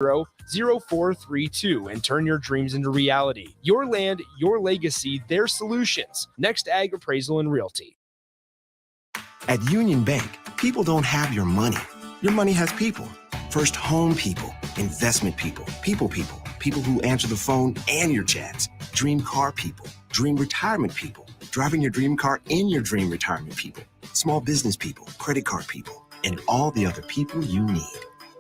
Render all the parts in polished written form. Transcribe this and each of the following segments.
0432 and turn your dreams into reality. Your land, your legacy, their solutions. Next Ag Appraisal and Realty. At Union Bank, people don't have your money. Your money has people. First home people, investment people, people who answer the phone and your chats, dream car people, dream retirement people, driving your dream car in your dream retirement people, small business people, credit card people, and all the other people you need.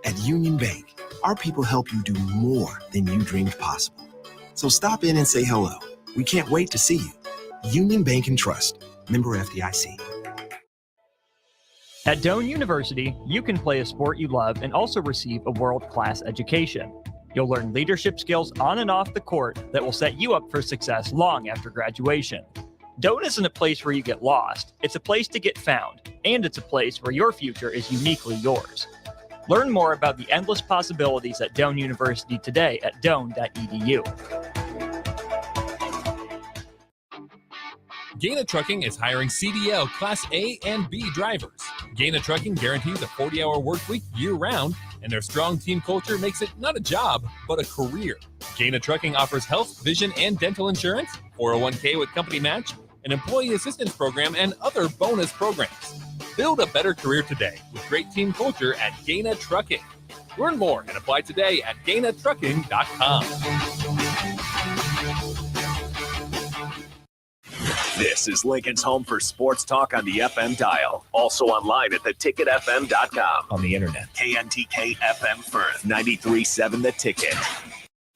At Union Bank, our people help you do more than you dreamed possible. So stop in and say hello. We can't wait to see you. Union Bank and Trust. Member FDIC. At Doane University, you can play a sport you love and also receive a world-class education. You'll learn leadership skills on and off the court that will set you up for success long after graduation. Doane isn't a place where you get lost. It's a place to get found, and it's a place where your future is uniquely yours. Learn more about the endless possibilities at Doane University today at doane.edu. Gaina Trucking is hiring CDL Class A and B drivers. Gaina Trucking guarantees a 40-hour work week year-round, and their strong team culture makes it not a job, but a career. Gaina Trucking offers health, vision, and dental insurance, 401k with company match, an employee assistance program, and other bonus programs. Build a better career today with great team culture at Gaina Trucking. Learn more and apply today at GainaTrucking.com. This is Lincoln's home for sports talk on the FM dial. Also online at theticketfm.com. On the internet. KNTK FM Firth, 93.7 The Ticket.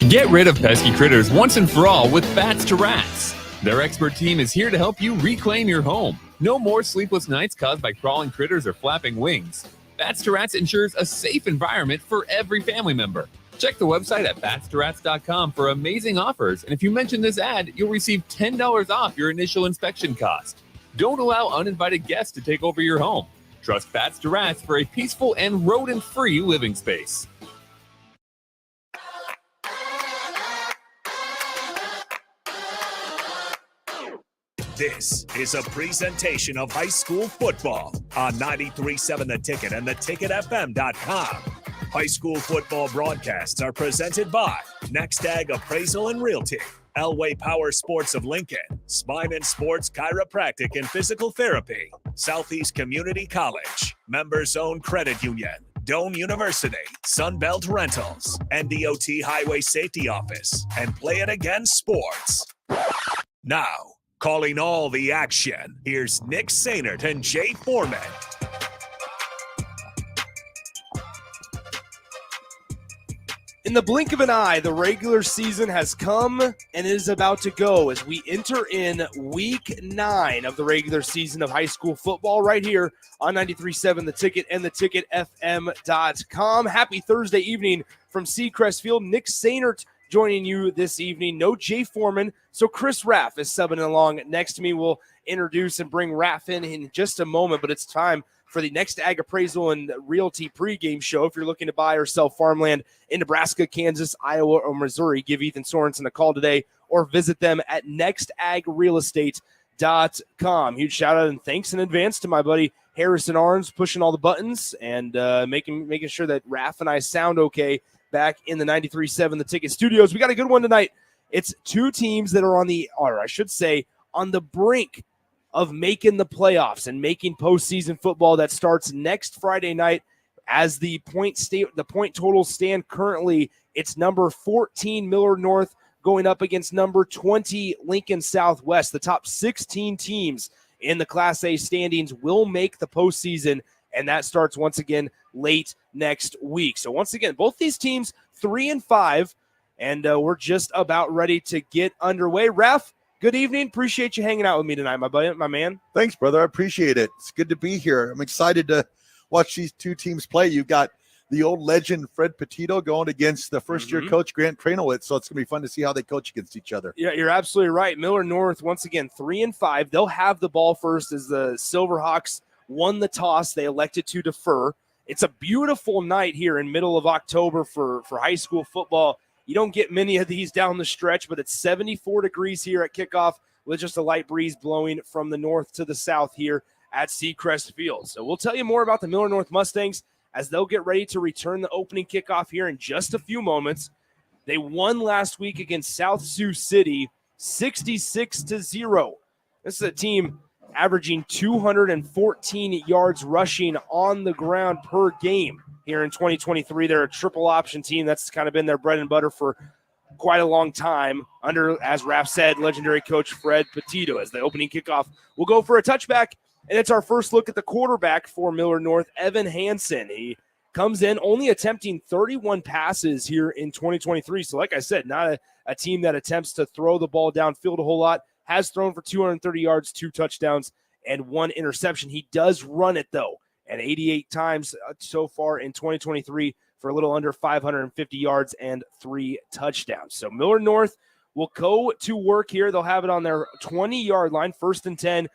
Get rid of pesky critters once and for all with Bats to Rats. Their expert team is here to help you reclaim your home. No more sleepless nights caused by crawling critters or flapping wings. Bats to Rats ensures a safe environment for every family member. Check the website at batstoRats.com for amazing offers, and if you mention this ad, you'll receive $10 off your initial inspection cost. Don't allow uninvited guests to take over your home. Trust Bats to Rats for a peaceful and rodent-free living space. This is a presentation of high school football on 93.7 The Ticket and theticketfm.com. High school football broadcasts are presented by Next Ag Appraisal and Realty, Elway Power Sports of Lincoln, Spine and Sports Chiropractic and Physical Therapy, Southeast Community College, Members Owned Credit Union, Doane University, Sunbelt Rentals, NDOT Highway Safety Office, and Play It Again Sports. Now, calling all the action, here's Nick Sainert and Jay Foreman. In the blink of an eye, the regular season has come and is about to go as we enter in week 9 of the regular season of high school football right here on 93.7 The Ticket and theticketfm.com. Happy Thursday evening from Seacrest Field. Nick Sainert joining you this evening. No Jay Foreman, so Chris Raff is subbing along next to me. We'll introduce and bring Raff in just a moment, but it's time for the Next Ag Appraisal and Realty pregame show. If you're looking to buy or sell farmland in Nebraska, Kansas, Iowa, or Missouri, give Ethan Sorensen a call today or visit them at nextagrealestate.com. Huge shout out and thanks in advance to my buddy Harrison Arns pushing all the buttons and making sure that Raph and I sound okay back in the 93.7 The Ticket studios. We got a good one tonight. It's two teams that are on the brink of making the playoffs and making postseason football that starts next Friday night. As the point totals stand currently, it's number 14 Millard North going up against number 20 Lincoln Southwest. The top 16 teams in the Class A standings will make the postseason, and that starts once again late next week. So once again, both these teams 3-5, and we're just about ready to get underway. Ref, good evening. Appreciate you hanging out with me tonight, my man. Thanks, brother. I appreciate it. It's good to be here. I'm excited to watch these two teams play. You've got the old legend Fred Petito going against the first-year coach Grant Kranowitz, so it's going to be fun to see how they coach against each other. Yeah, you're absolutely right. Millard North, once again, 3-5. They'll have the ball first as the Silverhawks won the toss. They elected to defer. It's a beautiful night here in middle of October for high school football. You don't get many of these down the stretch, but it's 74 degrees here at kickoff with just a light breeze blowing from the north to the south here at Seacrest Field. So we'll tell you more about the Millard North Mustangs as they'll get ready to return the opening kickoff here in just a few moments. They won last week against South Sioux City 66-0. This is a team averaging 214 yards rushing on the ground per game here in 2023. They're a triple option team. That's kind of been their bread and butter for quite a long time under, as Raph said, legendary coach Fred Petito. As the opening kickoff will go for a touchback, and it's our first look at the quarterback for Millard North, Evan Hansen. He comes in only attempting 31 passes here in 2023. So like I said, not a team that attempts to throw the ball downfield a whole lot. Has thrown for 230 yards, 2 touchdowns, and 1 interception. He does run it, though, and 88 times so far in 2023 for a little under 550 yards and 3 touchdowns. So Millard North will go to work here. They'll have it on their 20-yard line, 1st and 10.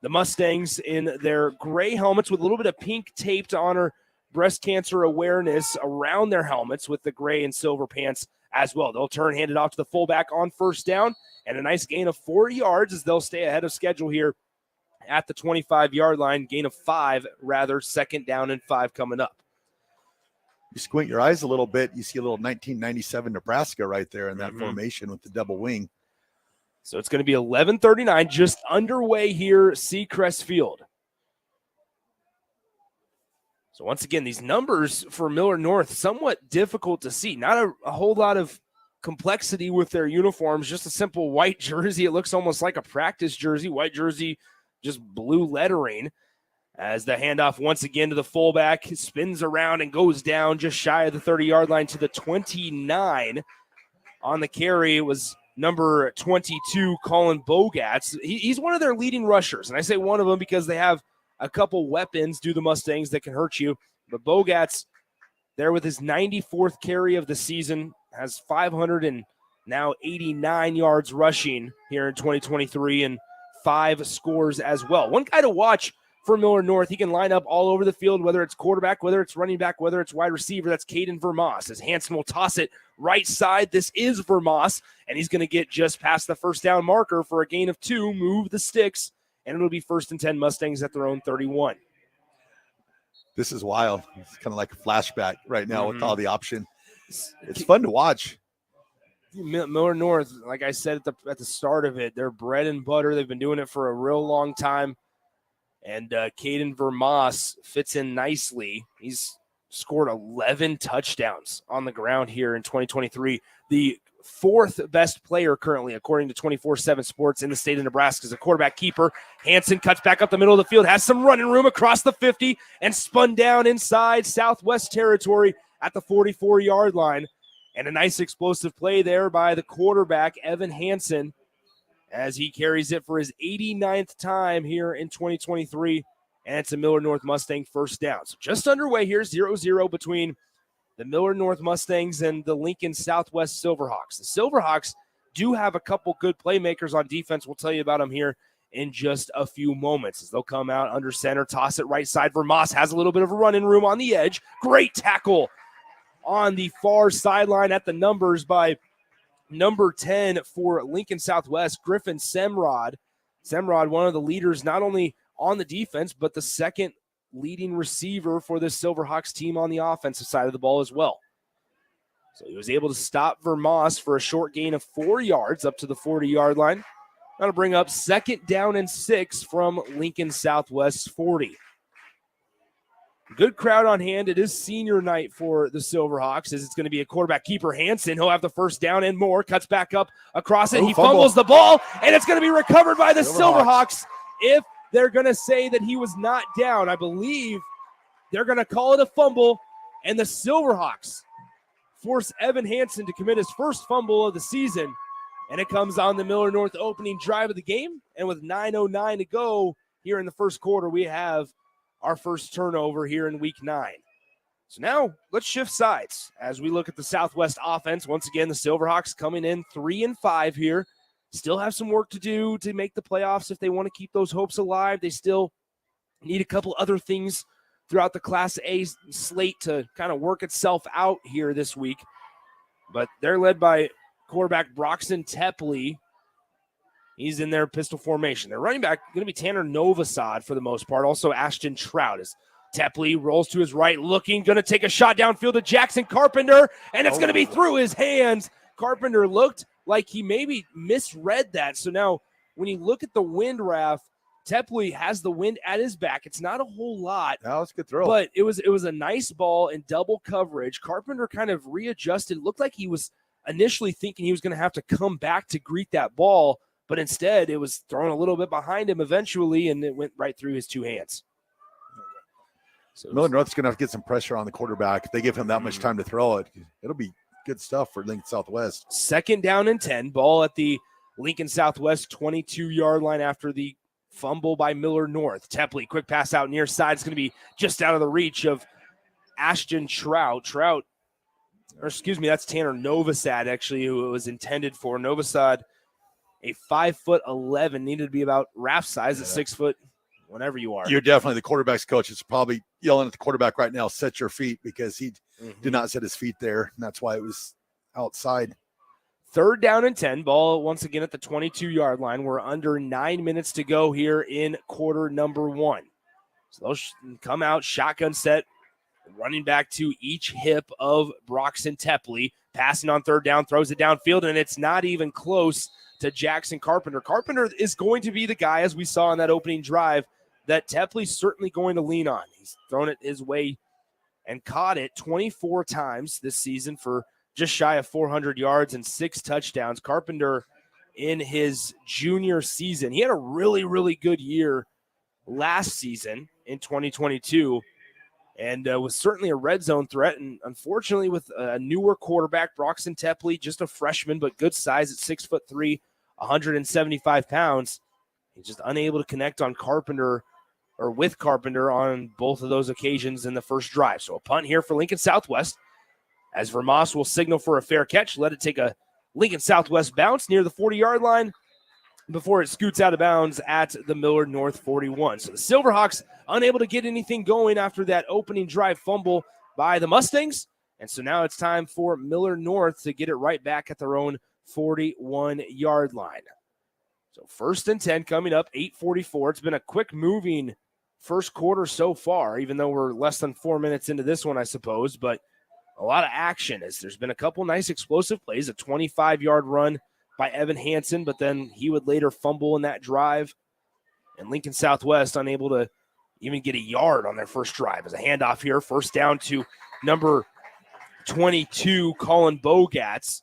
The Mustangs in their gray helmets with a little bit of pink tape to honor breast cancer awareness around their helmets with the gray and silver pants as well. They'll turn, hand it off to the fullback on 1st down, and a nice gain of 4 yards as they'll stay ahead of schedule here at the 25-yard line. Gain of 5, rather, 2nd down and 5 coming up. You squint your eyes a little bit, you see a little 1997 Nebraska right there in that formation with the double wing. So it's going to be 11:39, just underway here, Seacrest Field. So once again, these numbers for Millard North, somewhat difficult to see. Not a whole lot of complexity with their uniforms, just a simple white jersey. It looks almost like a practice jersey, white jersey, just blue lettering. As the handoff once again to the fullback, spins around and goes down just shy of the 30-yard line to the 29. On the carry, it was number 22, Colin Bogatz. He's one of their leading rushers, and I say one of them because they have a couple weapons, do the Mustangs, that can hurt you. But Bogatz, there with his 94th carry of the season, has 589 yards rushing here in 2023 and 5 scores as well. One guy to watch for Millard North, he can line up all over the field, whether it's quarterback, whether it's running back, whether it's wide receiver. That's Caden Vermas, as Hansen will toss it right side. This is Vermas, and he's going to get just past the 1st down marker for a gain of 2, move the sticks, and it'll be 1st and 10 Mustangs at their own 31. This is wild. It's kind of like a flashback right now with all the option. It's fun to watch. Millard North, like I said at the start of it, they're bread and butter. They've been doing it for a real long time. And Caden Vermas fits in nicely. He's scored 11 touchdowns on the ground here in 2023. The 4th best player currently, according to 24/7 Sports in the state of Nebraska, is a quarterback keeper. Hansen cuts back up the middle of the field, has some running room across the 50, and spun down inside Southwest territory at the 44-yard line. And a nice explosive play there by the quarterback, Evan Hansen, as he carries it for his 89th time here in 2023. And it's a Millard North Mustang 1st down. So just underway here, 0-0 between the Millard North Mustangs and the Lincoln Southwest Silverhawks. The Silverhawks do have a couple good playmakers on defense. We'll tell you about them here in just a few moments as they'll come out under center, toss it right side. Vermas has a little bit of a running room on the edge. Great tackle on the far sideline at the numbers by number 10 for Lincoln Southwest, Griffin Semrod. Semrod, one of the leaders not only on the defense, but the 2nd leading receiver for the Silverhawks team on the offensive side of the ball as well. So he was able to stop Vermas for a short gain of 4 yards up to the 40-yard line. That'll bring up 2nd down and 6 from Lincoln Southwest 40. Good crowd on hand. It is senior night for the Silverhawks, as it's going to be a quarterback keeper. Hansen, he'll have the 1st down and more. Cuts back up across it. He fumbles the ball, and it's going to be recovered by the Silverhawks. If they're going to say that he was not down, I believe they're going to call it a fumble, and the Silverhawks force Evan Hansen to commit his 1st fumble of the season, and it comes on the Millard North opening drive of the game. And with 9:09 to go here in the 1st quarter, we have our 1st turnover here in week 9. So now let's shift sides as we look at the Southwest offense. Once again, the Silverhawks coming in 3-5 here. Still have some work to do to make the playoffs if they want to keep those hopes alive. They still need a couple other things throughout the Class A slate to kind of work itself out here this week. But they're led by quarterback Broxton Tepley. He's in their pistol formation. Their running back going to be Tanner Novosad for the most part. Also Ashton Trout, as Tepley rolls to his right, looking, going to take a shot downfield to Jackson Carpenter, and it's going to be through his hands. Carpenter looked like he maybe misread that. So now when you look at the wind, Raf, Tepley has the wind at his back. It's not a whole lot. That was a good throw. But it was a nice ball in double coverage. Carpenter kind of readjusted. Looked like he was initially thinking he was going to have to come back to greet that ball, but instead it was thrown a little bit behind him eventually, and it went right through his two hands. So Millard North's going to have to get some pressure on the quarterback. If they give him that much time to throw it, it'll be good stuff for Lincoln Southwest. 2nd down and 10. Ball at the Lincoln Southwest 22-yard line after the fumble by Millard North. Tepley, quick pass out near side. It's going to be just out of the reach of Ashton Trout. That's Tanner Novosad, actually, who it was intended for. Novosad, a 5'11", needed to be about Raf size at 6 foot. Whenever you are. You're definitely the quarterback's coach. Is probably yelling at the quarterback right now, set your feet, because he did not set his feet there. And that's why it was outside. 3rd down and 10. Ball once again at the 22-yard line. We're under 9 minutes to go here in quarter number 1. So they'll come out, shotgun set, running back to each hip of Broxton Tepley. Passing on 3rd down, throws it downfield, and it's not even close to Jackson Carpenter. Carpenter is going to be the guy, as we saw in that opening drive, that Tepley's certainly going to lean on. He's thrown it his way and caught it 24 times this season for just shy of 400 yards and 6 touchdowns. Carpenter in his junior season, he had a really, really good year last season in 2022 and was certainly a red zone threat. And unfortunately, with a newer quarterback, Broxton Tepley, just a freshman, but good size at 6'3", 175 pounds, he's just unable to connect on Carpenter or with Carpenter on both of those occasions in the first drive. So a punt here for Lincoln Southwest, as Vermas will signal for a fair catch. Let it take a Lincoln Southwest bounce near the 40-yard line before it scoots out of bounds at the Millard North 41. So the Silverhawks unable to get anything going after that opening drive fumble by the Mustangs. And so now it's time for Millard North to get it right back at their own 41-yard line. So 1st and 10 coming up, 8:44. It's been a quick moving first quarter so far, even though we're less than 4 minutes into this one, I suppose. But a lot of action, as there's been a couple nice explosive plays, a 25-yard run by Evan Hansen, but then he would later fumble in that drive. And Lincoln Southwest unable to even get a yard on their first drive. As a handoff here, 1st down to number 22, Colin Bogatz.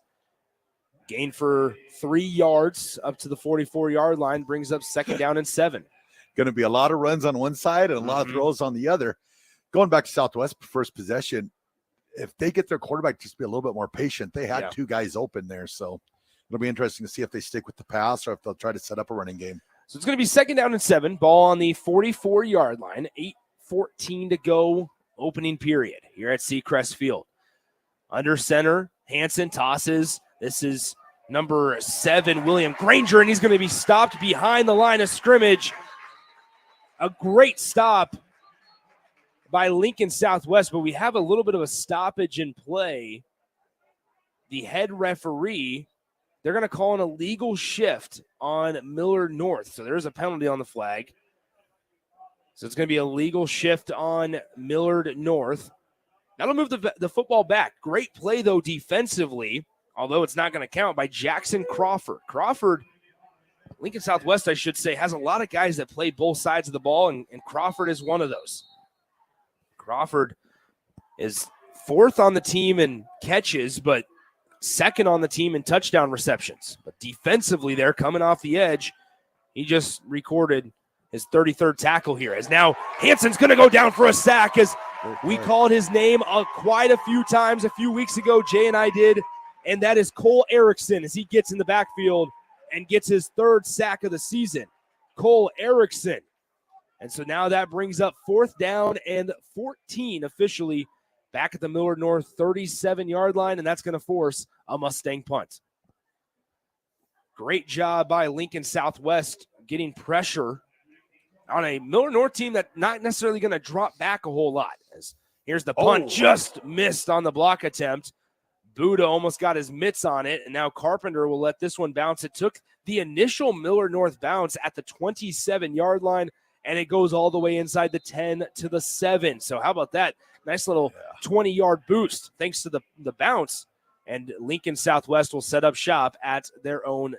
Gain for 3 yards up to the 44-yard line, brings up 2nd down and 7. Going to be a lot of runs on one side and a lot of throws on the other. Going back to Southwest, first possession, if they get their quarterback just be a little bit more patient, they had 2 guys open there. So it'll be interesting to see if they stick with the pass or if they'll try to set up a running game. So it's going to be 2nd down and 7. Ball on the 44-yard line. 8:14 to go, opening period here at Seacrest Field. Under center, Hansen tosses. This is number 7, William Granger, and he's going to be stopped behind the line of scrimmage. A great stop by Lincoln Southwest, but we have a little bit of a stoppage in play. The head referee, they're going to call an illegal shift on Millard North. So there's a penalty on the flag. So it's going to be a legal shift on Millard North. That'll move the football back. Great play, though, defensively, although it's not going to count, by Jackson Crawford. Lincoln Southwest, I should say, has a lot of guys that play both sides of the ball, and Crawford is one of those. Crawford is 4th on the team in catches, but 2nd on the team in touchdown receptions. But defensively there, coming off the edge, he just recorded his 33rd tackle here. As now Hansen's going to go down for a sack, as we called his name quite a few times a few weeks ago, Jay and I did, and that is Cole Erickson as he gets in the backfield and gets his 3rd sack of the season. Cole Erickson. And so now that brings up 4th down and 14 officially back at the Millard North 37-yard line, and that's going to force a Mustang punt. Great job by Lincoln Southwest getting pressure on a Millard North team that's not necessarily going to drop back a whole lot. As here's the punt, just missed on the block attempt. Buda almost got his mitts on it, and now Carpenter will let this one bounce. It took the initial Millard North bounce at the 27-yard line, and it goes all the way inside the 10 to the 7. So how about that? Nice little 20-yard boost thanks to the bounce. And Lincoln Southwest will set up shop at their own,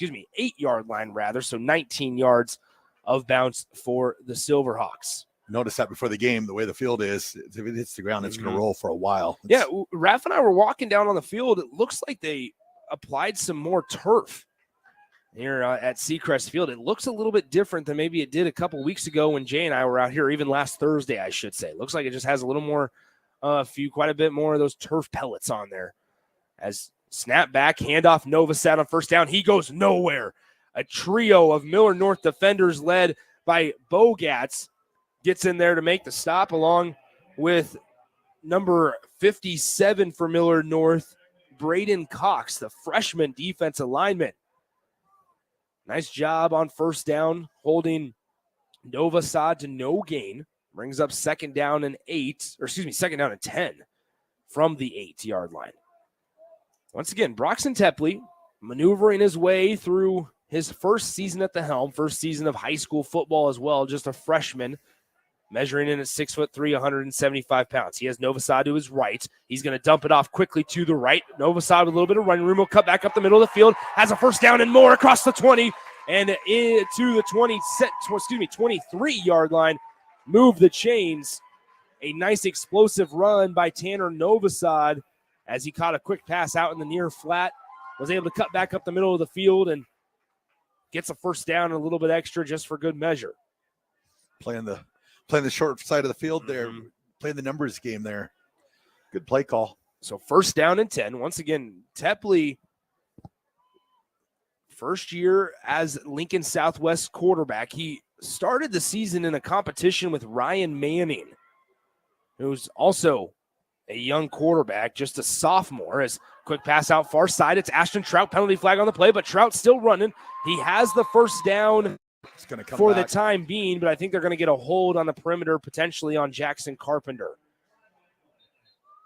8-yard line rather. So 19 yards of bounce for the Silverhawks. Notice that before the game, the way the field is, if it hits the ground, it's going to roll for a while. Yeah, Raph and I were walking down on the field. It looks like they applied some more turf here at Seacrest Field. It looks a little bit different than maybe it did a couple weeks ago when Jay and I were out here, even last Thursday, I should say. It looks like it just has a little more, quite a bit more of those turf pellets on there. As snap back, handoff, Novosad on first down. He goes nowhere. A trio of Millard North defenders led by Bogatz gets in there to make the stop, along with number 57 for Millard North, Braden Cox, the freshman defensive lineman. Nice job on first down, holding Novosad to no gain. Brings up second down and 10 from the 8-yard line. Once again, Broxton Tepley maneuvering his way through his first season at the helm, first season of high school football as well, just a freshman, measuring in at 6'3", 175 pounds. He has Novosad to his right. He's going to dump it off quickly to the right. Novosad with a little bit of running room will cut back up the middle of the field, has a first down and more across the 20 and into the 23-yard line. Move the chains. A nice explosive run by Tanner Novosad as he caught a quick pass out in the near flat, was able to cut back up the middle of the field and gets a first down and a little bit extra just for good measure. Playing the short side of the field there, playing the numbers game there. Good play call. So first down and 10. Once again, Tepley, first year as Lincoln Southwest quarterback. He started the season in a competition with Ryan Manning, who's also a young quarterback, just a sophomore. As quick pass out far side, it's Ashton Trout, penalty flag on the play, but Trout's still running. He has the first down for the time being, but I think they're going to get a hold on the perimeter, potentially on Jackson Carpenter.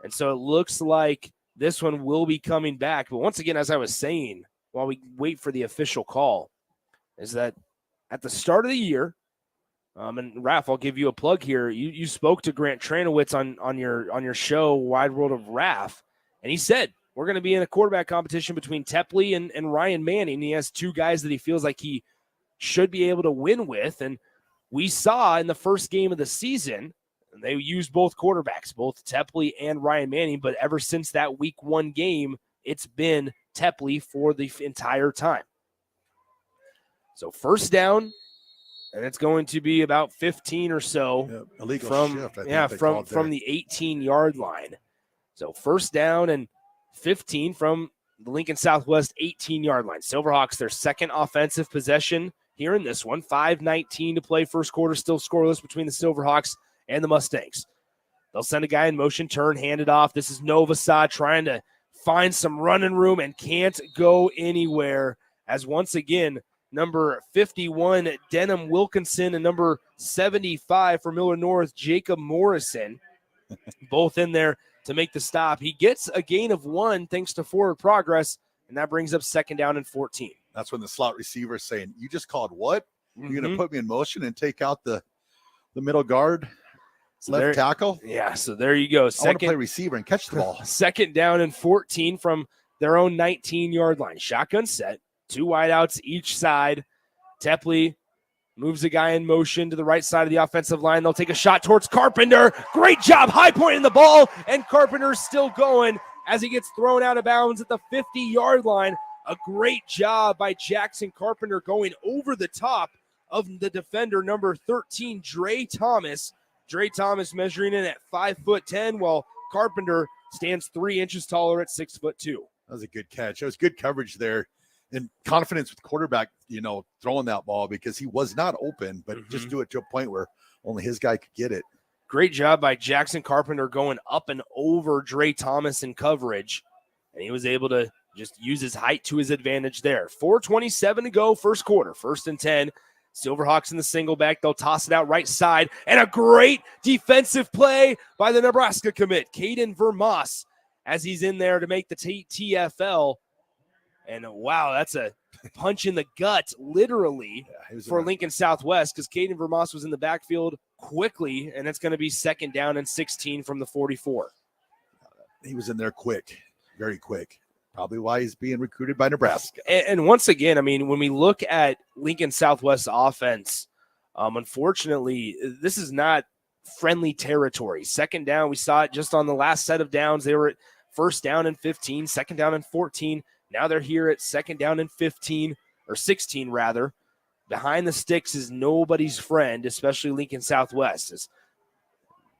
And so it looks like this one will be coming back. But once again, as I was saying, while we wait for the official call, is that at the start of the year, and Raph, I'll give you a plug here. You spoke to Grant Tranowitz on your show, Wide World of Raph, and he said, we're going to be in a quarterback competition between Tepley and Ryan Manning. He has two guys that he feels like he should be able to win with. And we saw in the first game of the season, they used both quarterbacks, both Tepley and Ryan Manning. But ever since that week 1 game, it's been Tepley for the entire time. So first down, and it's going to be about 15 or so illegal from shift, I think from the 18-yard line. So first down and 15 from the Lincoln Southwest 18-yard line. Silverhawks, their second offensive possession here in this one. 5:19 to play, first quarter, still scoreless between the Silverhawks and the Mustangs. They'll send a guy in motion, turn, hand it off. This is Novosad trying to find some running room and can't go anywhere, as once again, number 51, Denham Wilkinson, and number 75 for Millard North, Jacob Morrison, both in there to make the stop. He gets a gain of 1 thanks to forward progress, and that brings up second down and 14. That's when the slot receiver is saying, you just called what? You're going to put me in motion and take out the middle guard, left tackle? Yeah, so there you go. I want to play receiver and catch the ball. Second down and 14 from their own 19-yard line. Shotgun set, 2 wideouts each side. Tepley moves a guy in motion to the right side of the offensive line. They'll take a shot towards Carpenter. Great job high pointing the ball, and Carpenter's still going as he gets thrown out of bounds at the 50-yard line. A great job by Jackson Carpenter going over the top of the defender, number 13, Dre Thomas. Dre Thomas measuring in at 5'10", while Carpenter stands 3 inches taller at 6'2". That was a good catch. That was good coverage there. And confidence with the quarterback, throwing that ball, because he was not open, but just do it to a point where only his guy could get it. Great job by Jackson Carpenter going up and over Dre Thomas in coverage. And he was able to just use his height to his advantage there. 4:27 to go, first quarter, 1st and 10. Silverhawks in the single back. They'll toss it out right side. And a great defensive play by the Nebraska commit, Caden Vermas, as he's in there to make the TFL. And wow, that's a punch in the gut, literally, for Lincoln Southwest, because Caden Vermoss was in the backfield quickly, and it's going to be 2nd down and 16 from the 44. He was in there quick, very quick. Probably why he's being recruited by Nebraska. And once again, I mean, when we look at Lincoln Southwest offense, unfortunately, this is not friendly territory. 2nd down, we saw it just on the last set of downs. They were at 1st down and 15, 2nd down and 14. Now they're here at 2nd down and 15, or 16 rather. Behind the sticks is nobody's friend, especially Lincoln Southwest. As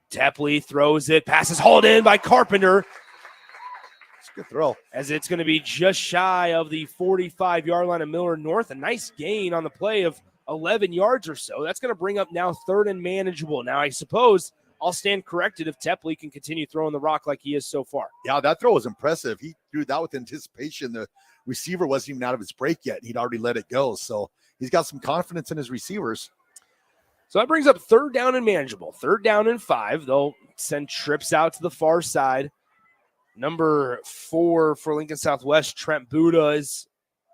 Tepley throws it, passes hauled in by Carpenter. It's a good throw. As it's going to be just shy of the 45-yard line of Millard North. A nice gain on the play of 11 yards or so. That's going to bring up now 3rd and manageable. Now, I suppose I'll stand corrected if Tepley can continue throwing the rock like he is so far. Yeah, that throw was impressive. He threw that with anticipation. The receiver wasn't even out of his break yet. He'd already let it go. So he's got some confidence in his receivers. So that brings up 3rd down and manageable. 3rd down and 5. They'll send trips out to the far side. Number 4 for Lincoln Southwest, Trent Buda, is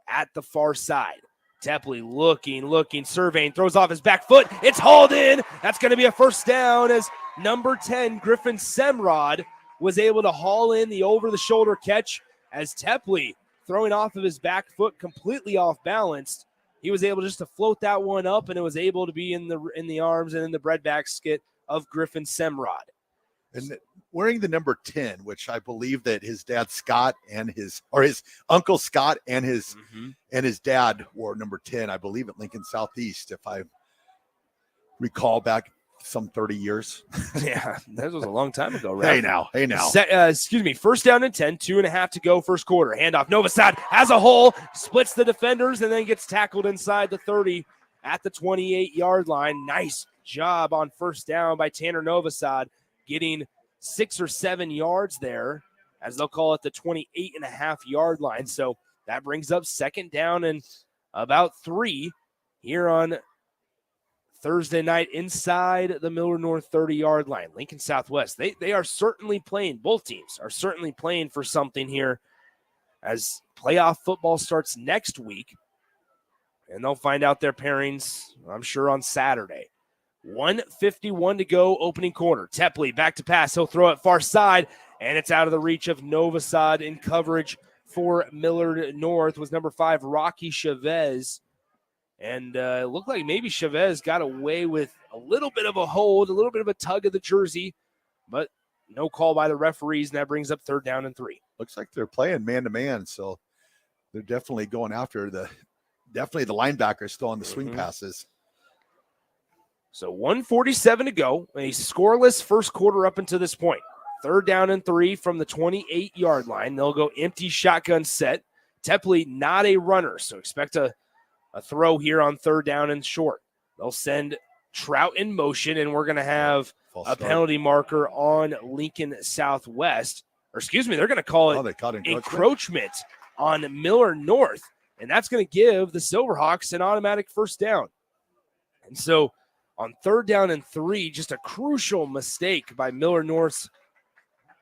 at the far side. Tepley looking, surveying, throws off his back foot. It's hauled in. That's going to be a 1st down as number 10, Griffin Semrod, was able to haul in the over-the-shoulder catch as Tepley, throwing off of his back foot, completely off balance. He was able just to float that one up, and it was able to be in the arms and in the breadbasket of Griffin Semrod. And wearing the number 10, which I believe that his dad Scott and his uncle Scott and his dad wore number 10, I believe, at Lincoln Southeast, if I recall back some 30 years. Yeah, that was a long time ago, right? Hey now. 1st down and 10, 2.5 to go, 1st quarter. Handoff. Novosad has a hole, splits the defenders, and then gets tackled inside the 30 at the 28-yard line. Nice job on 1st down by Tanner Novosad, getting 6 or 7 yards there, as they'll call it the 28.5-yard line. So that brings up 2nd down and about 3 here on Thursday night inside the Millard North 30-yard line. Lincoln Southwest, they are certainly playing, both teams are certainly playing for something here as playoff football starts next week. And they'll find out their pairings, I'm sure, on Saturday. 1:51 to go, opening quarter. Tepley back to pass. He'll throw it far side, and it's out of the reach of Novosad. In coverage for Millard North was number 5, Rocky Chavez. And it looked like maybe Chavez got away with a little bit of a hold, a little bit of a tug of the jersey, but no call by the referees, and that brings up 3rd down and 3. Looks like they're playing man-to-man, so they're definitely going after the linebackers still on the swing passes. So 1:47 to go, a scoreless 1st quarter up until this point. 3rd down and 3 from the 28-yard line. They'll go empty shotgun set. Tepley not a runner, so expect a throw here on 3rd down and short. They'll send Trout in motion, and we're going to have a penalty marker on Lincoln Southwest. Or excuse me, they're going to call it encroachment on Millard North, and that's going to give the Silverhawks an automatic 1st down. And so on 3rd down and 3, just a crucial mistake by Millard North's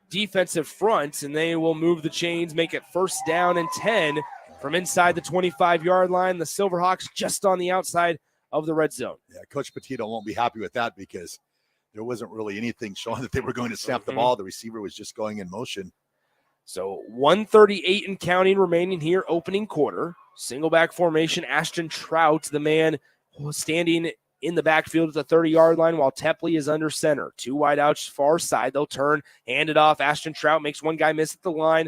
defensive front, and they will move the chains, make it 1st down and 10 from inside the 25-yard line. The Silverhawks just on the outside of the red zone. Yeah, Coach Petito won't be happy with that because there wasn't really anything showing that they were going to snap the ball. The receiver was just going in motion. So 1:38 and counting remaining here, opening quarter. Single back formation, Ashton Trout, the man standing in the backfield at the 30-yard line while Tepley is under center. 2 wideouts far side. They'll turn, hand it off. Ashton Trout makes one guy miss at the line,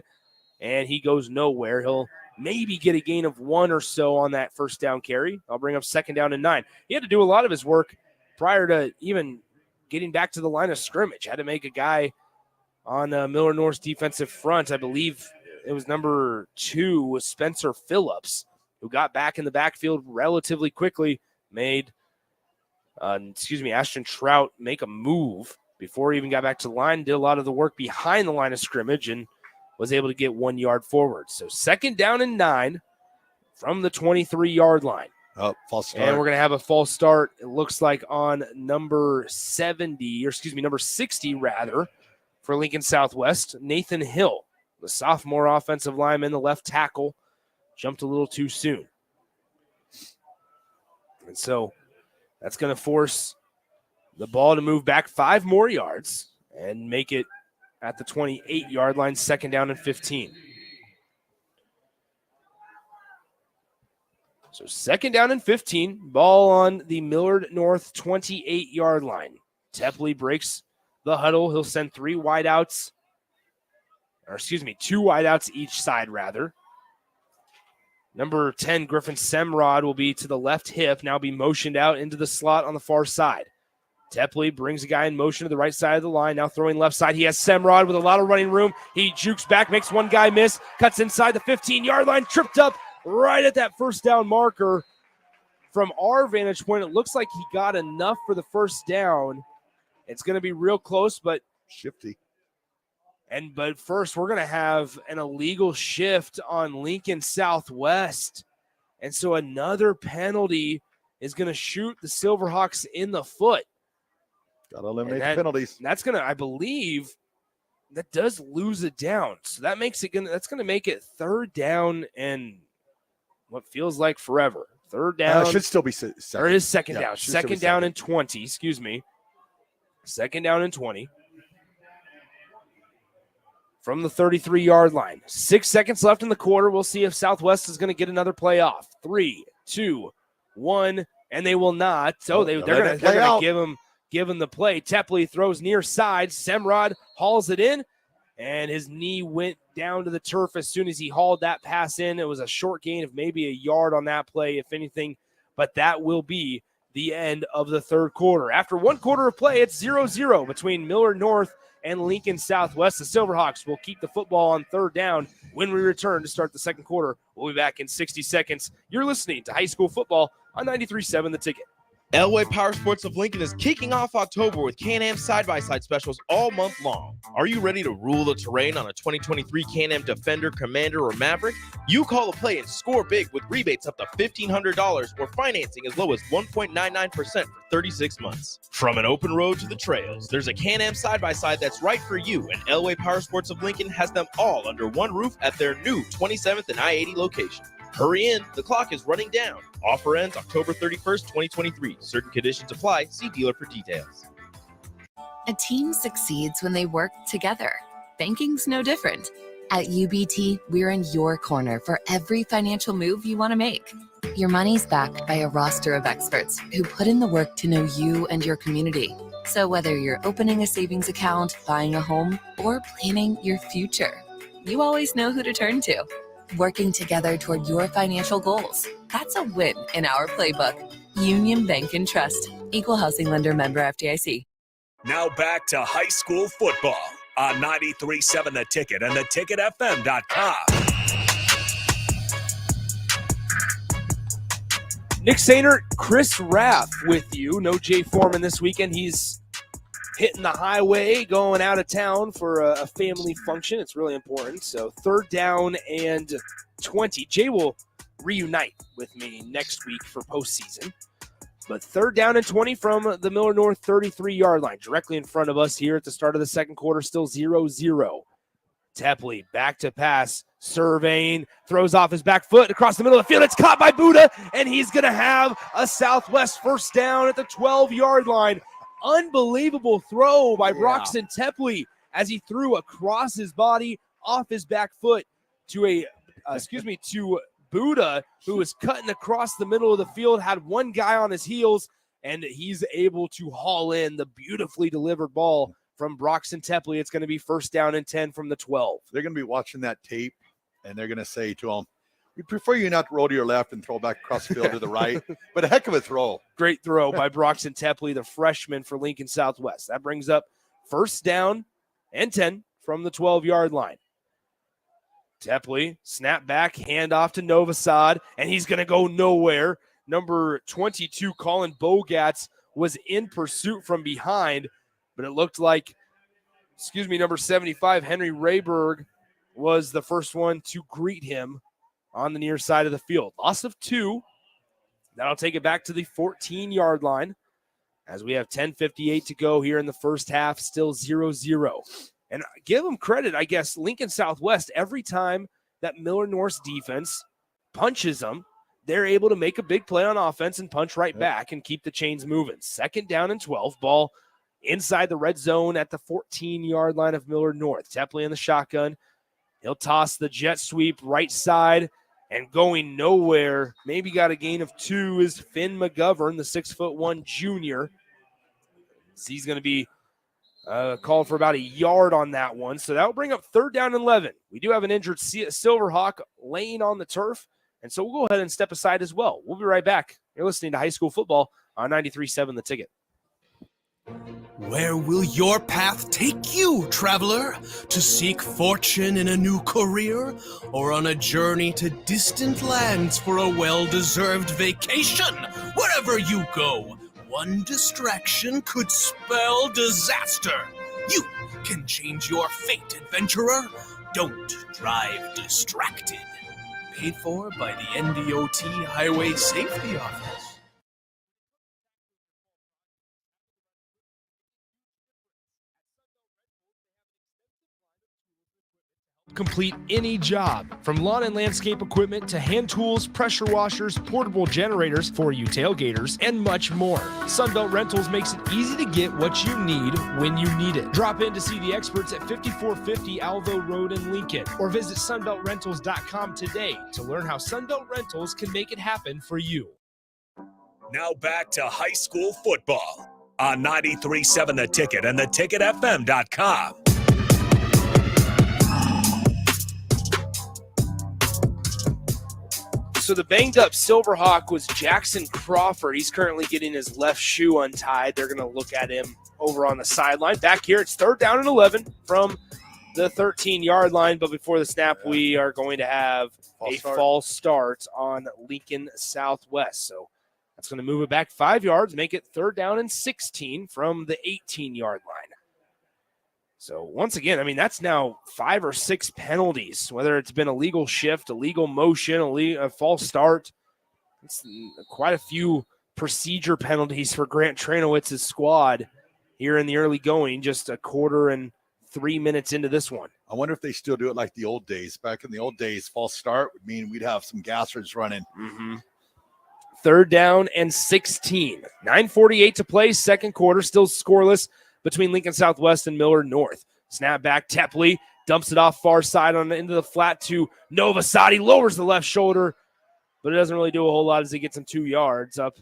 and he goes nowhere. He'll maybe get a gain of 1 or so on that 1st down carry. I'll bring up 2nd down and 9. He had to do a lot of his work prior to even getting back to the line of scrimmage. Had to make a guy on Millard North's defensive front. I believe it was number 2 was Spencer Phillips, who got back in the backfield relatively quickly, made Ashton Trout make a move before he even got back to the line, did a lot of the work behind the line of scrimmage, and was able to get 1 yard forward. So 2nd down and 9 from the 23-yard line. Oh, false start. And we're going to have a false start, it looks like, on number 60 rather, for Lincoln Southwest. Nathan Hill, the sophomore offensive lineman, the left tackle, jumped a little too soon. And so that's going to force the ball to move back 5 more yards and make it at the 28-yard line, 2nd down and 15. So 2nd down and 15, ball on the Millard North 28-yard line. Tepley breaks the huddle. He'll send 2 wideouts each side, rather. Number 10, Griffin Semrod, will be to the left hip, now be motioned out into the slot on the far side. Tepley brings a guy in motion to the right side of the line, now throwing left side. He has Semrod with a lot of running room. He jukes back, makes one guy miss, cuts inside the 15-yard line, tripped up right at that first down marker. From our vantage point, it looks like he got enough for the first down. It's going to be real close, but shifty. But first, we're going to have an illegal shift on Lincoln Southwest. And so another penalty is going to shoot the Silverhawks in the foot. Got to eliminate the penalties. That's going to, I believe, that does lose it down. So that makes it that's going to make it 3rd down and what feels like forever. 3rd down. Should still be second. Or it is 2nd down. 2nd down second. and 20, excuse me. 2nd down and 20. From the 33-yard line. 6 seconds left in the quarter. We'll see if Southwest is going to get another play off. 3, 2, 1, and they will not. So they're going to give him the play. Tepley throws near side. Semrod hauls it in, and his knee went down to the turf as soon as he hauled that pass in. It was a short gain of maybe a yard on that play, if anything, but that will be the end of the 3rd quarter. After 1 quarter of play, it's 0-0 between Millard North and Lincoln Southwest. The Silverhawks will keep the football on 3rd down when we return to start the 2nd quarter. We'll be back in 60 seconds. You're listening to High School Football on 93.7 The Ticket. Elway Power Sports of Lincoln is kicking off October with Can-Am side-by-side specials all month long. Are you ready to rule the terrain on a 2023 Can-Am Defender, Commander, or Maverick? You call the play and score big with rebates up to $1,500 or financing as low as 1.99% for 36 months. From an open road to the trails, there's a Can-Am side-by-side that's right for you, and Elway Power Sports of Lincoln has them all under one roof at their new 27th and I-80 location. Hurry in, the clock is running down. Offer ends October 31st, 2023. Certain conditions apply. See dealer for details. A team succeeds when they work together. Banking's no different. At UBT, we're in your corner for every financial move you want to make. Your money's backed by a roster of experts who put in the work to know you and your community. So whether you're opening a savings account, buying a home, or planning your future, you always know who to turn to. Working together toward your financial goals. That's a win in our playbook. Union Bank and Trust. Equal housing lender, member FDIC. Now back to high school football on 93.7 The Ticket and theticketfm.com. Nick Sainert, Chris Raff with you. No Jay Foreman this weekend. He's hitting the highway, going out of town for a family function. It's really important. So 3rd down and 20. Jay will reunite with me next week for postseason. But 3rd down and 20 from the Millard North 33-yard line. Directly in front of us here at the start of the 2nd quarter, still 0-0. Tepley back to pass, surveying, throws off his back foot across the middle of the field. It's caught by Buddha, and he's going to have a Southwest 1st down at the 12-yard line. Unbelievable throw by Broxton Tepley as he threw across his body off his back foot to to Buddha, who was cutting across the middle of the field, had one guy on his heels, and he's able to haul in the beautifully delivered ball from Broxton Tepley. It's going to be 1st down and 10 from the 12. They're going to be watching that tape, and they're going to say to him, we prefer you not roll to your left and throw back across the field to the right, but a heck of a throw. Great throw by Broxton Tepley, the freshman for Lincoln Southwest. That brings up 1st down and 10 from the 12-yard line. Tepley, snap back, hand off to Novosad, and he's going to go nowhere. Number 22, Colin Bogatz, was in pursuit from behind, but it looked like, number 75, Henry Rayberg, was the first one to greet him on the near side of the field. Loss of 2. That'll take it back to the 14-yard line as we have 10:58 to go here in the first half, still 0-0. And give them credit, I guess, Lincoln Southwest, every time that Millard North's defense punches them, they're able to make a big play on offense and punch right back and keep the chains moving. 2nd down and 12, ball inside the red zone at the 14-yard line of Millard North. Tepley in the shotgun. He'll toss the jet sweep right side and going nowhere. Maybe got a gain of 2 is Finn McGovern, the 6'1" junior. So he's going to be called for about a yard on that one. So that will bring up 3rd down and 11. We do have an injured Silverhawk laying on the turf, and so we'll go ahead and step aside as well. We'll be right back. You're listening to High School Football on 93.7 The Ticket. Where will your path take you, traveler? To seek fortune in a new career? Or on a journey to distant lands for a well-deserved vacation? Wherever you go, one distraction could spell disaster. You can change your fate, adventurer. Don't drive distracted. Paid for by the NDOT Highway Safety Office. Complete any job, from lawn and landscape equipment to hand tools, pressure washers, portable generators for you tailgaters, and much more. Sunbelt Rentals makes it easy to get what you need when you need it. Drop in to see the experts at 5450 Alvo Road in Lincoln, or visit sunbeltrentals.com today to learn how Sunbelt Rentals can make it happen for you. Now back to high school football on 93.7 The Ticket and theticketfm.com. So the banged-up Silverhawk was Jackson Crawford. He's currently getting his left shoe untied. They're going to look at him over on the sideline. Back here, it's 3rd down and 11 from the 13-yard line. But before the snap, we are going to have false start on Lincoln Southwest. So that's going to move it back 5 yards, make it 3rd down and 16 from the 18-yard line. So once again, I mean, that's now 5 or 6 penalties, whether it's been a legal shift, a legal motion, a false start. It's quite a few procedure penalties for Grant Tranowitz's squad here in the early going, just a quarter and 3 minutes into this one. I wonder if they still do it like the old days. Back in the old days, false start would mean we'd have some gassers running. Mm-hmm. 3rd down and 16. 9:48 to play, 2nd quarter, still scoreless between Lincoln Southwest and Millard North. Snap back, Tepley dumps it off far side into the flat to Novosadi, lowers the left shoulder, but it doesn't really do a whole lot as he gets him 2 yards up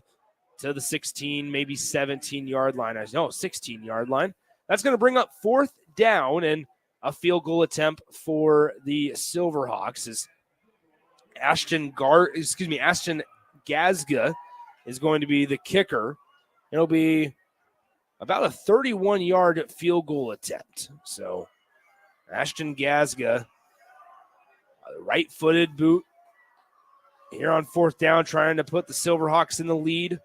to the 16, maybe 17-yard line. 16-yard line. That's going to bring up 4th down and a field goal attempt for the Silverhawks as Ashton Gazga is going to be the kicker. It'll be about a 31-yard field goal attempt. So Ashton Gazga, right-footed boot here on 4th down, trying to put the Silverhawks in the lead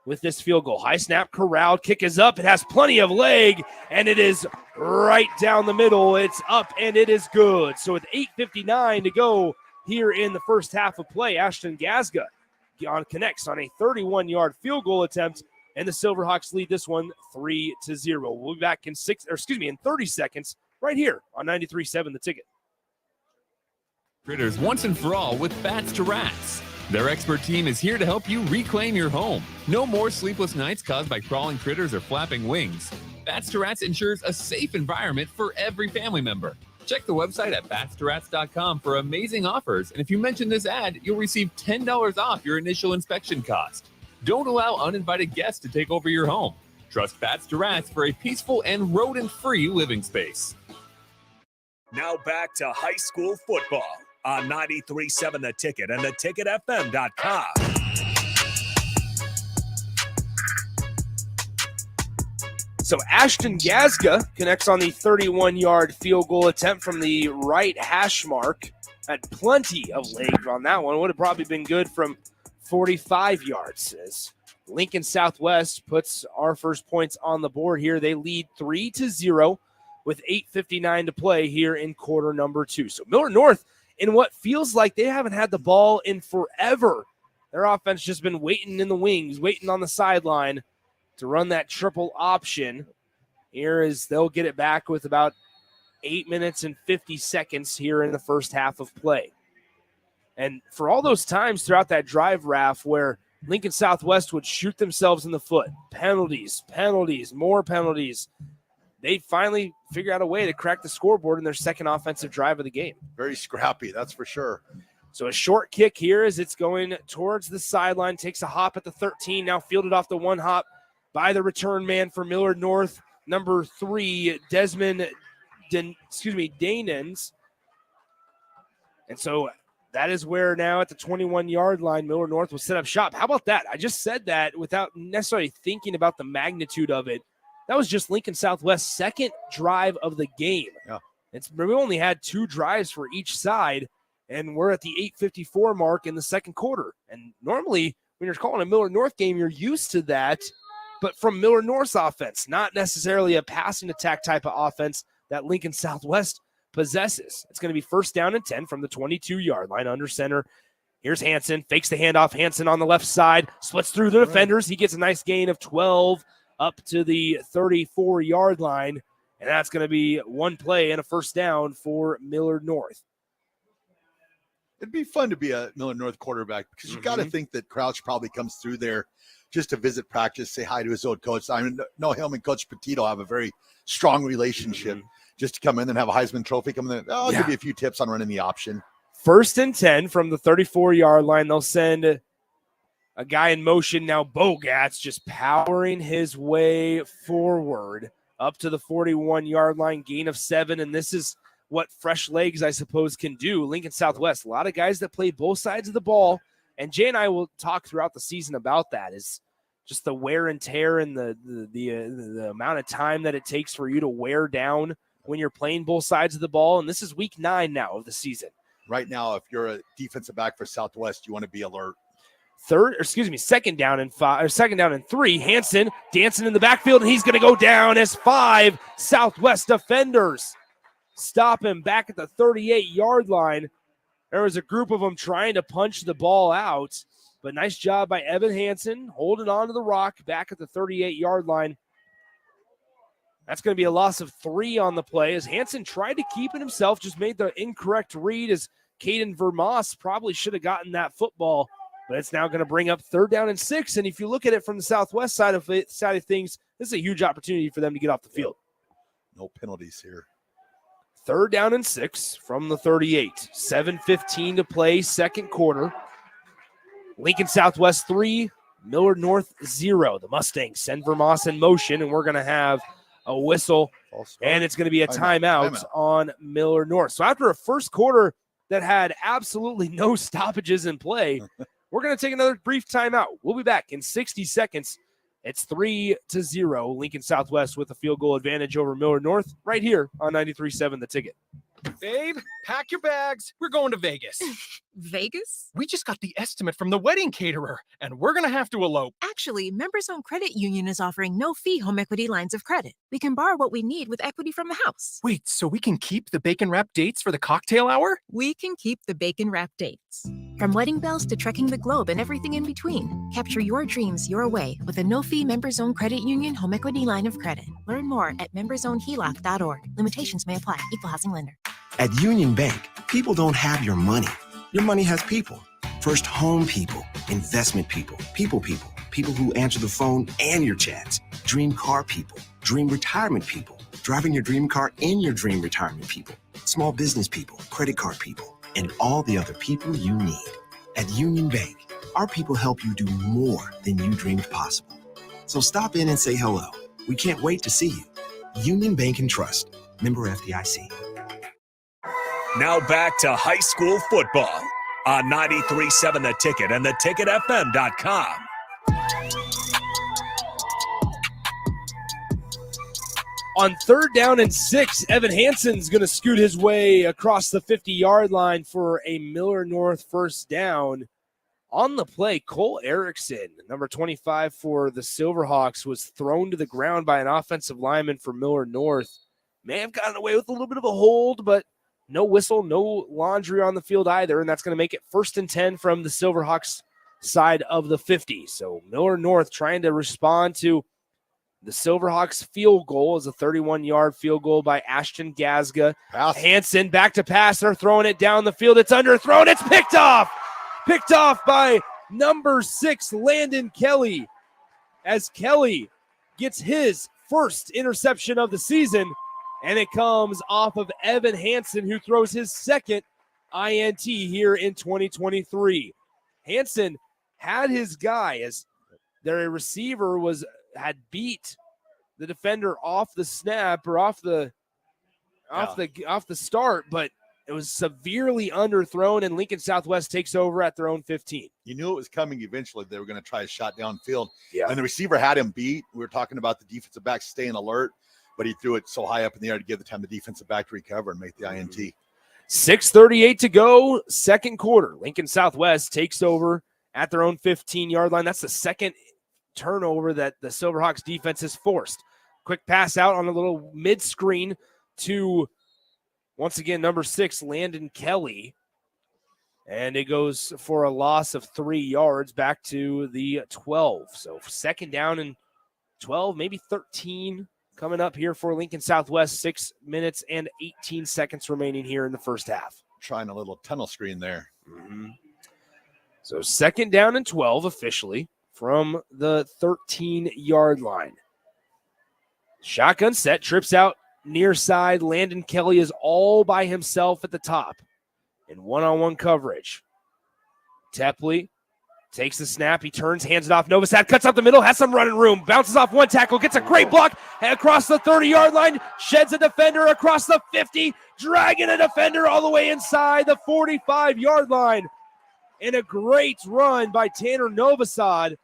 with this field goal. High snap, corralled, kick is up. It has plenty of leg, and it is right down the middle. It's up, and it is good. So with 8:59 to go here in the first half of play, Ashton Gazga connects on a 31-yard field goal attempt, and the Silverhawks lead this one 3-0. We'll be back in 30 seconds right here on 93.7 The Ticket. Critters once and for all with Bats to Rats. Their expert team is here to help you reclaim your home. No more sleepless nights caused by crawling critters or flapping wings. Bats to Rats ensures a safe environment for every family member. Check the website at batstoRats.com for amazing offers, and if you mention this ad, you'll receive $10 off your initial inspection cost. Don't allow uninvited guests to take over your home. Trust Bats to Rats for a peaceful and rodent-free living space. Now back to high school football on 93.7 The Ticket and theticketfm.com. So Ashton Gazga connects on the 31-yard field goal attempt from the right hash mark. Had plenty of leg on that one. Would have probably been good from 45 yards. As Lincoln Southwest puts our first points on the board here. They lead 3-0 with 8:59 to play here in quarter number 2. So Millard North, in what feels like they haven't had the ball in forever. Their offense just been waiting in the wings, waiting on the sideline to run that triple option. Here is they'll get it back with about 8 minutes and 50 seconds here in the first half of play. And for all those times throughout that drive, Raf, where Lincoln Southwest would shoot themselves in the foot, penalties, more penalties, they finally figure out a way to crack the scoreboard in their second offensive drive of the game. Very scrappy, that's for sure. So a short kick here as it's going towards the sideline, takes a hop at the 13, now fielded off the one hop by the return man for Millard North, number 3, Desmond Danens. And so that is where now at the 21-yard line, Millard North will set up shop. How about that? I just said that without necessarily thinking about the magnitude of it. That was just Lincoln Southwest's second drive of the game. Yeah. We only had 2 drives for each side, and we're at the 8:54 mark in the second quarter. And normally, when you're calling a Millard North game, you're used to that, but from Millard North's offense, not necessarily a passing attack type of offense that Lincoln Southwest possesses. It's going to be first down and 10 from the 22-yard line under center. Here's Hansen, fakes the handoff. Hansen on the left side, splits through the defenders. He gets a nice gain of 12 up to the 34-yard line, and that's going to be one play and a first down for Millard North. It'd be fun to be a Millard North quarterback because you got to think that Crouch probably comes through there just to visit practice, say hi to his old coach. I know him and Coach Petito have a very strong relationship. Just to come in and have a Heisman Trophy come in. I'll give you a few tips on running the option. First and 10 from the 34-yard line. They'll send a guy in motion. Now Bogat's just powering his way forward up to the 41-yard line, gain of 7. And this is what fresh legs, I suppose, can do. Lincoln Southwest, a lot of guys that play both sides of the ball. And Jay and I will talk throughout the season about that, is just the wear and tear and the amount of time that it takes for you to wear down when you're playing both sides of the ball. And this is week 9 now of the season. Right now, if you're a defensive back for Southwest, you want to be alert. Second down and 3. Hansen dancing in the backfield, and he's going to go down as 5 Southwest defenders stop him back at the 38-yard line. There was a group of them trying to punch the ball out, but nice job by Evan Hansen holding on to the rock back at the 38-yard line. That's going to be a loss of 3 on the play as Hansen tried to keep it himself, just made the incorrect read as Caden Vermoss probably should have gotten that football, but it's now going to bring up 3rd down and 6. And if you look at it from the Southwest side of things, this is a huge opportunity for them to get off the field. No penalties here. 3rd down and 6 from the 38. 7:15 to play, second quarter. Lincoln Southwest 3, Millard North 0. The Mustangs send Vermoss in motion, and we're going to have a whistle, and it's going to be a timeout on Millard North. So after a first quarter that had absolutely no stoppages in play, we're going to take another brief timeout. We'll be back in 60 seconds. It's 3-0, Lincoln Southwest with a field goal advantage over Millard North right here on 93.7 The Ticket. Babe, pack your bags. We're going to Vegas. Vegas? We just got the estimate from the wedding caterer, and we're going to have to elope. Actually, Members Owned Credit Union is offering no-fee home equity lines of credit. We can borrow what we need with equity from the house. Wait, so we can keep the bacon-wrapped dates for the cocktail hour? We can keep the bacon-wrapped dates. From wedding bells to trekking the globe and everything in between, capture your dreams your way with a no-fee Members Owned Credit Union home equity line of credit. Learn more at membersownedheloc.org. Limitations may apply. Equal housing lender. At Union Bank, people don't have your money. Your money has people. First home people, investment people, people who answer the phone and your chats, dream car people, dream retirement people, driving your dream car in your dream retirement people, small business people, credit card people, and all the other people you need. At Union Bank, our people help you do more than you dreamed possible. So stop in and say hello. We can't wait to see you. Union Bank and Trust. Member FDIC. Now back to high school football on 93.7 The Ticket and theticketfm.com. On 3rd down and 6, Evan Hansen's going to scoot his way across the 50-yard line for a Millard North first down. On the play, Cole Erickson, number 25 for the Silverhawks, was thrown to the ground by an offensive lineman for Millard North. May have gotten away with a little bit of a hold, but no whistle, no laundry on the field either, and that's going to make it 1st and 10 from the Silverhawks side of the 50. So Millard North trying to respond to The Silverhawks field goal is a 31-yard field goal by Ashton Gazga. Hansen back to pass. They're throwing it down the field. It's underthrown. It's picked off. Picked off by number 6, Landon Kelly, as Kelly gets his first interception of the season, and it comes off of Evan Hansen, who throws his second INT here in 2023. Hansen had his guy as their receiver had beat the defender off the snap or off the start, but it was severely underthrown, and Lincoln Southwest takes over at their own 15. You knew it was coming eventually. They were going to try a shot downfield. Yeah. And the receiver had him beat. We were talking about the defensive back staying alert, but he threw it so high up in the air to give the time the defensive back to recover and make the INT. 6:38 to go, second quarter. Lincoln Southwest takes over at their own 15-yard line. That's the second turnover that the Silverhawks defense has forced. Quick pass out on a little mid-screen to, once again, number 6, Landon Kelly. And it goes for a loss of 3 yards back to the 12. So second down and 12, maybe 13 coming up here for Lincoln Southwest. 6 minutes and 18 seconds remaining here in the first half. Trying a little tunnel screen there. So second down and 12 officially from the 13-yard line. Shotgun set, trips out near side. Landon Kelly is all by himself at the top in one-on-one coverage. Tepley takes the snap. He turns, hands it off. Novosad cuts up the middle, has some running room. Bounces off one tackle, gets a great block across the 30-yard line. Sheds a defender across the 50, dragging a defender all the way inside the 45-yard line. And a great run by Tanner Novosad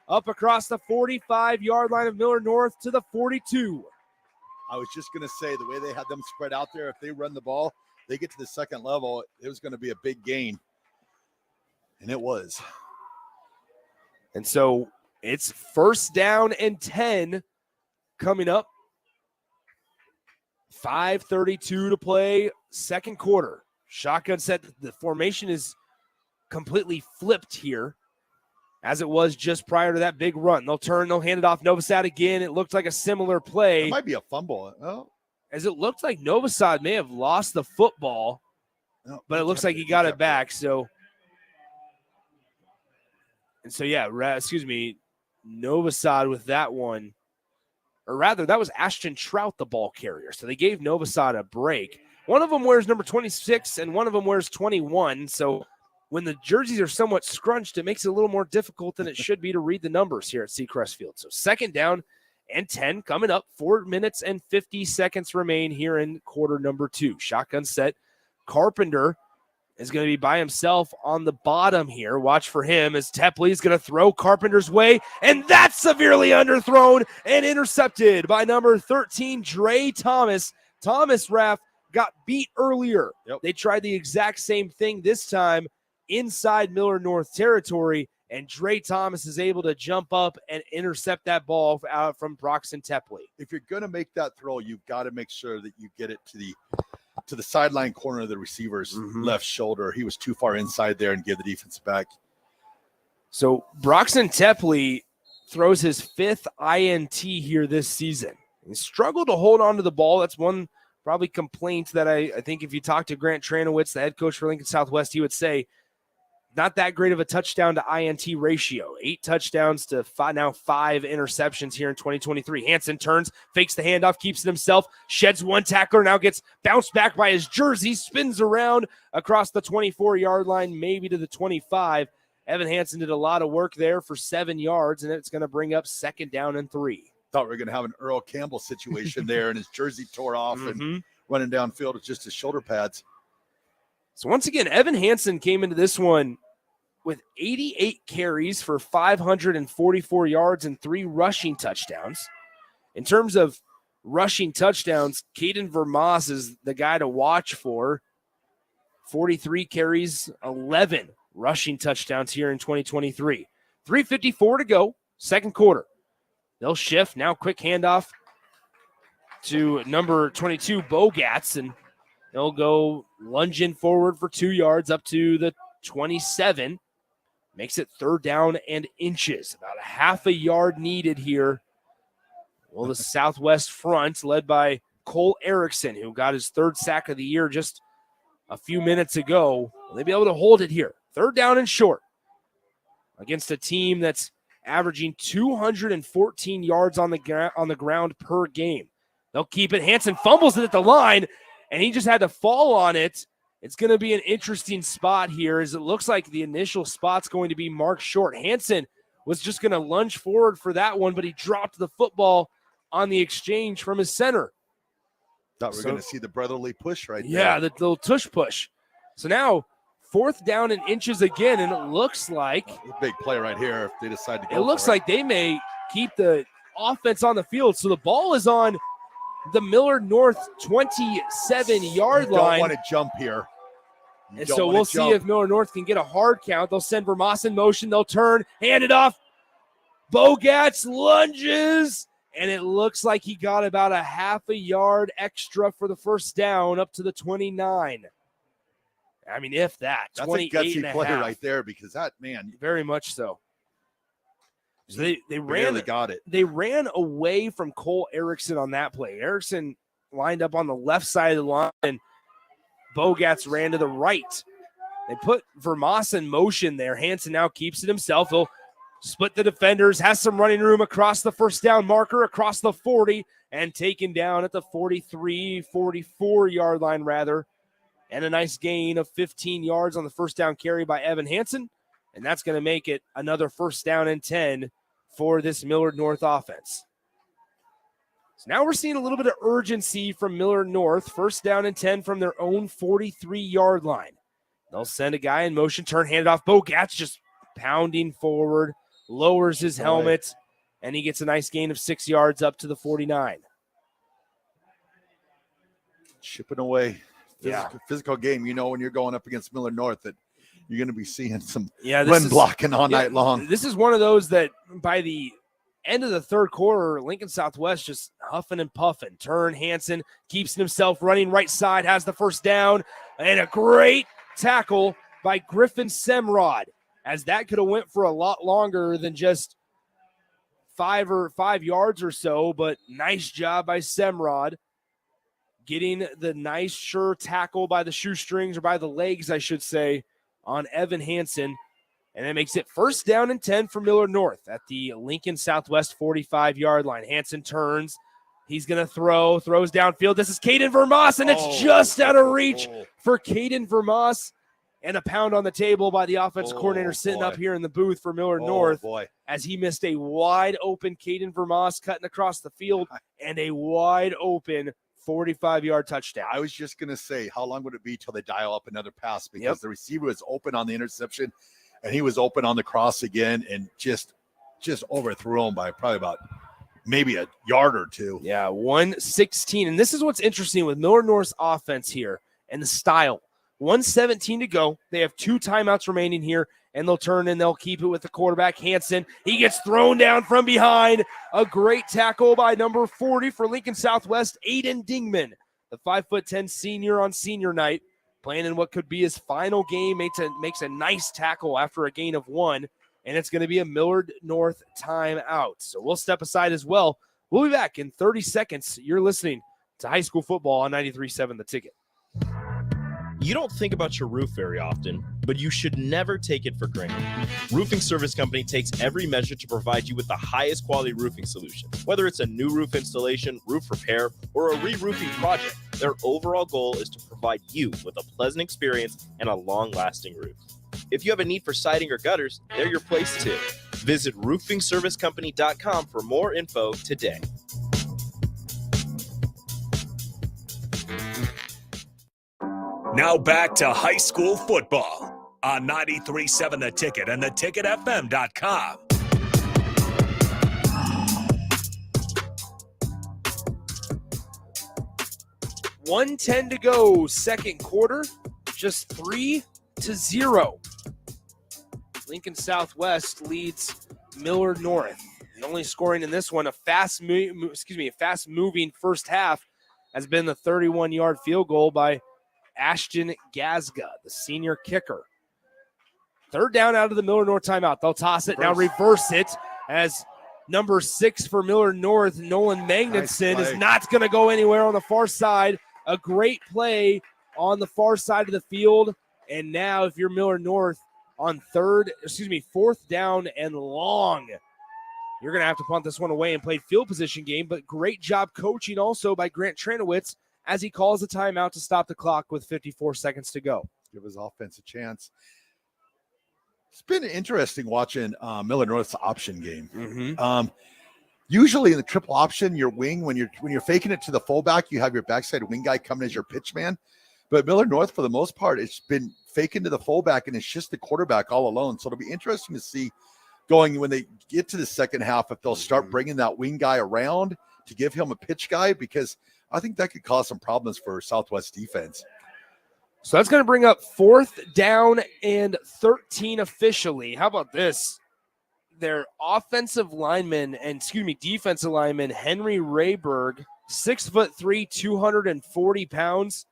up across the 45-yard line of Millard North to the 42. I was just going to say, the way they had them spread out there, if they run the ball, they get to the second level, it was going to be a big gain. And it was. And so it's first down and 10 coming up. 5:32 to play, second quarter. Shotgun set. The formation is completely flipped here, as it was just prior to that big run. They'll turn, they'll hand it off. Novosad again. It looked like a similar play. It might be a fumble. Oh. As it looked like Novosad may have lost the football, but it looks like he got it back. So, Novosad with that one. Or rather, that was Ashton Trout, the ball carrier. So they gave Novosad a break. One of them wears number 26 and one of them wears 21. So when the jerseys are somewhat scrunched, it makes it a little more difficult than it should be to read the numbers here at Seacrest Field. So second down and 10 coming up. 4 minutes and 50 seconds remain here in quarter number 2. Shotgun set. Carpenter is going to be by himself on the bottom here. Watch for him as Tepley is going to throw Carpenter's way, and that's severely underthrown and intercepted by number 13, Dre Thomas. Thomas, Raff, got beat earlier. Yep. They tried the exact same thing this time inside Millard North territory, and Dre Thomas is able to jump up and intercept that ball out from Broxton Tepley. If you're going to make that throw, you've got to make sure that you get it to the sideline corner of the receiver's left shoulder. He was too far inside there and give the defense back. So Broxton Tepley throws his 5th INT here this season. He struggled to hold on to the ball. That's one probably complaint that I think if you talk to Grant Tranowitz, the head coach for Lincoln Southwest, he would say not that great of a touchdown to INT ratio. 8 touchdowns to 5 interceptions here in 2023. Hansen turns, fakes the handoff, keeps it himself, sheds one tackler, now gets bounced back by his jersey, spins around across the 24-yard line, maybe to the 25. Evan Hansen did a lot of work there for 7 yards, and it's going to bring up second down and 3. Thought we were going to have an Earl Campbell situation there, and his jersey tore off and running downfield with just his shoulder pads. So once again, Evan Hansen came into this one with 88 carries for 544 yards and 3 rushing touchdowns. In terms of rushing touchdowns, Caden Vermas is the guy to watch for. 43 carries, 11 rushing touchdowns here in 2023. 3:54 to go, second quarter. They'll shift. Now quick handoff to number 22, Bogatz, and they'll go lunging forward for 2 yards up to the 27. Makes it third down and inches. About a half a yard needed here Well, the Southwest front led by Cole Erickson, who got his 3rd sack of the year just a few minutes ago. Will they be able to hold it here? 3rd down and short against a team that's averaging 214 yards on the ground per game. They'll keep it. Hansen fumbles it at the line, and he just had to fall on it. It's going to be an interesting spot here, as it looks like the initial spot's going to be marked short. Hansen was just going to lunge forward for that one, but he dropped the football on the exchange from his center. Thought we were going to see the brotherly push right there. Yeah, the little tush push. So now 4th down and inches again, and it looks like big play right here if they decide to go. It looks like they may keep the offense on the field. So the ball is on the Millard North 27-yard line. Don't want to jump here. And so we'll see if Millard North can get a hard count. They'll send Vermas in motion. They'll turn, hand it off. Bogatz lunges, and it looks like he got about a half a yard extra for the 1st down up to the 29. I mean, if that. That's a gutsy play right there, because that, man. Very much so. So they barely got it. They ran away from Cole Erickson on that play. Erickson lined up on the left side of the line, and Bogatz ran to the right. They put Vermas in motion there. Hansen now keeps it himself. He'll split the defenders, has some running room across the 1st down marker, across the 40, and taken down at the 43, 44-yard line, rather. And a nice gain of 15 yards on the 1st down carry by Evan Hansen. And that's going to make it another 1st down and 10 for this Millard North offense. So now we're seeing a little bit of urgency from Millard North. 1st down and 10 from their own 43-yard line. They'll send a guy in motion, turn, hand it off. Bogatz just pounding forward, lowers his helmet, and he gets a nice gain of 6 yards up to the 49. Chipping away. Yeah. Physical game. You know, when you're going up against Millard North, that you're going to be seeing some run blocking all night long. This is one of those that by the end of the 3rd quarter, Lincoln Southwest just huffing and puffing. Turn, Hansen keeps himself running right side, has the 1st down, and a great tackle by Griffin Semrod, as that could have went for a lot longer than just 5 yards or so, but nice job by Semrod getting the nice sure tackle by the shoestrings, or by the legs, I should say, on Evan Hansen. And that makes it 1st down and 10 for Millard North at the Lincoln Southwest 45-yard line. Hansen turns. He's going to throws downfield. This is Caden Vermas, and it's just out of reach for Caden Vermas. And a pound on the table by the offensive coordinator sitting up here in the booth for Millard North, as he missed a wide-open Caden Vermas cutting across the field and a wide-open 45-yard touchdown. I was just going to say, how long would it be till they dial up another pass? Because the receiver was open on the interception, and he was open on the cross again, and just overthrew him by probably about maybe a yard or two. Yeah, 116. And this is what's interesting with Millard North's offense here and the style. 1:17 to go. They have 2 timeouts remaining here, and they'll turn and they'll keep it with the quarterback, Hansen. He gets thrown down from behind. A great tackle by number 40 for Lincoln Southwest, Aiden Dingman, the 5'10" senior on senior night, playing in what could be his final game. Makes a nice tackle after a gain of 1, and it's going to be a Millard North timeout. So we'll step aside as well. We'll be back in 30 seconds. You're listening to High School Football on 93.7 The Ticket. You don't think about your roof very often, but you should never take it for granted. Roofing Service Company takes every measure to provide you with the highest quality roofing solution. Whether it's a new roof installation, roof repair, or a re-roofing project, their overall goal is to provide you with a pleasant experience and a long-lasting roof. If you have a need for siding or gutters, they're your place too. Visit roofingservicecompany.com for more info today. Now back to high school football on 93.7 The Ticket and theticketfm.com. $1:10 to go, 2nd quarter, just 3-0. Lincoln Southwest leads Millard North. The only scoring in this one, a fast-moving 1st half, has been the 31-yard field goal by Ashton Gazga, the senior kicker. 3rd down out of the Millard North timeout. They'll toss it, now reverse it, as Number 6 for Millard North, Nolan Magnuson, Nice is play. not going to go anywhere on the far side. A great play on the far side of the field. And now if you're Millard North on 4th down and long, you're going to have to punt this one away and play field position game. But great job coaching also by Grant Tranowitz as he calls a timeout to stop the clock with 54 seconds to go. Give his offense a chance. It's been interesting watching Millard North's option game. Usually in the triple option, your wing, when you're faking it to the fullback, you have your backside wing guy coming as your pitch man. But Millard North, for the most part, it's been faking to the fullback, and it's just the quarterback all alone. So it'll be interesting to see going when they get to the second half if they'll start bringing that wing guy around to give him a pitch guy, because I think that could cause some problems for Southwest defense. So that's going to bring up 4th down and 13 officially. How about this? Their defensive lineman, Henry Rayberg, 6'3", 240 pounds,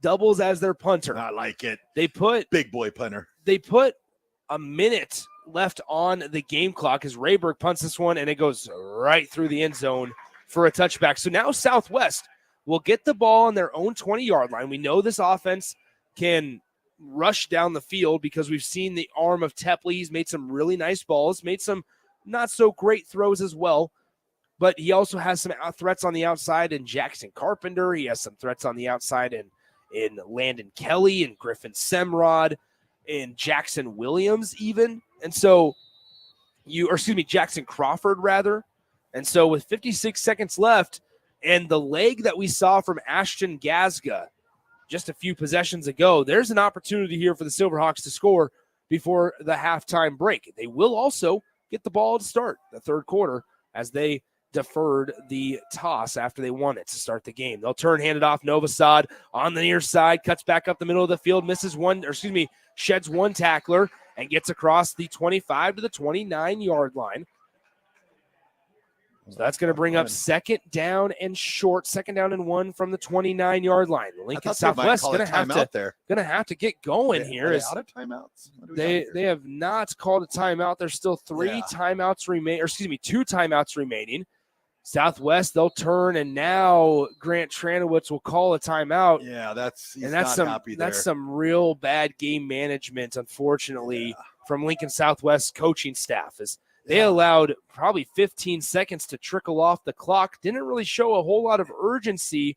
doubles as their punter. I like it. They put big boy punter. They put a minute left on the game clock as Rayberg punts this one, and it goes right through the end zone for a touchback. So now Southwest will get the ball on their own 20-yard line. We know this offense can rush down the field because we've seen the arm of Tepley. He's made some really nice balls, made some not so great throws as well, but he also has some threats on the outside in Jackson Carpenter. He has some threats on the outside in Landon Kelly and Griffin Semrod and Jackson Williams even. And so Jackson Crawford rather. And so with 56 seconds left and the leg that we saw from Ashton Gazga just a few possessions ago, there's an opportunity here for the Silverhawks to score before the halftime break. They will also get the ball to start the third quarter as they deferred the toss after they won it to start the game. They'll hand it off. Novosad on the near side, cuts back up the middle of the field, sheds one tackler and gets across the 25 to the 29-yard line. So that's going to bring up 2nd down and 1 from the 29-yard line. Lincoln Southwest going to have to get going here. Are they out of timeouts? They have not called a timeout. There's still 2 timeouts remaining. Southwest, they'll turn, and now Grant Tranowitz will call a timeout. Yeah, that's some real bad game management, unfortunately, from Lincoln Southwest coaching staff. As they allowed probably 15 seconds to trickle off the clock, didn't really show a whole lot of urgency,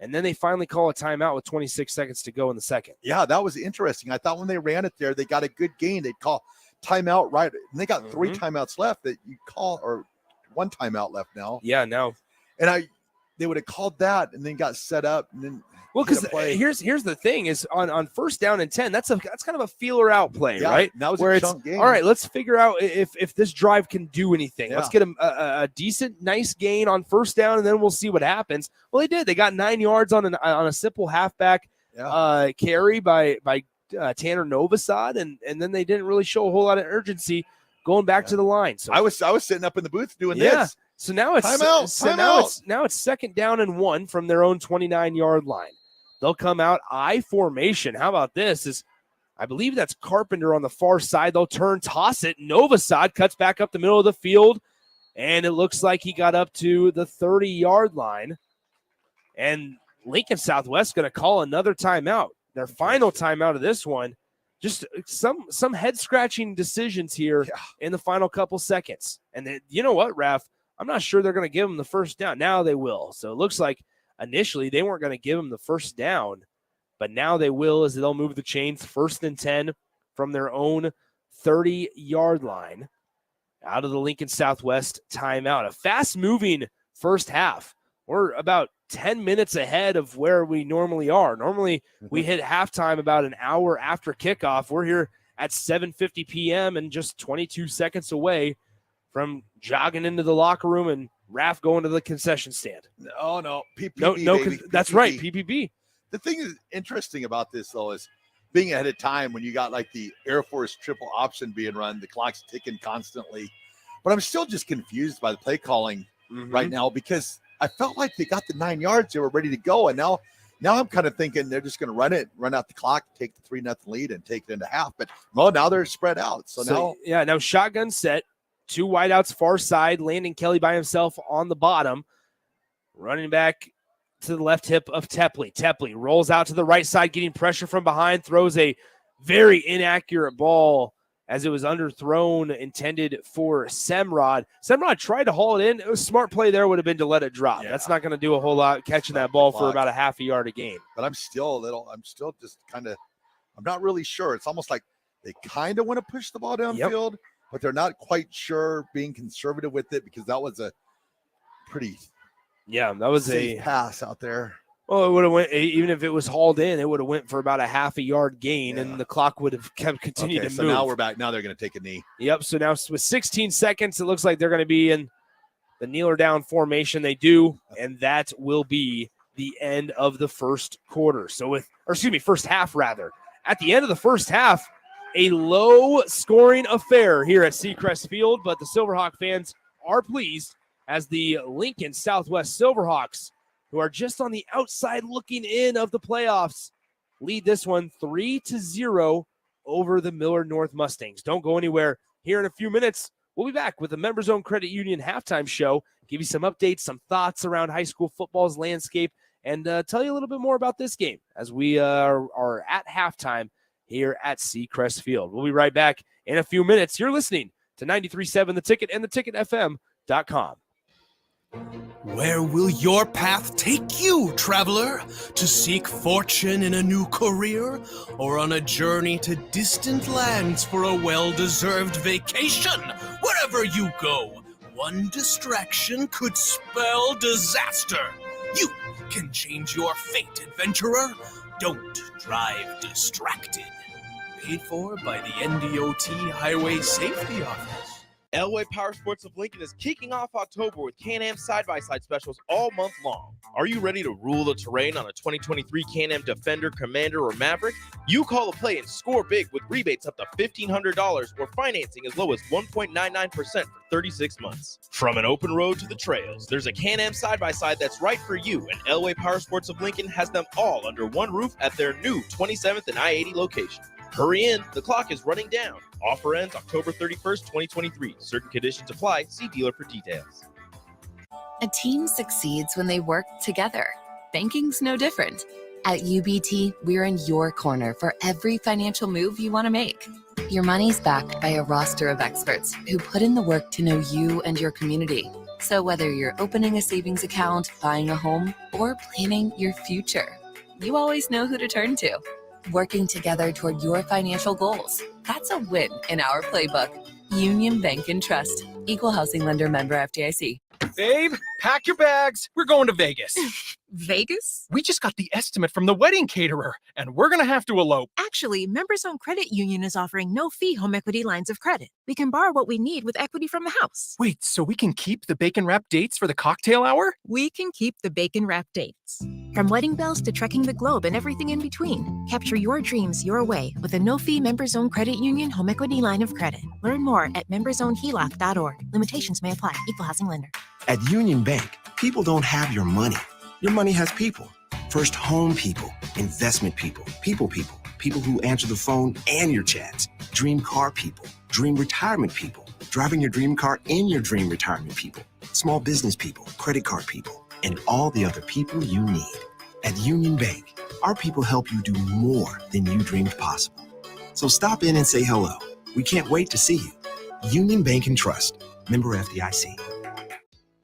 and then they finally call a timeout with 26 seconds to go in the second. Yeah, that was interesting. I thought when they ran it there, they got a good gain. They'd call timeout right, and they got 3 timeouts left that you call, or 1 timeout left now. Yeah, no. And they would have called that and then got set up and then because here's the thing is on 1st down and 10, that's kind of a feeler out play, right? That was where a it's chunk game. All right, let's figure out if this drive can do anything. Yeah. Let's get a decent, nice gain on 1st down, and then we'll see what happens. Well, they did. They got 9 yards on a simple halfback carry by Tanner Novosad, and then they didn't really show a whole lot of urgency going back to the line. So I was sitting up in the booth doing this. So now it's now it's 2nd down and 1 from their own 29-yard line. They'll come out I formation. How about this? I believe that's Carpenter on the far side. They'll turn, toss it. Novosad cuts back up the middle of the field, and it looks like he got up to the 30-yard line. And Lincoln Southwest going to call another timeout. Their final timeout of this one. Just some head-scratching decisions here in the final couple seconds. And then, you know what, Raph? I'm not sure they're going to give them the 1st down. Now they will. So it looks like initially they weren't going to give them the 1st down, but now they will as they'll move the chains 1st and 10 from their own 30-yard line out of the Lincoln Southwest timeout. A fast-moving first half. We're about 10 minutes ahead of where we normally are. Normally, we hit halftime about an hour after kickoff. We're here at 7:50 p.m. and just 22 seconds away from jogging into the locker room and Raph going to the concession stand. Oh, no. PPP, that's PPP. right, PPP. The thing is interesting about this, though, is being ahead of time when you got like the Air Force triple option being run, the clock's ticking constantly. But I'm still just confused by the play calling right now because I felt like they got the 9 yards. They were ready to go. And now I'm kind of thinking they're just going to run out the clock, take the 3-0 lead and take it into half. But now they're spread out. So now shotgun set, Two wideouts far side, Landon Kelly by himself on the bottom. Running back to the left hip of Tepley. Tepley rolls out to the right side, getting pressure from behind, throws a very inaccurate ball as it was underthrown, intended for Semrod. Semrod tried to haul it in. It was a smart play there, would have been to let it drop. Yeah. That's not going to do a whole lot catching that ball for about a half a yard a gain. But I'm still just kind of, I'm not really sure. It's almost like they kind of want to push the ball downfield, but they're not quite sure, being conservative with it, because that was a pretty that was safe a pass out there. Well, it would have went, even if it was hauled in, it would have went for about a half a yard gain, and the clock would have continued to move. So now we're back. Now they're going to take a knee. Yep. So now with 16 seconds, it looks like they're going to be in the kneeler down formation. They do, and that will be the end of the first quarter. So first half rather. At the end of the first half, a low-scoring affair here at Seacrest Field, but the Silverhawk fans are pleased as the Lincoln Southwest Silverhawks, who are just on the outside looking in of the playoffs, lead this one 3-0 over the Millard North Mustangs. Don't go anywhere. Here in a few minutes, we'll be back with the Members Owned Credit Union halftime show, give you some updates, some thoughts around high school football's landscape, and tell you a little bit more about this game as we are at halftime here at Seacrest Field. We'll be right back in a few minutes. You're listening to 93.7 The Ticket and theticketfm.com. Where will your path take you, traveler? To seek fortune in a new career? Or on a journey to distant lands for a well-deserved vacation? Wherever you go, one distraction could spell disaster. You can change your fate, adventurer. Don't drive distracted. Paid for by the NDOT Highway Safety Office. Elway Power Sports of Lincoln is kicking off October with Can-Am side-by-side specials all month long. Are you ready to rule the terrain on a 2023 Can-Am Defender, Commander, or Maverick? You call a play and score big with rebates up to $1,500 or financing as low as 1.99% for 36 months. From an open road to the trails, there's a Can-Am side-by-side that's right for you, and Elway Power Sports of Lincoln has them all under one roof at their new 27th and I-80 location. Hurry in, the clock is running down. Offer ends October 31st, 2023. Certain conditions apply. See dealer for details. A team succeeds when they work together. Banking's no different. At UBT, we're in your corner for every financial move you want to make. Your money's backed by a roster of experts who put in the work to know you and your community. So whether you're opening a savings account, buying a home, or planning your future, you always know who to turn to. Working together toward your financial goals. That's a win in our playbook. Union Bank and Trust. Equal housing lender, member FDIC. Babe, pack your bags. We're going to Vegas. Vegas? We just got the estimate from the wedding caterer, and we're going to have to elope. Actually, Members Owned Credit Union is offering no-fee home equity lines of credit. We can borrow what we need with equity from the house. Wait, so we can keep the bacon wrap dates for the cocktail hour? We can keep the bacon wrap dates. From wedding bells to trekking the globe and everything in between, capture your dreams your way with a no-fee Members Owned Credit Union home equity line of credit. Learn more at membersownedheloc.org. Limitations may apply. Equal housing lender. At Union Bank, people don't have your money. Your money has people. First home people, investment people, people who answer the phone and your chats. Dream car people, dream retirement people, driving your dream car in your dream retirement people, small business people, credit card people, and all the other people you need. At Union Bank, our people help you do more than you dreamed possible. So stop in and say hello. We can't wait to see you. Union Bank and Trust, member FDIC.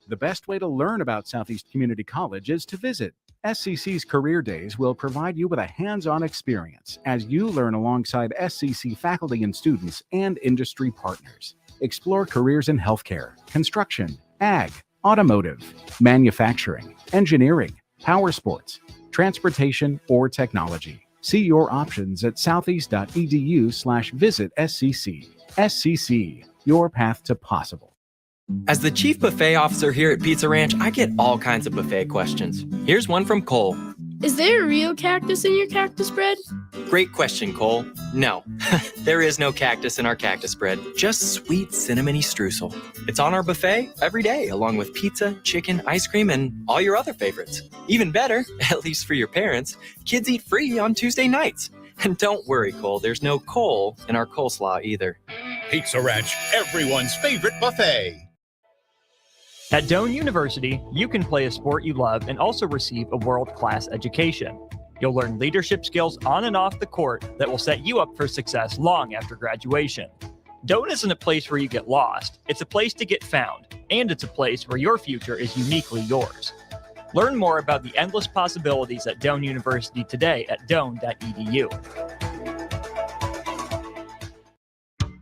The best way to learn about Southeast Community College is to visit. SCC's Career Days will provide you with a hands-on experience as you learn alongside SCC faculty and students and industry partners. Explore careers in healthcare, construction, ag, automotive, manufacturing, engineering, power sports, transportation, or technology. See your options at southeast.edu/visit SCC. SCC, your path to possible. As the chief buffet officer here at Pizza Ranch, I get all kinds of buffet questions. Here's one from Cole. Is there a real cactus in your cactus bread? Great question, Cole. No, there is no cactus in our cactus bread, just sweet cinnamony streusel. It's on our buffet every day, along with pizza, chicken, ice cream, and all your other favorites. Even better, at least for your parents, kids eat free on Tuesday nights. And don't worry, Cole, there's no coal in our coleslaw either. Pizza Ranch, everyone's favorite buffet. At Doane University, you can play a sport you love and also receive a world-class education. You'll learn leadership skills on and off the court that will set you up for success long after graduation. Doane isn't a place where you get lost. It's a place to get found, and it's a place where your future is uniquely yours. Learn more about the endless possibilities at Doane University today at doane.edu.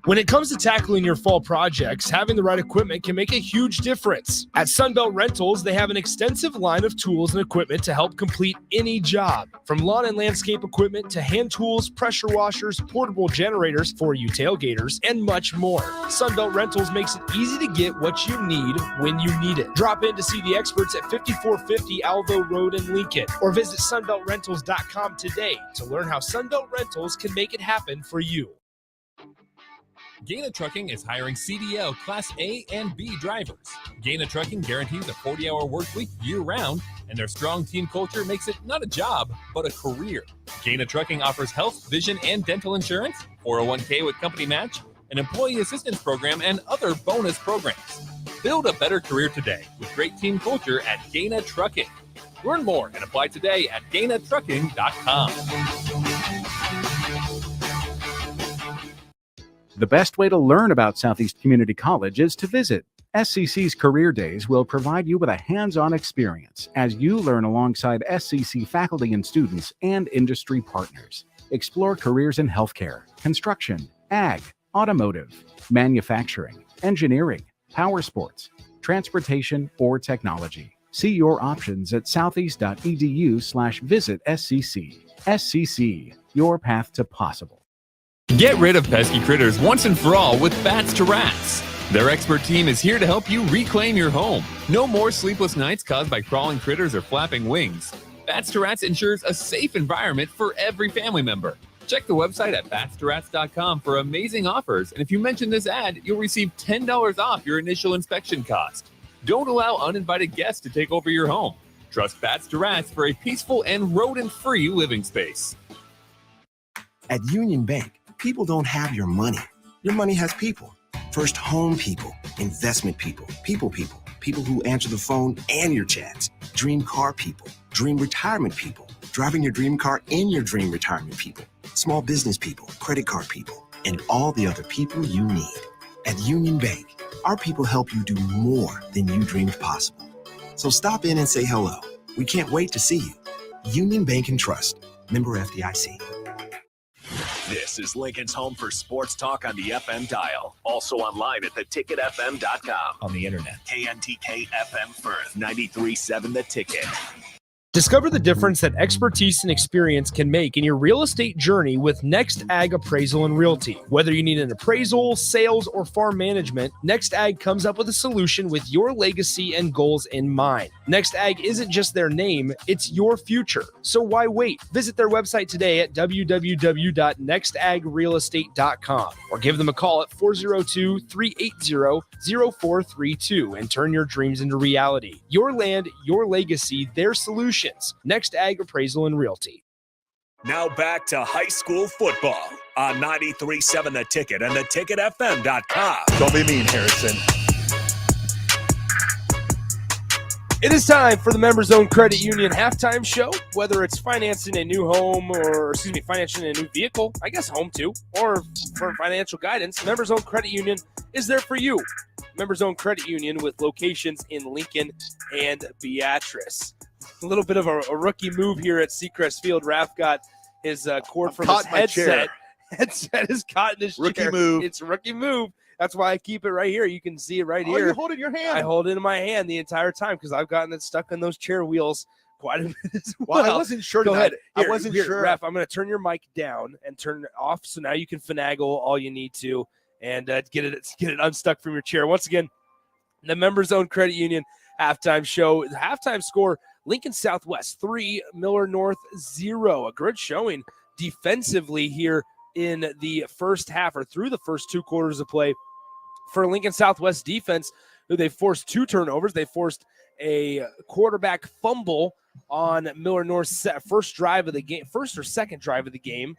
When it comes to tackling your fall projects, having the right equipment can make a huge difference. At Sunbelt Rentals, they have an extensive line of tools and equipment to help complete any job. From lawn and landscape equipment to hand tools, pressure washers, portable generators for you tailgaters, and much more. Sunbelt Rentals makes it easy to get what you need when you need it. Drop in to see the experts at 5450 Alvo Road in Lincoln, or visit sunbeltrentals.com today to learn how Sunbelt Rentals can make it happen for you. Gaina Trucking is hiring CDL Class A and B drivers. Gaina Trucking guarantees a 40-hour work week year-round, and their strong team culture makes it not a job, but a career. Gaina Trucking offers health, vision, and dental insurance, 401k with company match, an employee assistance program, and other bonus programs. Build a better career today with great team culture at Gaina Trucking. Learn more and apply today at GainaTrucking.com. The best way to learn about Southeast Community College is to visit. SCC's Career Days will provide you with a hands-on experience as you learn alongside SCC faculty and students and industry partners. Explore careers in healthcare, construction, ag, automotive, manufacturing, engineering, power sports, transportation, or technology. See your options at southeast.edu/visit SCC. SCC, your path to possible. Get rid of pesky critters once and for all with Bats to Rats. Their expert team is here to help you reclaim your home. No more sleepless nights caused by crawling critters or flapping wings. Bats to Rats ensures a safe environment for every family member. Check the website at batstoRats.com for amazing offers, and if you mention this ad, you'll receive $10 off your initial inspection cost. Don't allow uninvited guests to take over your home. Trust Bats to Rats for a peaceful and rodent-free living space. At Union Bank, people don't have your money. Your money has people. First home people, investment people, people who answer the phone and your chats. Dream car people, dream retirement people, driving your dream car in your dream retirement people. Small business people, credit card people, and all the other people you need. At Union Bank, our people help you do more than you dreamed possible. So stop in and say hello. We can't wait to see you. Union Bank and Trust. Member FDIC. This is Lincoln's home for sports talk on the FM dial. Also online at theticketfm.com. On the internet. KNTK FM Firth, 93.7 The Ticket. Discover the difference that expertise and experience can make in your real estate journey with Next Ag Appraisal and Realty. Whether you need an appraisal, sales, or farm management, Next Ag comes up with a solution with your legacy and goals in mind. Next Ag isn't just their name, it's your future. So why wait? Visit their website today at www.nextagrealestate.com or give them a call at 402-380-0432 and turn your dreams into reality. Your land, your legacy, their solution. Next Ag Appraisal and Realty. Now back to high school football on 93.7 The Ticket and theticketfm.com. Don't be mean, Harrison. It is time for the Members Owned Credit Union halftime show. Whether it's financing a new home financing a new vehicle, I guess home too, or for financial guidance, Members Owned Credit Union is there for you. Members Owned Credit Union with locations in Lincoln and Beatrice. A little bit of a rookie move here at Seacrest Field. Raph got his cord from his headset. Headset is caught in his rookie chair. Move. It's a rookie move. That's why I keep it right here. You can see it right here. You hold it in your hand. I hold it in my hand the entire time because I've gotten it stuck in those chair wheels quite a bit as well. I wasn't sure. Go ahead. I wasn't sure. Raph, I'm going to turn your mic down and turn it off so now you can finagle all you need to and get it unstuck from your chair. Once again, the Members Owned Credit Union halftime show. The halftime score, Lincoln Southwest 3, Millard North 0. A good showing defensively here in the first half or through the first two quarters of play for Lincoln Southwest defense, who they forced two turnovers. They forced a quarterback fumble on Millard North's first or second drive of the game.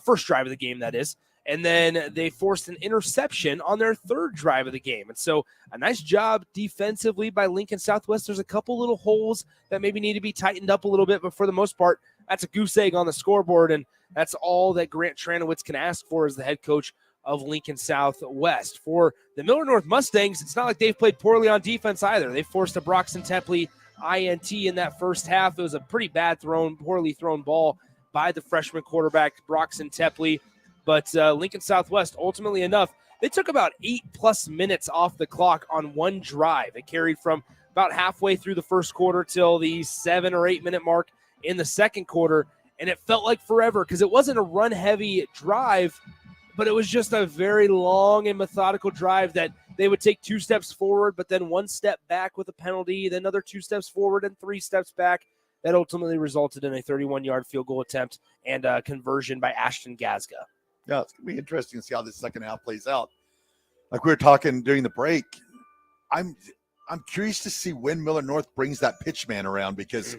First drive of the game, that is. And then they forced an interception on their third drive of the game. And so a nice job defensively by Lincoln Southwest. There's a couple little holes that maybe need to be tightened up a little bit, but for the most part, that's a goose egg on the scoreboard, and that's all that Grant Tranowitz can ask for as the head coach of Lincoln Southwest. For the Millard North Mustangs, it's not like they've played poorly on defense either. They forced a Broxton Tepley INT in that first half. It was a pretty poorly thrown ball by the freshman quarterback, Broxton Tepley. But Lincoln Southwest, ultimately enough, they took about 8+ minutes off the clock on one drive. It carried from about halfway through the first quarter till the 7 or 8 minute mark in the second quarter. And it felt like forever because it wasn't a run-heavy drive, but it was just a very long and methodical drive that they would take 2 steps forward, but then 1 step back with a penalty, then another 2 steps forward and 3 steps back. That ultimately resulted in a 31-yard field goal attempt and a conversion by Ashton Gazga. Yeah, it's going to be interesting to see how this second half plays out. Like we were talking during the break, I'm curious to see when Millard North brings that pitch man around because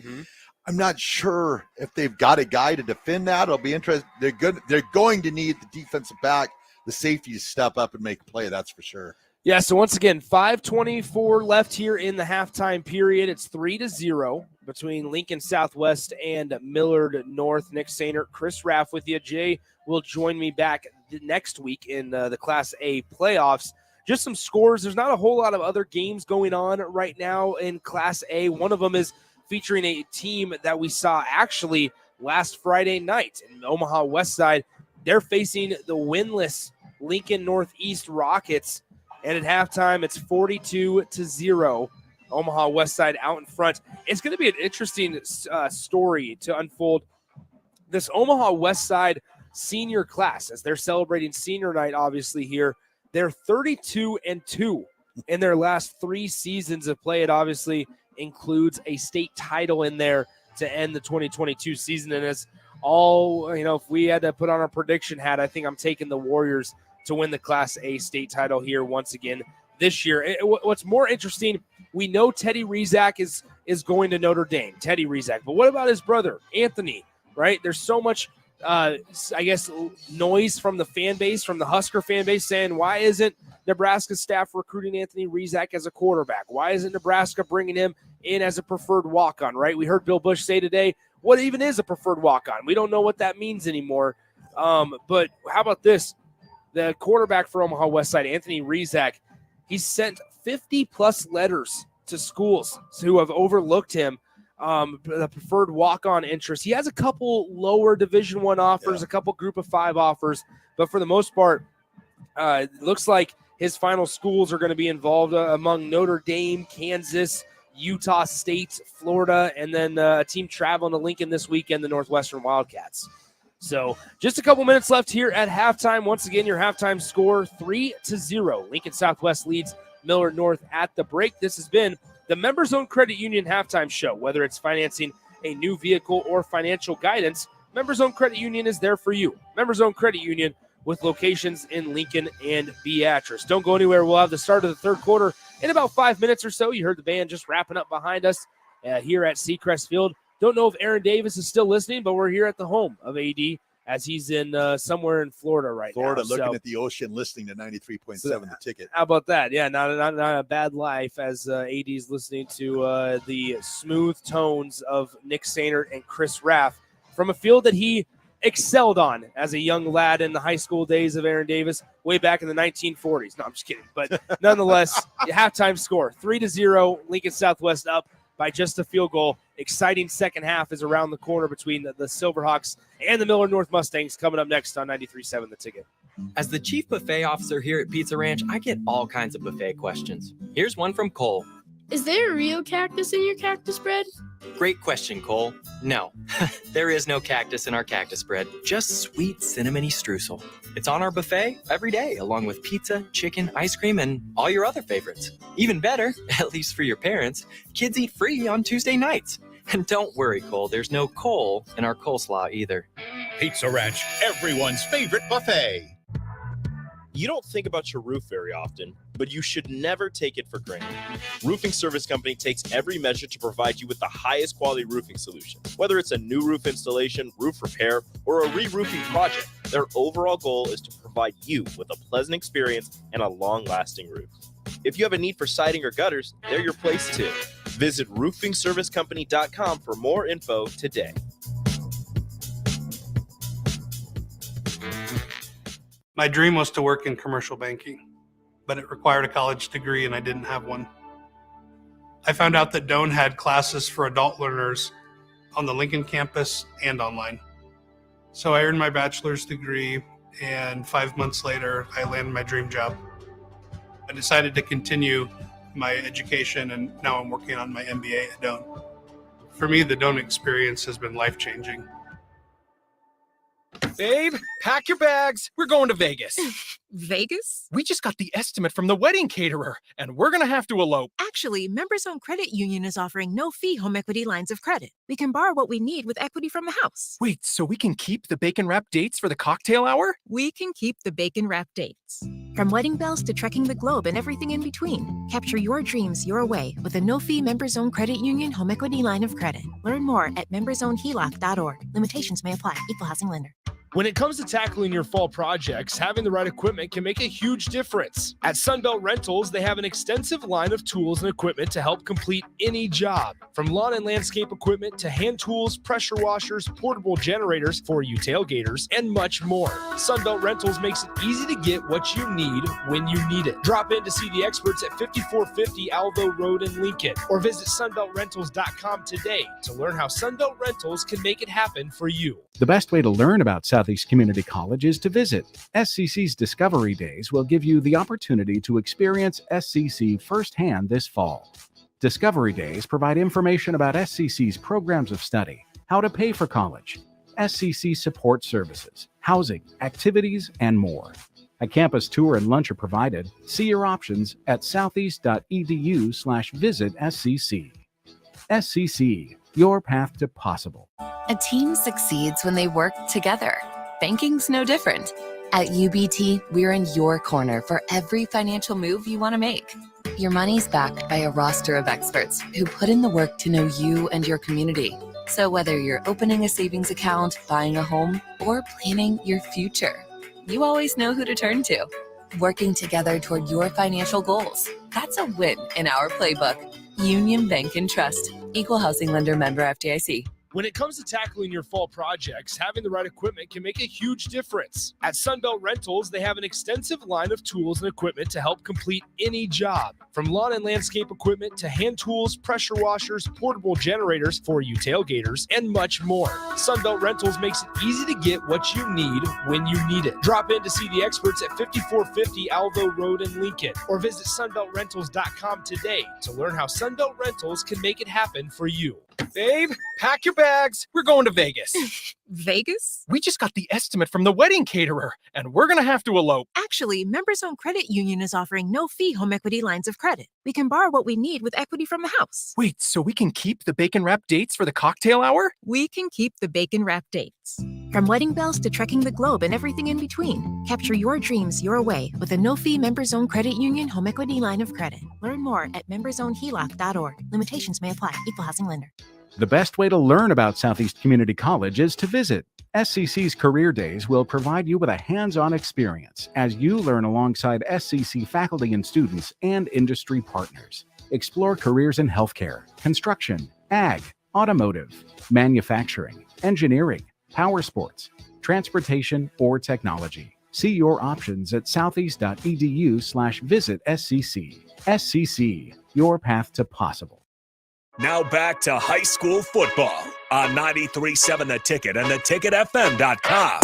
I'm not sure if they've got a guy to defend that. It'll be interesting. They're going to need the defensive back, the safety to step up and make a play, that's for sure. Yeah, so once again, 5:24 left here in the halftime period. It's 3-0 between Lincoln Southwest and Millard North. Nick Sainert, Chris Raff with you. Jay will join me back next week in the Class A playoffs. Just some scores. There's not a whole lot of other games going on right now in Class A. One of them is featuring a team that we saw actually last Friday night in Omaha West Side. They're facing the winless Lincoln Northeast Rockets. And at halftime, it's 42-0. Omaha West Side out in front. It's going to be an interesting story to unfold. This Omaha West Side senior class, as they're celebrating senior night, obviously here, they're 32-2 in their last 3 seasons of play. It obviously includes a state title in there to end the 2022 season. And it's all, if we had to put on a prediction hat, I think I'm taking the Warriors to win the Class A state title here once again this year. What's more interesting, we know Teddy Rizak is going to Notre Dame, Teddy Rizak. But what about his brother, Anthony, right? There's so much, noise from the fan base, from the Husker fan base saying, why isn't Nebraska staff recruiting Anthony Rizak as a quarterback? Why isn't Nebraska bringing him in as a preferred walk-on, right? We heard Bill Bush say today, what even is a preferred walk-on? We don't know what that means anymore. But how about this? The quarterback for Omaha West Side, Anthony Rizak, he's sent 50+ letters to schools who have overlooked him, the preferred walk-on interest. He has a couple lower Division I offers, a couple Group of 5 offers, but for the most part, it looks like his final schools are going to be involved among Notre Dame, Kansas, Utah State, Florida, and then a team traveling to Lincoln this weekend, the Northwestern Wildcats. So just a couple minutes left here at halftime. Once again, your halftime score 3-0. Lincoln Southwest leads Millard North at the break. This has been the Members Owned Credit Union halftime show. Whether it's financing a new vehicle or financial guidance, Members Owned Credit Union is there for you. Members Owned Credit Union with locations in Lincoln and Beatrice. Don't go anywhere. We'll have the start of the third quarter in about 5 minutes or so. You heard the band just wrapping up behind us here at Seacrest Field. Don't know if Aaron Davis is still listening, but we're here at the home of AD as he's in somewhere in Florida right now. Looking at the ocean, listening to 93.7 The Ticket. How about that? Yeah, not a bad life as AD is listening to the smooth tones of Nick Sainert and Chris Raff from a field that he excelled on as a young lad in the high school days of Aaron Davis way back in the 1940s. No, I'm just kidding. But nonetheless, halftime score, 3-0, Lincoln Southwest up by just a field goal. Exciting second half is around the corner between the Silverhawks and the Millard North Mustangs coming up next on 93.7 The Ticket. As the chief buffet officer here at Pizza Ranch, I get all kinds of buffet questions. Here's one from Cole. Is there a real cactus in your cactus bread? Great question, Cole. No, there is no cactus in our cactus bread, just sweet cinnamony streusel. It's on our buffet every day, along with pizza, chicken, ice cream, and all your other favorites. Even better, at least for your parents, kids eat free on Tuesday nights. And don't worry, Cole, there's no coal in our coleslaw either. Pizza Ranch, everyone's favorite buffet. You don't think about your roof very often, but you should never take it for granted. Roofing Service Company takes every measure to provide you with the highest quality roofing solution. Whether it's a new roof installation, roof repair, or a re-roofing project, their overall goal is to provide you with a pleasant experience and a long-lasting roof. If you have a need for siding or gutters, they're your place too. Visit roofingservicecompany.com for more info today. My dream was to work in commercial banking, but it required a college degree and I didn't have one. I found out that Doane had classes for adult learners on the Lincoln campus and online. So I earned my bachelor's degree, and 5 months later, I landed my dream job. I decided to continue my education, and now I'm working on my MBA at Doane. For me, the Doane experience has been life-changing. Babe, pack your bags. We're going to Vegas. Vegas? We just got the estimate from the wedding caterer, and we're going to have to elope. Actually, Members Owned Credit Union is offering no-fee home equity lines of credit. We can borrow what we need with equity from the house. Wait, so we can keep the bacon-wrapped dates for the cocktail hour? We can keep the bacon-wrapped dates. From wedding bells to trekking the globe and everything in between, capture your dreams your way with a no-fee Members Owned Credit Union home equity line of credit. Learn more at membersownedheloc.org. Limitations may apply. Equal housing lender. When it comes to tackling your fall projects, having the right equipment can make a huge difference. At Sunbelt Rentals, they have an extensive line of tools and equipment to help complete any job. From lawn and landscape equipment to hand tools, pressure washers, portable generators for you tailgaters, and much more. Sunbelt Rentals makes it easy to get what you need when you need it. Drop in to see the experts at 5450 Alvo Road in Lincoln, or visit sunbeltrentals.com today to learn how Sunbelt Rentals can make it happen for you. The best way to learn about Southeast Community College is to visit. SCC's Discovery Days will give you the opportunity to experience SCC firsthand this fall. Discovery Days provide information about SCC's programs of study, how to pay for college, SCC support services, housing, activities, and more. A campus tour and lunch are provided. See your options at southeast.edu/visit SCC. SCC, your path to possible. A team succeeds when they work together. Banking's no different. At UBT, we're in your corner for every financial move you want to make. Your money's backed by a roster of experts who put in the work to know you and your community. So whether you're opening a savings account, buying a home, or planning your future, you always know who to turn to. Working together toward your financial goals. That's a win in our playbook. Union Bank and Trust. Equal housing lender, member FDIC. When it comes to tackling your fall projects, having the right equipment can make a huge difference. At Sunbelt Rentals, they have an extensive line of tools and equipment to help complete any job. From lawn and landscape equipment to hand tools, pressure washers, portable generators for you tailgaters, and much more. Sunbelt Rentals makes it easy to get what you need when you need it. Drop in to see the experts at 5450 Alvo Road in Lincoln, or visit sunbeltrentals.com today to learn how Sunbelt Rentals can make it happen for you. Babe, pack your bags. We're going to Vegas. Vegas? We just got the estimate from the wedding caterer, and we're going to have to elope. Actually, Members Owned Credit Union is offering no-fee home equity lines of credit. We can borrow what we need with equity from the house. Wait, so we can keep the bacon-wrapped dates for the cocktail hour? We can keep the bacon-wrapped dates. From wedding bells to trekking the globe and everything in between, capture your dreams your way with a no-fee Members Owned Credit Union home equity line of credit. Learn more at membersownedheloc.org. Limitations may apply. Equal housing lender. The best way to learn about Southeast Community College is to visit. SCC's Career Days will provide you with a hands-on experience as you learn alongside SCC faculty and students and industry partners. Explore careers in healthcare, construction, ag, automotive, manufacturing, engineering, power sports, transportation, or technology. See your options at southeast.edu/visit SCC. SCC, your path to possible. Now back to high school football on 93.7 The Ticket and theticketfm.com.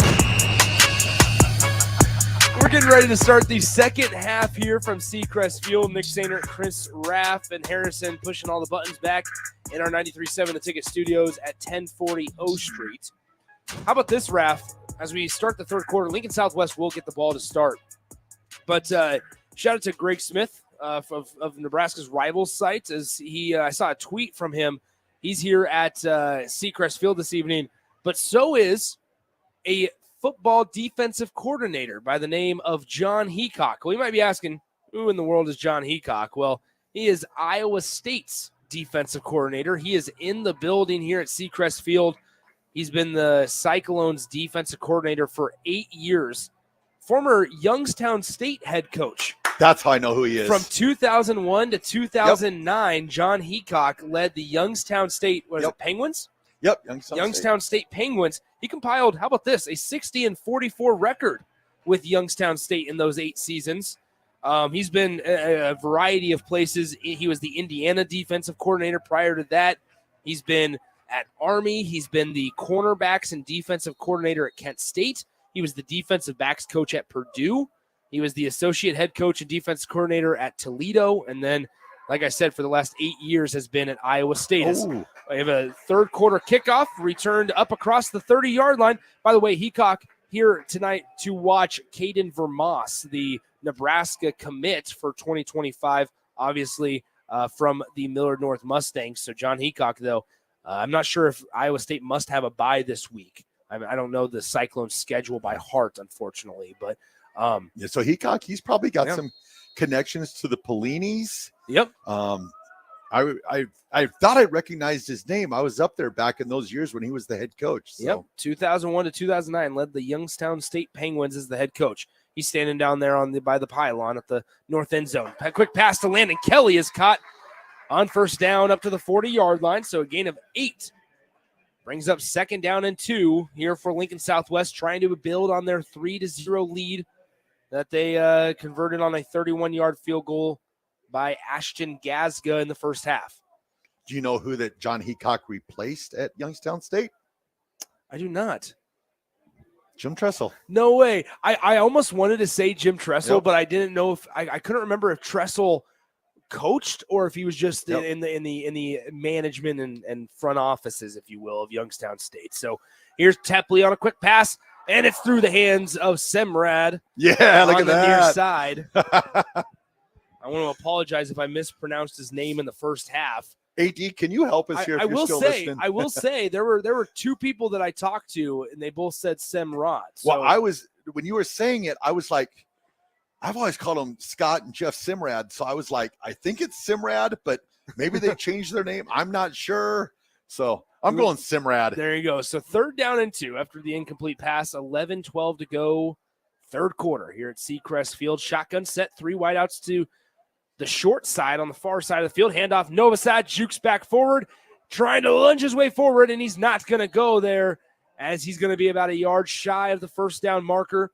We're getting ready to start the second half here from Seacrest Field. Nick Sainert, Chris Raff, and Harrison pushing all the buttons back in our 93.7 The Ticket studios at 1040 O Street. How about this, Raff? As we start the third quarter, Lincoln Southwest will get the ball to start. But shout out to Greg Smith of Nebraska's Rivals site. As I saw a tweet from him. He's here at Seacrest Field this evening, but so is a football defensive coordinator by the name of John Heacock. Well, you might be asking, who in the world is John Heacock? Well, he is Iowa State's defensive coordinator. He is in the building here at Seacrest Field. He's been the Cyclones defensive coordinator for 8 years former Youngstown State head coach. That's how I know who he is. From 2001 to 2009, John Heacock led the Youngstown State, Penguins? Yep, Youngstown State Penguins. He compiled, how about this, a 60-44 record with Youngstown State in those 8 seasons. He's been a variety of places. He was the Indiana defensive coordinator prior to that. He's been at Army. He's been the cornerbacks and defensive coordinator at Kent State. He was the defensive backs coach at Purdue. He was the associate head coach and defense coordinator at Toledo. And then, like I said, for the last 8 years has been at Iowa State. We have a third quarter kickoff returned up across the 30-yard line. By the way, Heacock here tonight to watch Caden Vermas, the Nebraska commit for 2025, obviously from the Millard North Mustangs. So John Heacock, though, I'm not sure if Iowa State must have a bye this week. I don't know the Cyclones schedule by heart, unfortunately, but so Heacock, he's probably got some connections to the Pellinis. Yep. I thought I recognized his name. I was up there back in those years when he was the head coach. So. Yep. 2001 to 2009 led the Youngstown State Penguins as the head coach. He's standing down there by the pylon at the north end zone. A quick pass to Landon Kelly is caught on first down up to the 40-yard line. So a gain of 8 brings up 2nd down and 2 here for Lincoln Southwest, trying to build on their 3-0 lead that they converted on a 31-yard field goal by Ashton Gazga in the first half. Do you know who that John Heacock replaced at Youngstown State? I do not. Jim Tressel. No way. I almost wanted to say Jim Tressel, but I didn't know if I couldn't remember if Tressel coached or if he was just in the management and front offices, if you will, of Youngstown State. So here's Tepley on a quick pass, and it's through the hands of Semrad. Yeah, look at that. On the near side. I want to apologize if I mispronounced his name in the first half. AD, can you help us here? I will say there were 2 people that I talked to, and they both said Semrad. So. Well, when you were saying it, I was like, I've always called them Scott and Jeff Simrad. So I was like, I think it's Simrad, but maybe they changed their name. I'm not sure. So I'm going Simrad. There you go. So 3rd down and 2 after the incomplete pass, 11-12 to go. 3rd quarter here at Seacrest Field. Shotgun set, 3 wideouts to the short side on the far side of the field. Handoff, Novosad jukes back forward, trying to lunge his way forward, and he's not going to go there as he's going to be about a yard shy of the first down marker.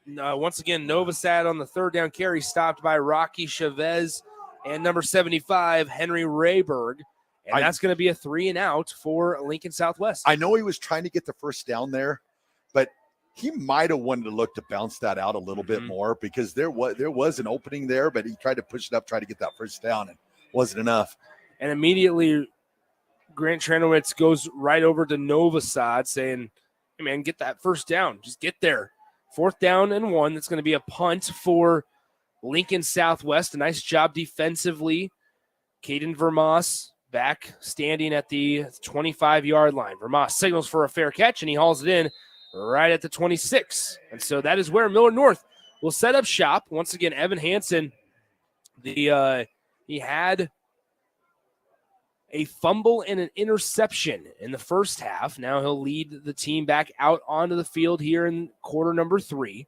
Once again, Novosad on the 3rd down carry, stopped by Rocky Chavez and number 75, Henry Rayberg. And that's going to be a 3-and-out for Lincoln Southwest. I know he was trying to get the first down there, but he might have wanted to look to bounce that out a little bit more because there was an opening there, but he tried to push it up, try to get that first down, and wasn't enough. And immediately Grant Tranowitz goes right over to Novosad saying, hey, man, get that first down. Just get there. 4th down and 1. That's going to be a punt for Lincoln Southwest. A nice job defensively. Caden Vermas back standing at the 25-yard line. Vermas signals for a fair catch, and he hauls it in right at the 26. And so that is where Millard North will set up shop. Once again, Evan Hansen, he had a fumble and an interception in the first half. Now he'll lead the team back out onto the field here in quarter number 3.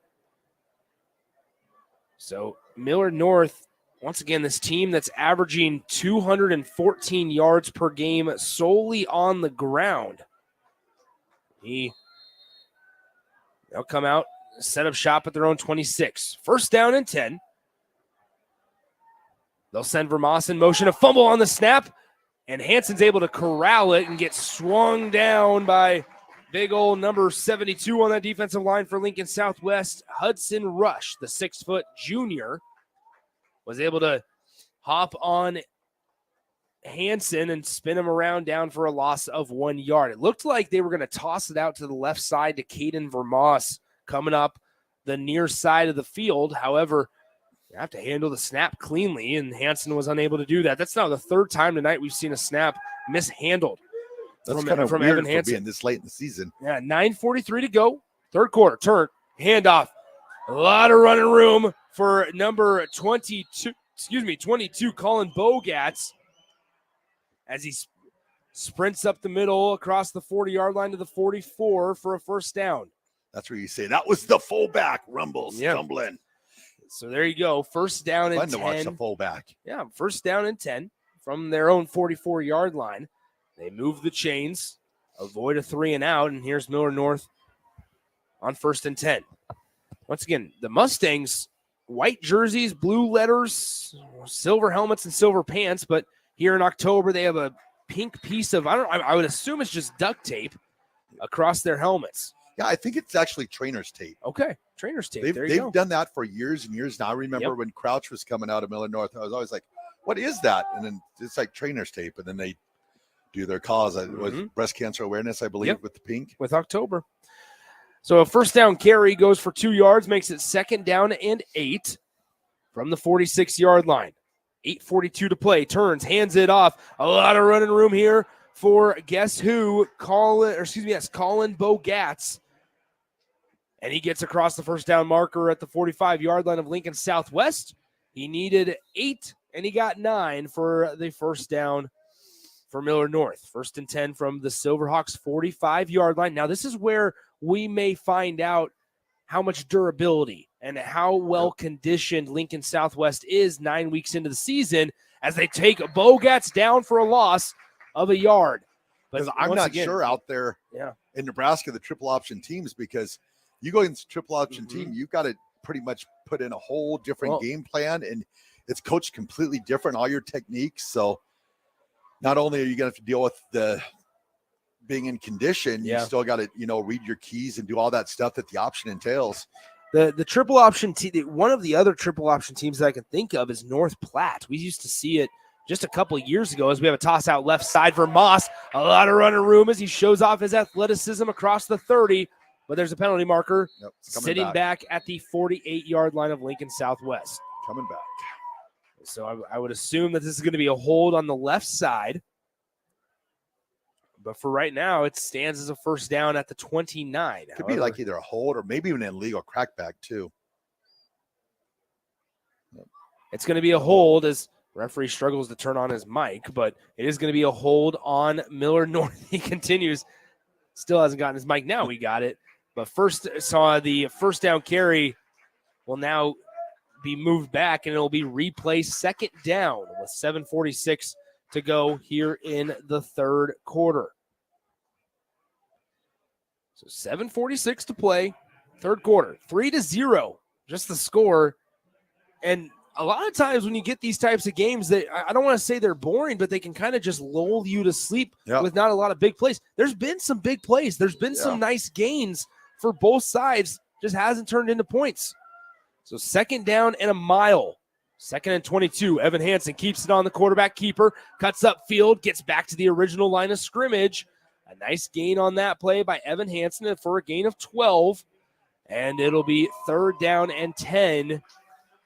So Millard North, once again, this team that's averaging 214 yards per game solely on the ground. They'll come out, set up shop at their own 26. 1st down and 10. They'll send Vermas in motion, a fumble on the snap, and Hansen's able to corral it and get swung down by big old number 72 on that defensive line for Lincoln Southwest. Hudson Rush, the 6-foot junior, was able to hop on Hansen and spin him around down for a loss of 1 yard. It looked like they were going to toss it out to the left side to Caden Vermas coming up the near side of the field. However, you have to handle the snap cleanly, and Hansen was unable to do that. That's now the 3rd time tonight we've seen a snap mishandled. That's kind of weird Evan Hansen. For being this late in the season. Yeah, 9:43 to go. 3rd quarter, turn, handoff. A lot of running room for number 22, Colin Bogatz, as he sprints up the middle across the 40-yard line to the 44 for a first down. That's where you say that was the fullback rumbles tumbling. So there you go. First down and 10. Fun to watch the fullback. Yeah, first down and 10 from their own 44-yard line. They move the chains, avoid a 3 and out, and here's Millard North on first and 10. Once again, the Mustangs, white jerseys, blue letters, silver helmets, and silver pants, but here in October they have a pink piece of, I would assume it's just duct tape across their helmets. Yeah, I think it's actually trainer's tape. Okay, trainer's tape. They've done that for years and years now. I remember when Crouch was coming out of Millard North, I was always like, what is that? And then it's like trainer's tape, and then they do their cause. It was breast cancer awareness, I believe, with the pink. With October. So a first down carry goes for 2 yards, makes it second down and 8 from the 46-yard line. 8:42 to play. Turns, hands it off. A lot of running room here for guess who? Colin Bogatz. And he gets across the first down marker at the 45-yard line of Lincoln Southwest. He needed 8, and he got 9 for the first down for Millard North. First and 10 from the Silverhawks 45-yard line. Now, this is where we may find out how much durability and how well-conditioned Lincoln Southwest is 9 weeks into the season as they take Bogatz down for a loss of a yard. But I'm not sure out there in Nebraska, the triple option teams, because you go against a triple option team, you've got to pretty much put in a whole different game plan, and it's coached completely different, all your techniques. So not only are you going to have to deal with the being in condition, you still got to, read your keys and do all that stuff that the option entails. The triple option team, one of the other triple option teams that I can think of is North Platte. We used to see it just a couple of years ago as we have a toss out left side for Moss. A lot of running room as he shows off his athleticism across the 30. But there's a penalty marker sitting back at the 48-yard line of Lincoln Southwest. Coming back. So I would assume that this is going to be a hold on the left side. But for right now, it stands as a first down at the 29. Could be like either a hold or maybe even an illegal crackback too. It's going to be a hold as referee struggles to turn on his mic, but it is going to be a hold on Millard North. He continues. Still hasn't gotten his mic. Now we got it. But first saw the first down carry will now be moved back, and it'll be replaced second down with 7:46 to go here in the third quarter. So 7:46 to play, third quarter, 3-0, just the score. And a lot of times when you get these types of games, that I don't want to say they're boring, but they can kind of just lull you to sleep with not a lot of big plays. There's been some big plays. There's been some nice gains for both sides, just hasn't turned into points. So second down and a mile. Second and 22. Evan Hansen keeps it on the quarterback keeper, cuts up field, gets back to the original line of scrimmage. A nice gain on that play by Evan Hansen for a gain of 12. And it'll be third down and 10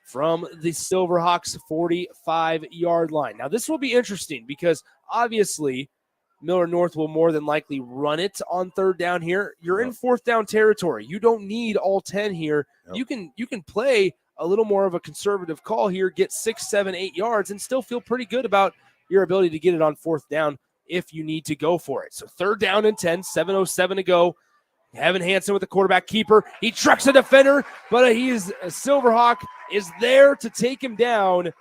from the Silverhawks 45-yard line. Now, this will be interesting because obviously Millard North will more than likely run it on third down here. You're in fourth down territory. You don't need all 10 here. You can play a little more of a conservative call here, get 6, 7, 8 yards, and still feel pretty good about your ability to get it on fourth down if you need to go for it. So third down and 10, 7:07 to go. Evan Hansen with the quarterback keeper. He trucks a defender, but Silverhawk is there to take him down,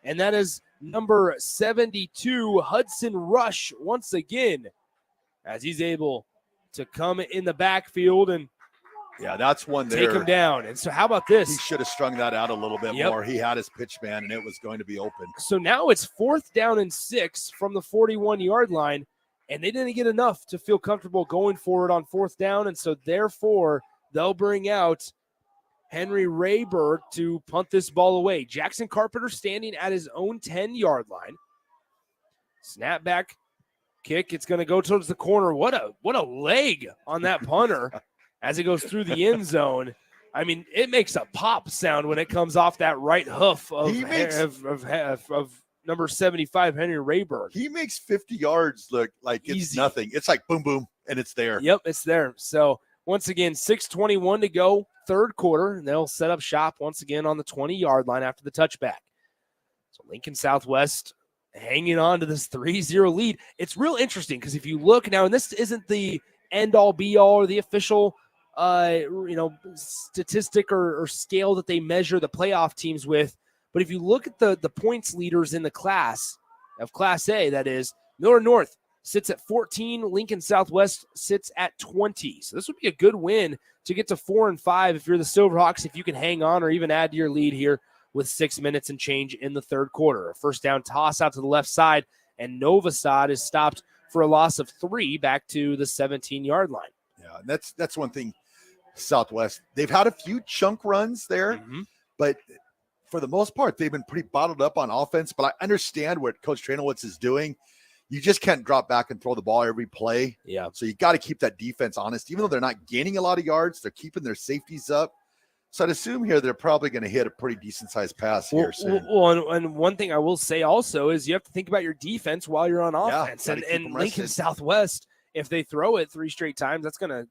and that is number 72, Hudson Rush, once again, as he's able to come in the backfield and that's one there. Take him down. And so how about this? He should have strung that out a little bit more. He had his pitch man, and it was going to be open. So now it's fourth down and 6 from the 41-yard line, and they didn't get enough to feel comfortable going forward on fourth down, and so therefore they'll bring out Henry Rayberg to punt this ball away. Jackson Carpenter standing at his own 10-yard line. Snap back kick. It's going to go towards the corner. What a leg on that punter as it goes through the end zone. I mean, it makes a pop sound when it comes off that right hoof of number 75, Henry Rayberg. He makes 50 yards look like it's nothing. It's like boom, boom, and it's there. Yep, it's there. So once again, 6:21 to go, third quarter, and they'll set up shop once again on the 20-yard line after the touchback. So Lincoln Southwest hanging on to this 3-0 lead. It's real interesting because if you look now, and this isn't the end-all, be-all, or the official statistic or scale that they measure the playoff teams with. But if you look at the points leaders in the class of Class A, that is, Millard North sits at 14. Lincoln Southwest sits at 20. So this would be a good win to get to 4-5 if you're the Silverhawks, if you can hang on or even add to your lead here with 6 minutes and change in the third quarter. A first down toss out to the left side, and Novosad is stopped for a loss of 3 back to the 17-yard line. Yeah, that's one thing. Southwest, they've had a few chunk runs there, but for the most part, they've been pretty bottled up on offense. But I understand what Coach Trainowitz is doing. You just can't drop back and throw the ball every play. Yeah. So you got to keep that defense honest. Even though they're not gaining a lot of yards, they're keeping their safeties up. So I'd assume here they're probably going to hit a pretty decent-sized pass here soon. Well, and one thing I will say also is you have to think about your defense while you're on offense. Yeah, and Lincoln Southwest, if they throw it 3 straight times, that's going to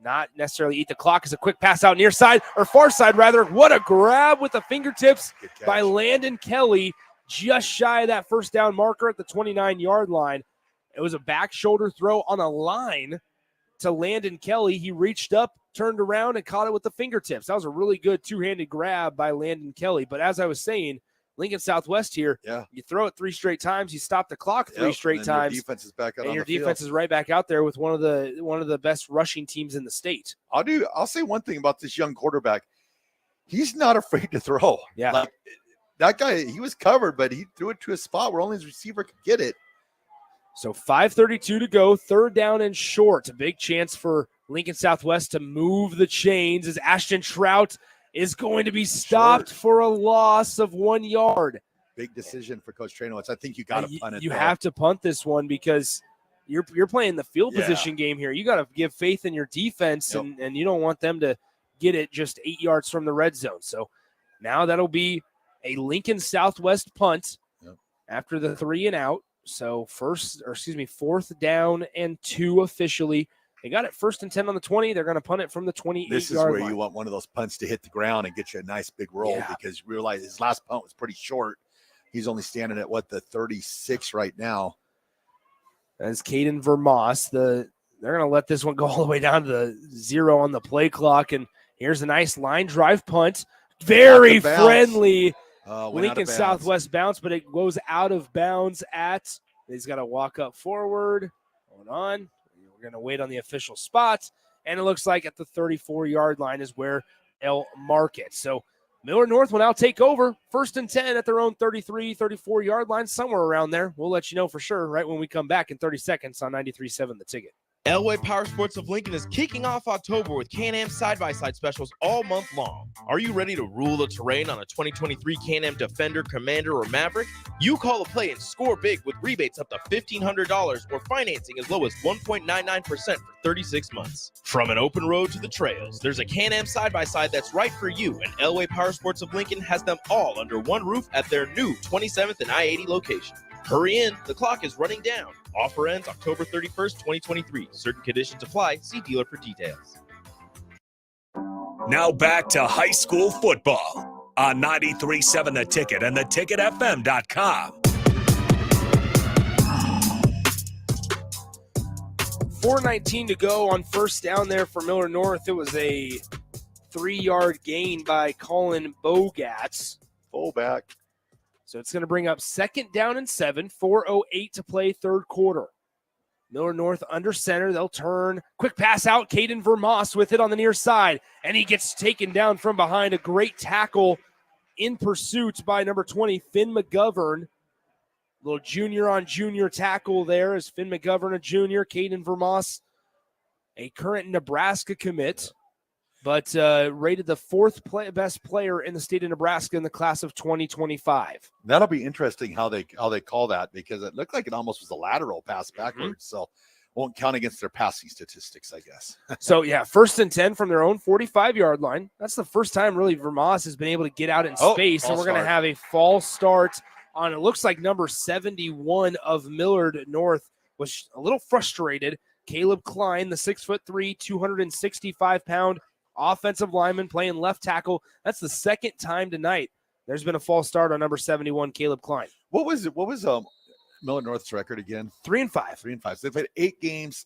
not necessarily eat the clock. As a quick pass out near side, or far side rather. What a grab with the fingertips by Landon Kelly, just shy of that first down marker at the 29-yard line. It was a back shoulder throw on a line to Landon Kelly. He reached up, turned around, and caught it with the fingertips. That was a really good two-handed grab by Landon Kelly. But as I was saying, Lincoln Southwest here, you throw it 3 straight times, you stop the clock 3 straight times. Your defense is back out and on your the defense field. is right back out there with one of the best rushing teams in the state. I'll say one thing about this young quarterback. He's not afraid to throw. Yeah. Like, that guy, he was covered, but he threw it to a spot where only his receiver could get it. So 5:32 to go, 3rd down and short. A big chance for Lincoln Southwest to move the chains as Ashton Trout is going to be stopped for a loss of 1 yard. Big decision for Coach Trainowitz. I think you got to punt it. You have to punt this one because you're playing the field position game here. You got to give faith in your defense, and you don't want them to get it just 8 yards from the red zone. So now that'll be a Lincoln Southwest punt after the 3 and out. So 4th down and 2 officially. They got it 1st and 10 on the 20. They're going to punt it from the 28-yard line. This is where you want one of those punts to hit the ground and get you a nice big roll because you realize his last punt was pretty short. He's only standing at the 36 right now. As Caden Vermoss, they're going to let this one go all the way down to the 0 on the play clock. And here's a nice line drive punt. Very friendly Lincoln Southwest bounce, but it goes out of bounds at, he's got to walk up forward. Hold on. We're going to wait on the official spot. And it looks like at the 34-yard line is where they'll mark it. So Millard North will now take over 1st and 10 at their own 33, 34-yard line, somewhere around there. We'll let you know for sure right when we come back in 30 seconds on 93.7 The Ticket. Elway Power Sports of Lincoln is kicking off October with Can-Am side-by-side specials all month long. Are you ready to rule the terrain on a 2023 Can-Am Defender, Commander, or Maverick? You call a play and score big with rebates up to $1,500 or financing as low as 1.99% for 36 months. From an open road to the trails, there's a Can-Am side-by-side that's right for you, and Elway Power Sports of Lincoln has them all under one roof at their new 27th and I-80 location. Hurry in, the clock is running down. Offer ends October 31st, 2023. Certain conditions apply. See dealer for details. Now back to high school football on 93.7 The Ticket and theticketfm.com. 4:19 to go on 1st down there for Millard North. It was a 3-yard gain by Colin Bogatz. Fullback. So it's going to bring up 2nd down and 7, 4:08 to play 3rd quarter. Millard North under center. They'll turn. Quick pass out. Caden Vermoss with it on the near side. And he gets taken down from behind. A great tackle in pursuit by number 20, Finn McGovern. Little junior on junior tackle there as Finn McGovern, a junior. Caden Vermoss, a current Nebraska commit, but rated the 4th best player in the state of Nebraska in the class of 2025. That'll be interesting how they call that because it looked like it almost was a lateral pass backwards. So won't count against their passing statistics, I guess. So, 1st and 10 from their own 45-yard line. That's the first time really Vermoss has been able to get out in space. And we're going to have a false start on, it looks like number 71 of Millard North was a little frustrated. Caleb Klein, the 6'3", 265-pound offensive lineman playing left tackle. That's the 2nd time tonight there's been a false start on number 71, Caleb Klein. What was Millard North's record again? 3-5. 3-5. So they've had 8 games.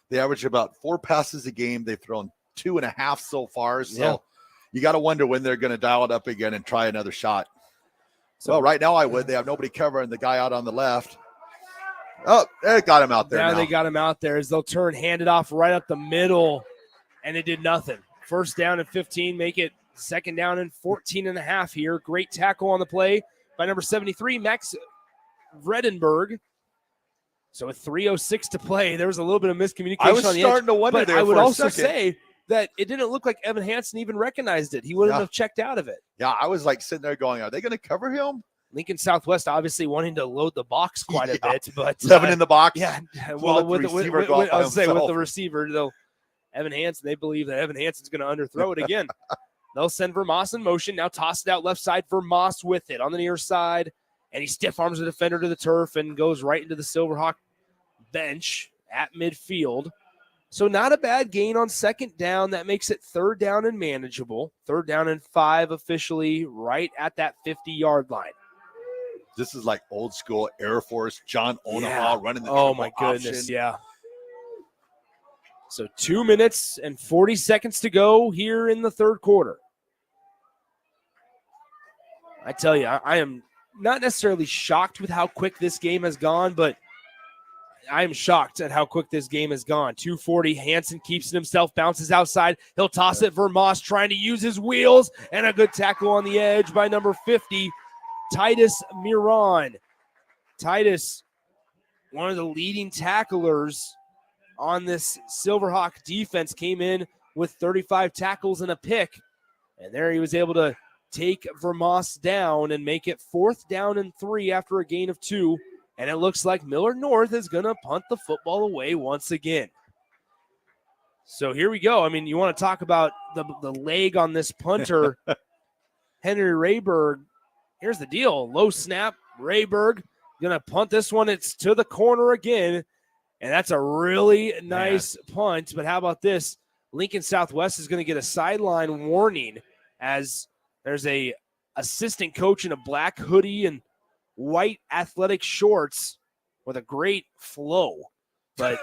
They average about 4 passes a game. They've thrown 2.5 so far. So you got to wonder when they're going to dial it up again and try another shot. So right now I would. They have nobody covering the guy out on the left. Oh, they got him out there now. They got him out there as they'll turn, hand it off right up the middle, and it did nothing. First down and 15, make it second down and 14.5 here. Great tackle on the play by number 73, Max Vredenberg. So with 3:06 to play, there was a little bit of miscommunication on the edge. I was starting to wonder there I would for a also second. say that it didn't look like Evan Hansen even recognized it. He wouldn't have checked out of it. Yeah, I was like sitting there going, are they going to cover him? Lincoln Southwest obviously wanting to load the box quite a bit, but 7 in the box. Yeah, Well, well, with the receiver, though, Evan Hansen, they believe that Evan Hansen's going to underthrow it again. They'll send Vermoss in motion. Now toss it out left side. Vermoss with it on the near side, and he stiff arms the defender to the turf and goes right into the Silverhawk bench at midfield. So not a bad gain on second down. That makes it third down and manageable. Third down and 5 officially right at that 50-yard line. This is like old school Air Force John Onaha running the oh my goodness, option. yeah. So 2 minutes and 40 seconds to go here in the third quarter. I tell you, I am not necessarily shocked with how quick this game has gone, but I am shocked at how quick this game has gone. 2:40, Hansen keeps it himself, bounces outside. He'll toss it. Vermoss trying to use his wheels, and a good tackle on the edge by number 50, Titus Miron. Titus, one of the leading tacklers on this Silverhawk defense, came in with 35 tackles and a pick. And there he was able to take Vermoss down and make it 4th down and 3 after a gain of 2. And it looks like Millard North is going to punt the football away once again. So here we go. I mean, you want to talk about the leg on this punter, Henry Rayberg. Here's the deal. Low snap. Rayberg going to punt this one. It's to the corner again. And that's a really nice punt. But how about this? Lincoln Southwest is going to get a sideline warning as there's a assistant coach in a black hoodie and white athletic shorts with a great flow. But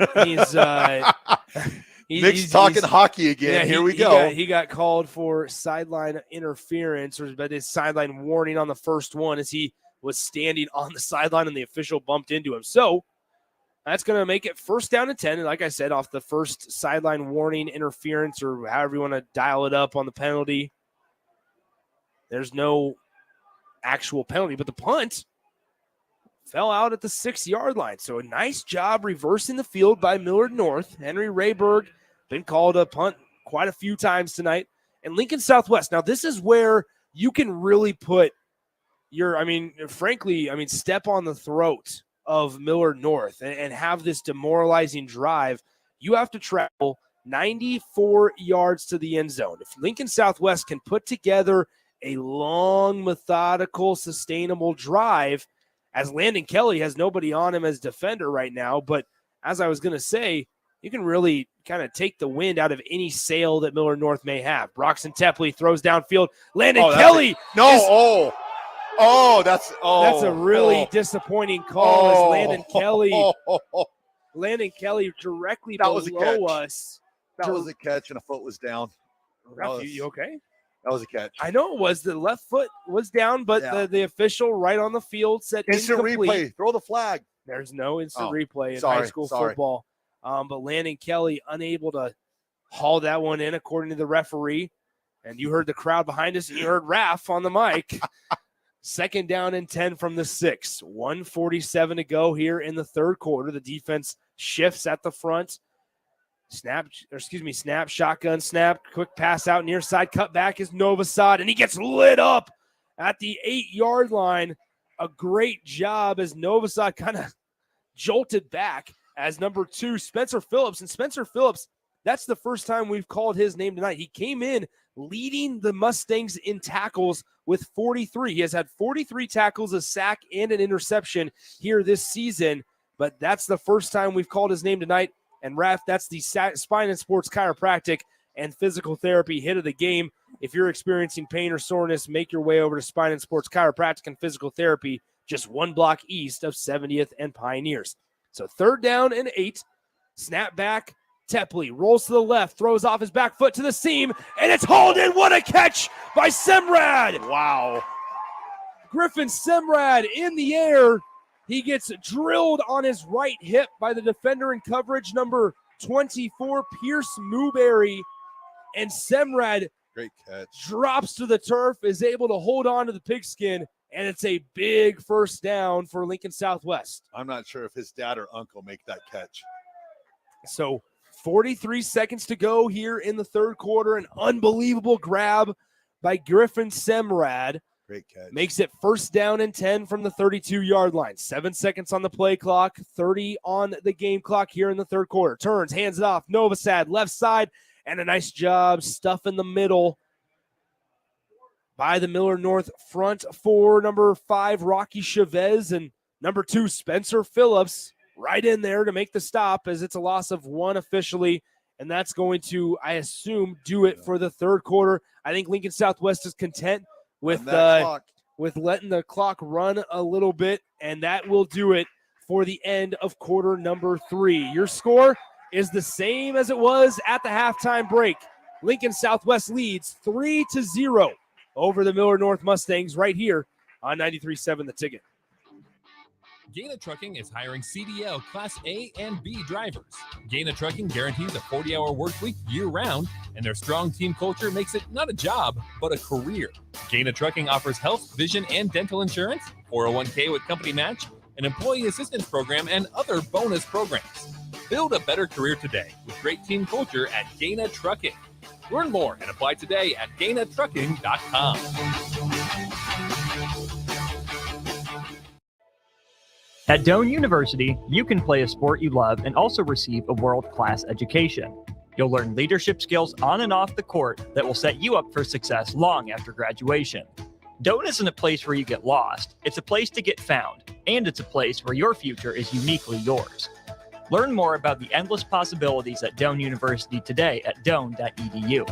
he's talking hockey again. Here we go. He got called for sideline interference, but his sideline warning on the first one as he was standing on the sideline and the official bumped into him. So that's going to make it 1st down and 10. And like I said, off the first sideline warning, interference, or however you want to dial it up on the penalty, there's no actual penalty, but the punt fell out at the 6-yard line. So a nice job reversing the field by Millard North. Henry Rayberg been called a punt quite a few times tonight. And Lincoln Southwest. Now this is where you can really put step on the throat of Millard North and have this demoralizing drive. You have to travel 94 yards to the end zone. If Lincoln Southwest can put together a long, methodical, sustainable drive, as Landon Kelly has nobody on him as defender right now, but as I was going to say, you can really kind of take the wind out of any sail that Millard North may have. Broxton Tepley throws downfield. Landon Kelly. That's a really disappointing call as Landon Kelly directly below us. That was a catch and a foot was down. You okay? That was a catch. I know it was. The left foot was down, but the official right on the field said instant incomplete. Replay. Throw the flag. There's no instant replay in high school football. But Landon Kelly unable to haul that one in according to the referee. And you heard the crowd behind us, and you heard Raph on the mic. 2nd down and 10 from the 6. 1:47 to go here in the third quarter. The defense shifts at the front. Snap, shotgun snap, quick pass out near side, cut back is Novosad, and he gets lit up at the 8-yard line. A great job as Novosad kind of jolted back as number 2, Spencer Phillips. And Spencer Phillips, that's the first time we've called his name tonight. He came in leading the Mustangs in tackles with 43. He has had 43 tackles, a sack, and an interception here this season, but that's the first time we've called his name tonight. And Raph, that's the Spine and Sports Chiropractic and Physical Therapy hit of the game. If you're experiencing pain or soreness, make your way over to Spine and Sports Chiropractic and Physical Therapy, just 1 block east of 70th and Pioneers. So 3rd down and 8. Snap back. Tepley rolls to the left, throws off his back foot to the seam, and it's hauled in. What a catch by Semrad. Wow. Griffin Semrad in the air. He gets drilled on his right hip by the defender in coverage, number 24, Pierce Newberry. And Semrad Great catch. Drops to the turf, is able to hold on to the pigskin, and it's a big first down for Lincoln Southwest. I'm not sure if his dad or uncle make that catch. So 43 seconds to go here in the third quarter. An unbelievable grab by Griffin Semrad. Great catch. Makes it first down and 10 from the 32-yard line. 7 seconds on the play clock, 30 on the game clock here in the third quarter. Turns, hands it off. Novosad, left side, and a nice job stuff in the middle by the Millard North front four, number 5, Rocky Chavez, and number 2, Spencer Phillips, right in there to make the stop as it's a loss of 1 officially, and that's going to, I assume, do it for the third quarter. I think Lincoln Southwest is content with letting the clock run a little bit, and that will do it for the end of quarter number 3. Your score is the same as it was at the halftime break. Lincoln Southwest leads 3-0 over the Millard North Mustangs right here on 93.7 The Ticket. Gaina Trucking is hiring CDL Class A and B drivers. Gaina Trucking guarantees a 40-hour work week year-round, and their strong team culture makes it not a job, but a career. Gaina Trucking offers health, vision, and dental insurance, 401k with company match, an employee assistance program, and other bonus programs. Build a better career today with great team culture at Gaina Trucking. Learn more and apply today at GainaTrucking.com. At Doane University, you can play a sport you love and also receive a world-class education. You'll learn leadership skills on and off the court that will set you up for success long after graduation. Doane isn't a place where you get lost. It's a place to get found, and it's a place where your future is uniquely yours. Learn more about the endless possibilities at Doane University today at doane.edu.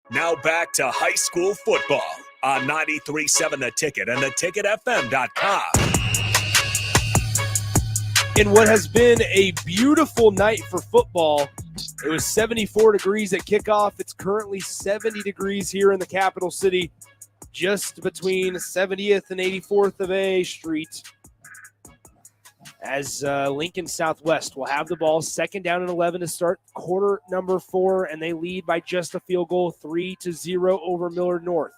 Now back to high school football on 93.7 The Ticket and theticketfm.com. In what has been a beautiful night for football, it was 74 degrees at kickoff. It's currently 70 degrees here in the capital city, just between 70th and 84th of A Street. As Lincoln Southwest will have the ball, second down and 11 to start quarter number 4, and they lead by just a field goal, 3-0 over Millard North.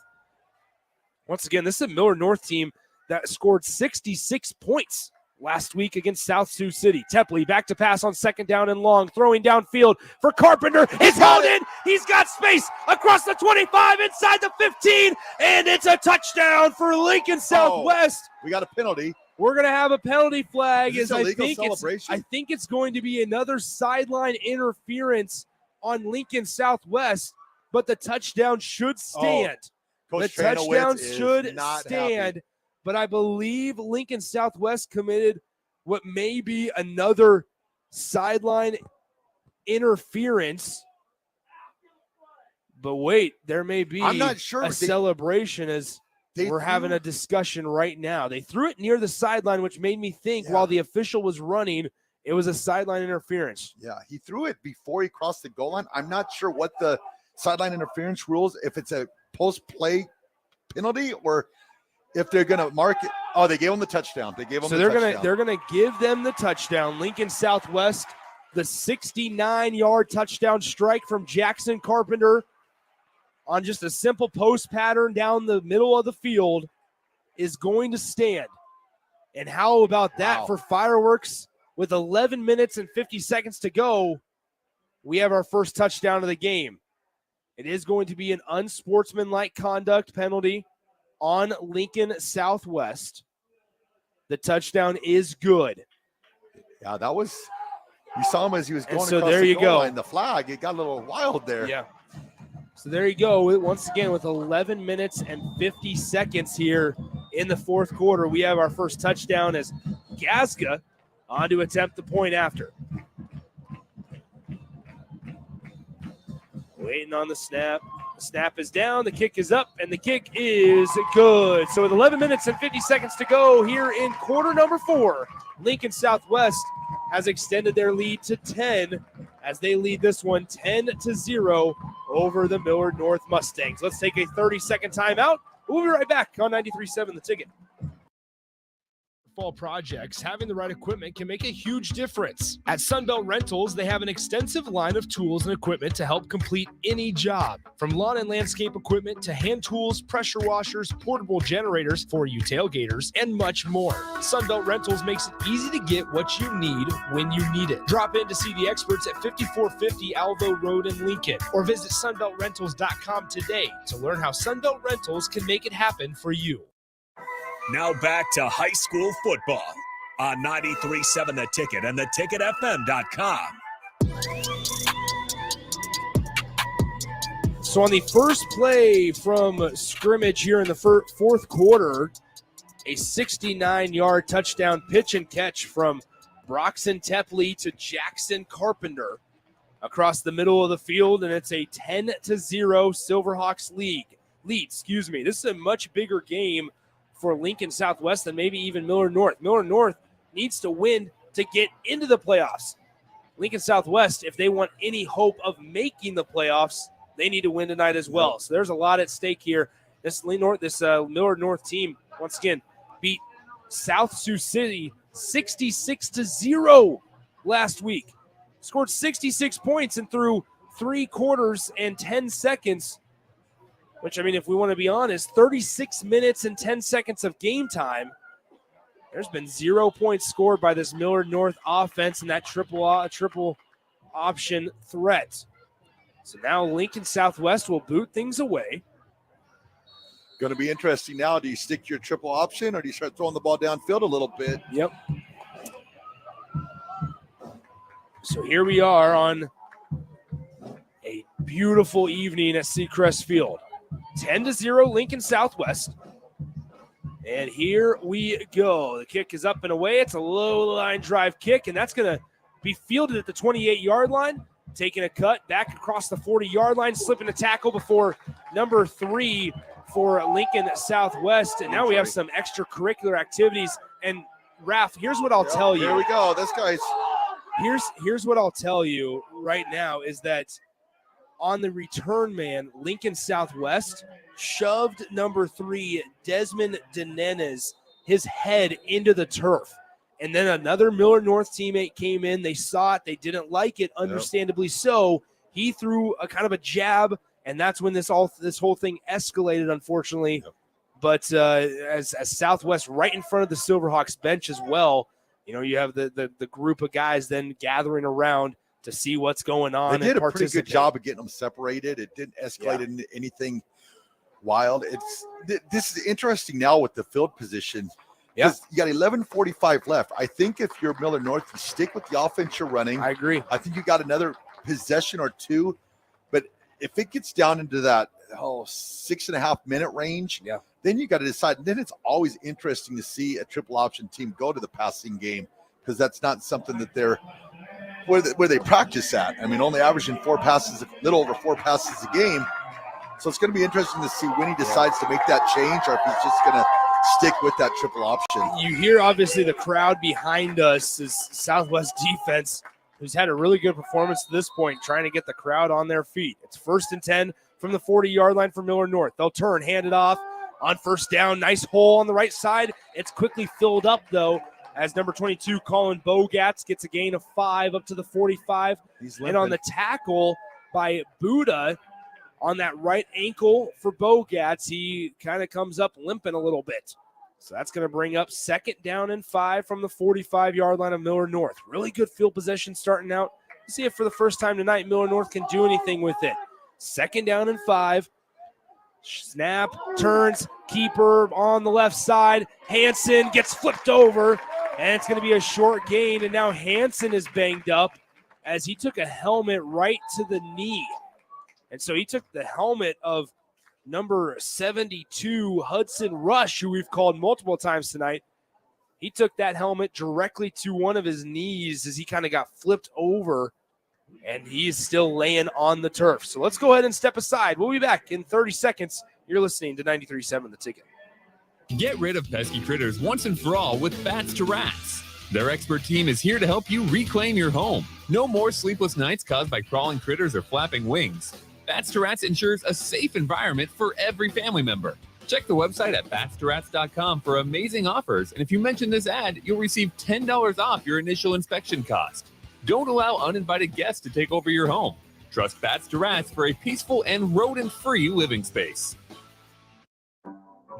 Once again, this is a Millard North team that scored 66 points last week against South Sioux City. Tepley back to pass on second down and long, throwing downfield for Carpenter. It's held in. He's got space across the 25, inside the 15, and it's a touchdown for Lincoln Southwest. We got a penalty. We're going to have a penalty flag. Is this a legal celebration? I think it's going to be another sideline interference on Lincoln Southwest, but the touchdown should stand. The touchdown should stand, but I believe Lincoln Southwest committed what may be another sideline interference. But wait, there may be I'm not sure. a celebration as we're having a discussion right now. They threw it near the sideline, which made me think while the official was running, it was a sideline interference. Yeah, he threw it before he crossed the goal line. I'm not sure what the sideline interference rules, if it's a post-play penalty or if they're going to mark it. Oh, they gave him the touchdown. They're going to give them the touchdown. Lincoln Southwest, the 69-yard touchdown strike from Jackson Carpenter on just a simple post pattern down the middle of the field is going to stand. And how about that for fireworks? With 11 minutes and 50 seconds to go, we have our first touchdown of the game. It is going to be an unsportsmanlike conduct penalty on Lincoln Southwest. The touchdown is good. Yeah, that was, you saw him as he was going so across there the you goal go. line. The flag, it got a little wild there. Yeah. So there you go. Once again, with 11 minutes and 50 seconds here in the fourth quarter, we have our first touchdown as Gazga on to attempt the point after. Waiting on the snap. The snap is down, the kick is up, and the kick is good. So with 11 minutes and 50 seconds to go here in quarter number 4, Lincoln Southwest has extended their lead to 10 as they lead this one 10-0 over the Millard North Mustangs. Let's take a 30-second timeout. We'll be right back on 93.7 The Ticket. Fall projects, having the right equipment can make a huge difference. At Sunbelt Rentals, they have an extensive line of tools and equipment to help complete any job. From lawn and landscape equipment to hand tools, pressure washers, portable generators for you tailgaters, and much more. Sunbelt Rentals makes it easy to get what you need when you need it. Drop in to see the experts at 5450 Alvo Road in Lincoln, or visit sunbeltrentals.com today to learn how Sunbelt Rentals can make it happen for you. Now back to high school football on 93.7 The Ticket and theticketfm.com. So on the first play from scrimmage here in the fourth quarter, a 69-yard touchdown pitch and catch from Broxton Tepley to Jackson Carpenter across the middle of the field, and it's a 10-0 Silverhawks lead. This is a much bigger game for Lincoln Southwest than maybe even Millard North. Millard North needs to win to get into the playoffs. Lincoln Southwest, if they want any hope of making the playoffs, they need to win tonight as well. So there's a lot at stake here. This Millard North team, once again, beat South Sioux City 66-0 last week. Scored 66 points and threw 3 quarters and 10 seconds, which, I mean, if we want to be honest, 36 minutes and 10 seconds of game time. There's been 0 points scored by this Millard North offense and that triple option threat. So now Lincoln Southwest will boot things away. Going to be interesting now. Do you stick your triple option or do you start throwing the ball downfield a little bit? Yep. So here we are on a beautiful evening at Seacrest Field. 10-0 Lincoln Southwest. And here we go. The kick is up and away. It's a low line drive kick, and that's going to be fielded at the 28-yard line. Taking a cut back across the 40-yard line, slipping a tackle before number 3 for Lincoln Southwest. And now we have some extracurricular activities. And Raph, here's what I'll tell you. Here we go. This guy's. Here's what I'll tell you right now is that on the return man, Lincoln Southwest shoved number 3, Desmond Denenez, his head into the turf. And then another Millard North teammate came in. They saw it. They didn't like it, understandably so. He threw a kind of a jab, and that's when this whole thing escalated, unfortunately. But as Southwest right in front of the Silverhawks bench as well, you know, you have the group of guys then gathering around to see what's going on. They did a pretty good job of getting them separated. It didn't escalate into anything wild. This is interesting now with the field position. Yeah, you got 11:45 left. I think if you're Millard North, you stick with the offense you're running. I agree. I think you got another possession or two, but if it gets down into that 6.5 minute range, then you got to decide. And then it's always interesting to see a triple option team go to the passing game because that's not something that they're where they practice at. I mean, only averaging 4 passes, a little over 4 passes a game. So it's going to be interesting to see when he decides to make that change or if he's just going to stick with that triple option. You hear, obviously, the crowd behind us is Southwest defense, who's had a really good performance to this point, trying to get the crowd on their feet. It's 1st and 10 from the 40-yard line for Millard North. They'll turn, hand it off on 1st down. Nice hole on the right side. It's quickly filled up, though, as number 22, Colin Bogatz, gets a gain of 5 up to the 45. And on the tackle by Buddha, on that right ankle for Bogatz, he kind of comes up limping a little bit. So that's going to bring up 2nd down and 5 from the 45-yard line of Millard North. Really good field possession starting out. Let's see if for the first time tonight Millard North can do anything with it. 2nd down and 5. Snap, turns, keeper on the left side. Hansen gets flipped over, and it's going to be a short gain. And now Hansen is banged up as he took a helmet right to the knee. And so he took the helmet of number 72, Hudson Rush, who we've called multiple times tonight. He took that helmet directly to one of his knees as he kind of got flipped over, and he's still laying on the turf. So let's go ahead and step aside. We'll be back in 30 seconds. You're listening to 93.7 The Ticket. Get rid of pesky critters once and for all with Bats to Rats. Their expert team is here to help you reclaim your home. No more sleepless nights caused by crawling critters or flapping wings. Bats to Rats ensures a safe environment for every family member. Check the website at batstoRats.com for amazing offers, and if you mention this ad, you'll receive $10 off your initial inspection cost. Don't allow uninvited guests to take over your home. Trust Bats to Rats for a peaceful and rodent-free living space.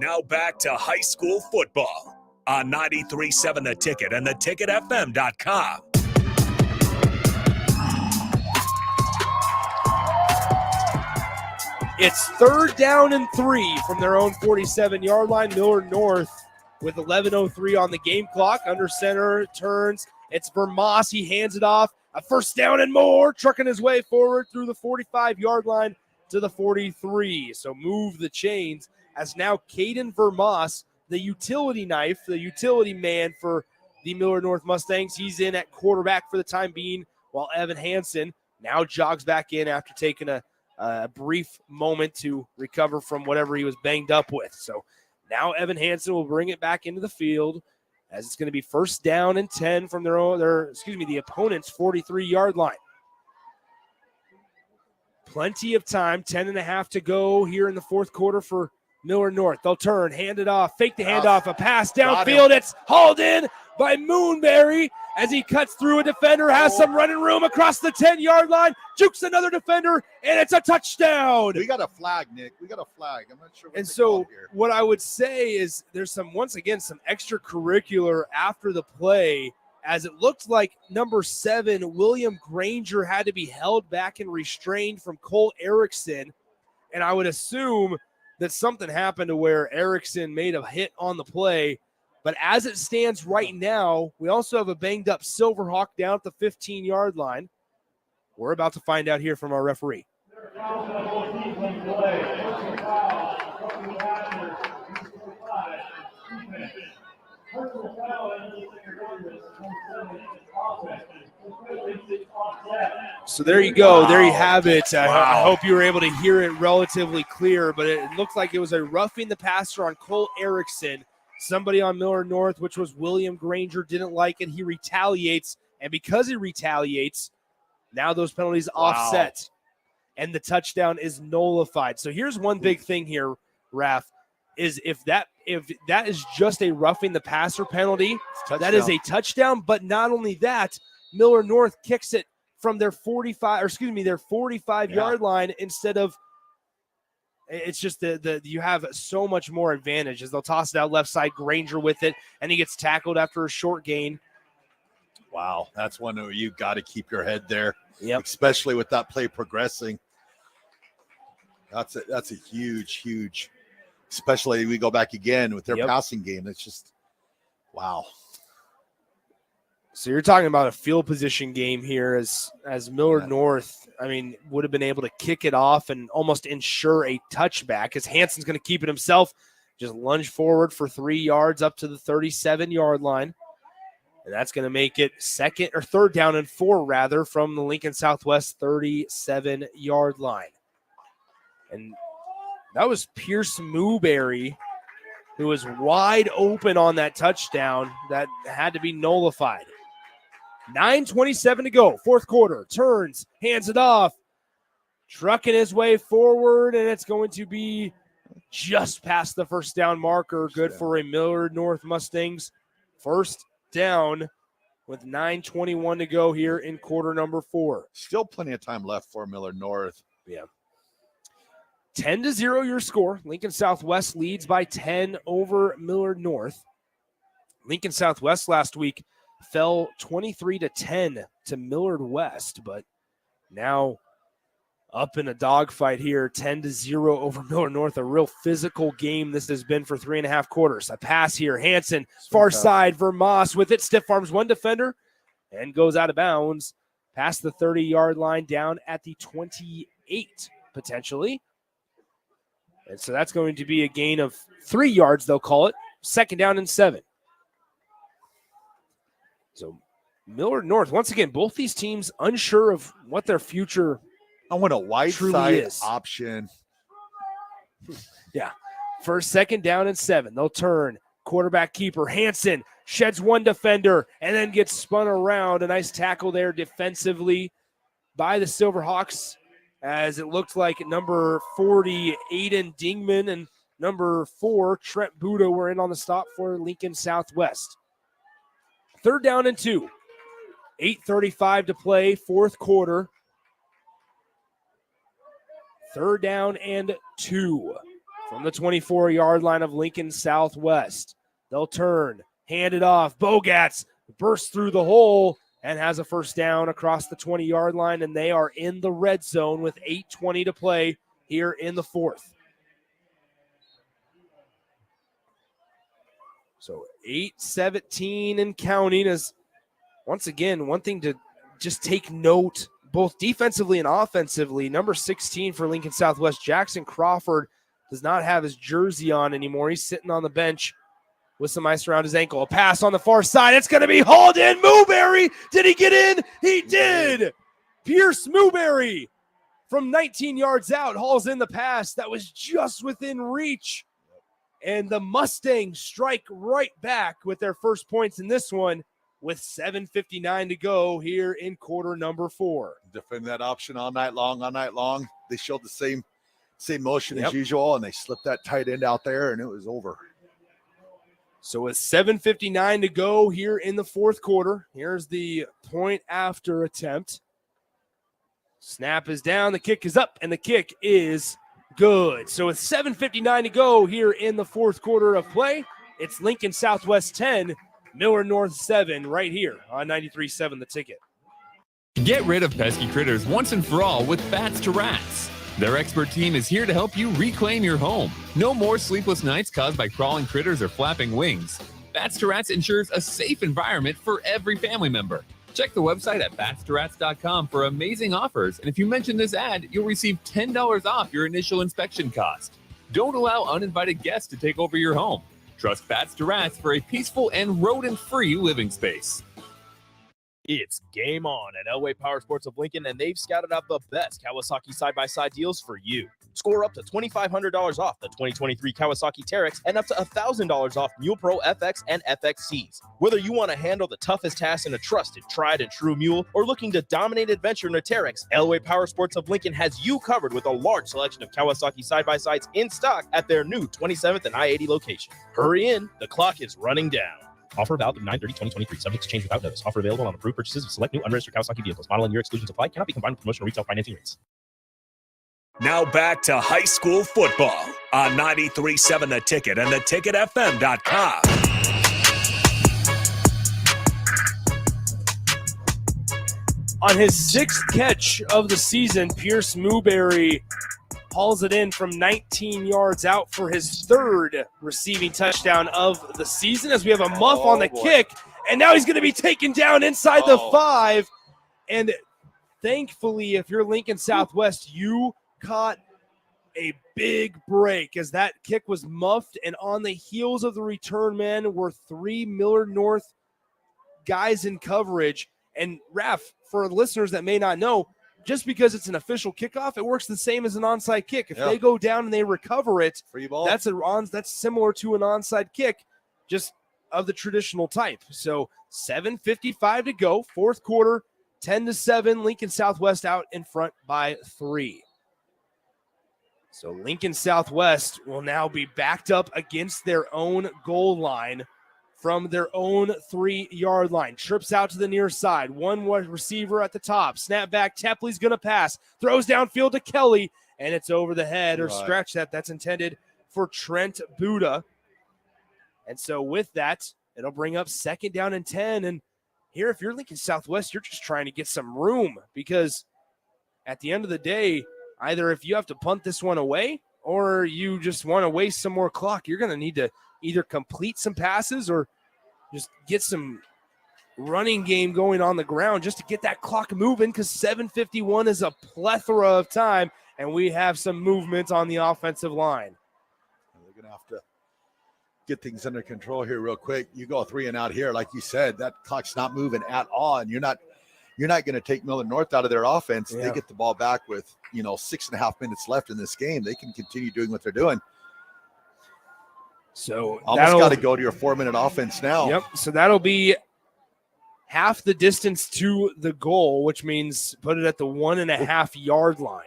Now back to high school football on 93.7 The Ticket and theticketfm.com. It's 3rd down and 3 from their own 47-yard line. Millard North with 11:03 on the game clock. Under center, turns. It's Vermas. He hands it off. A first down and more, trucking his way forward through the 45-yard line to the 43. So move the chains as now Caden Vermas, the utility knife, the utility man for the Millard North Mustangs. He's in at quarterback for the time being, while Evan Hansen now jogs back in after taking a brief moment to recover from whatever he was banged up with. So now Evan Hansen will bring it back into the field as it's going to be 1st down and 10 from the opponent's 43-yard line. Plenty of time, 10.5 to go here in the 4th quarter for Millard North. They'll turn, hand it off, fake the handoff, a pass downfield. It's hauled in by Moonberry as he cuts through a defender, has some running room across the 10-yard line, jukes another defender, and it's a touchdown. We got a flag, Nick. We got a flag. I'm not sure what And they so call here. what I would say is there's some extracurricular after the play, as it looked like number 7, William Granger, had to be held back and restrained from Cole Erickson. And I would assume that something happened to where Erickson made a hit on the play. But as it stands right now, we also have a banged-up Silverhawk down at the 15-yard line. We're about to find out here from our referee. So there you go. Wow. There you have it. I hope you were able to hear it relatively clear, but it looked like it was a roughing the passer on Cole Erickson. Somebody on Millard North, which was William Granger, didn't like it. He retaliates, and because he retaliates, now those penalties offset, and the touchdown is nullified. So here's one big thing here, Raph, is if that is just a roughing the passer penalty, that is a touchdown. But not only that, Millard North kicks it from their 45-yard line instead of. It's just you have so much more advantage as they'll toss it out left side. Granger with it, and he gets tackled after a short gain. Wow, that's one where you got to keep your head there, especially with that play progressing. That's a huge. Especially we go back again with their passing game. It's just wow. So you're talking about a field position game here as Millard North, would have been able to kick it off and almost ensure a touchback as Hansen's going to keep it himself. Just lunge forward for 3 yards up to the 37-yard line. And that's going to make it 3rd down and 4 rather from the Lincoln Southwest 37-yard line. And that was Pierce Mooberry who was wide open on that touchdown that had to be nullified. 9:27 to go, 4th quarter. Turns, hands it off, trucking his way forward, and it's going to be just past the 1st down marker. Good for a Millard North Mustangs 1st down with 9:21 to go here in quarter number 4. Still plenty of time left for Millard North. Yeah. 10-0 your score. Lincoln Southwest leads by 10 over Millard North. Lincoln Southwest last week fell 23-10 to Millard West, but now up in a dogfight here, 10-0 over Millard North. A real physical game this has been for 3.5 quarters. A pass here, Hansen, far side, Vermas with it, stiff arms one defender, and goes out of bounds past the 30-yard line down at the 28, potentially. And so that's going to be a gain of 3 yards, they'll call it. 2nd down and 7. So Millard North, once again, both these teams unsure of what their future I want a wide side is. Option. Yeah. For 2nd down and 7, they'll turn. quarterback keeper. Hansen sheds one defender and then gets spun around. A nice tackle there defensively by the Silverhawks, as it looked like number 40, Aiden Dingman, and number 4, Trent Buda, were in on the stop for Lincoln Southwest. 3rd down and 2. 8:35 to play, 4th quarter. 3rd down and 2 from the 24-yard line of Lincoln Southwest. They'll turn, hand it off. Bogatz bursts through the hole and has a first down across the 20-yard line, and they are in the red zone with 8:20 to play here in the 4th. So 8:17 and counting is, once again, one thing to just take note, both defensively and offensively. Number 16 for Lincoln Southwest, Jackson Crawford, does not have his jersey on anymore. He's sitting on the bench with some ice around his ankle. A pass on the far side. It's going to be hauled in. Mooberry, did he get in? He did. Pierce Mooberry from 19 yards out hauls in the pass that was just within reach. And the Mustangs strike right back with their first points in this one with 7:59 to go here in quarter number 4. Defend that option all night long. They showed the same motion as usual, and they slipped that tight end out there, and it was over. So with 7:59 to go here in the 4th quarter, here's the point after attempt. Snap is down, the kick is up, and the kick is good. So with 7:59 to go here in the 4th quarter of play, it's Lincoln Southwest 10, Millard North 7 right here on 93.7 The Ticket. Get rid of pesky critters once and for all with Bats to Rats. Their expert team is here to help you reclaim your home. No more sleepless nights caused by crawling critters or flapping wings. Bats to Rats ensures a safe environment for every family member. Check the website at batstoRats.com for amazing offers, and if you mention this ad, you'll receive $10 off your initial inspection cost. Don't allow uninvited guests to take over your home. Trust Bats to Rats for a peaceful and rodent-free living space. It's game on at Elway Power Sports of Lincoln, and they've scouted out the best Kawasaki side-by-side deals for you. Score up to $2,500 off the 2023 Kawasaki Teryx and up to $1,000 off Mule Pro FX and FXCs. Whether you want to handle the toughest task in a trusted, tried and true mule, or looking to dominate adventure in a Teryx, Elway Power Sports of Lincoln has you covered with a large selection of Kawasaki side-by-sides in stock at their new 27th and I-80 location. Hurry in, the clock is running down. Offer valid through 9/30/2023. Subject to change without notice. Offer available on approved purchases of select new unregistered Kawasaki vehicles. Model and year exclusions apply. Cannot be combined with promotional retail financing rates. Now back to high school football on 93.7 The Ticket and theticketfm.com. On his 6th catch of the season, Pierce Mooberry hauls it in from 19 yards out for his 3rd receiving touchdown of the season, as we have a muff on the kick, and now he's going to be taken down inside the 5. And thankfully, if you're Lincoln Southwest, you caught a big break as that kick was muffed, and on the heels of the return man were 3 Millard North guys in coverage. And Raph, for listeners that may not know, just because it's an official kickoff, it works the same as an onside kick. If they go down and they recover it, free ball. That's similar to an onside kick, just of the traditional type. So 7:55 to go, 4th quarter, 10-7, Lincoln Southwest out in front by 3. So Lincoln Southwest will now be backed up against their own goal line from their own 3-yard line. Trips out to the near side. One receiver at the top. Snap back. Tepley's going to pass. Throws downfield to Kelly, and it's over the head or stretch that. That's intended for Trent Buda. And so with that, it'll bring up 2nd down and 10. And here, if you're Lincoln Southwest, you're just trying to get some room, because at the end of the day, either if you have to punt this one away or you just want to waste some more clock, you're going to need to either complete some passes or just get some running game going on the ground just to get that clock moving, because 7:51 is a plethora of time, and we have some movement on the offensive line. They're going to have to get things under control here real quick. You go 3 and out here, like you said, that clock's not moving at all, and you're not going to take Millard North out of their offense. They get the ball back with 6.5 minutes left in this game. They can continue doing what they're doing. So almost got to go to your 4-minute offense now. Yep. So that'll be half the distance to the goal, which means put it at the 1.5 yard line.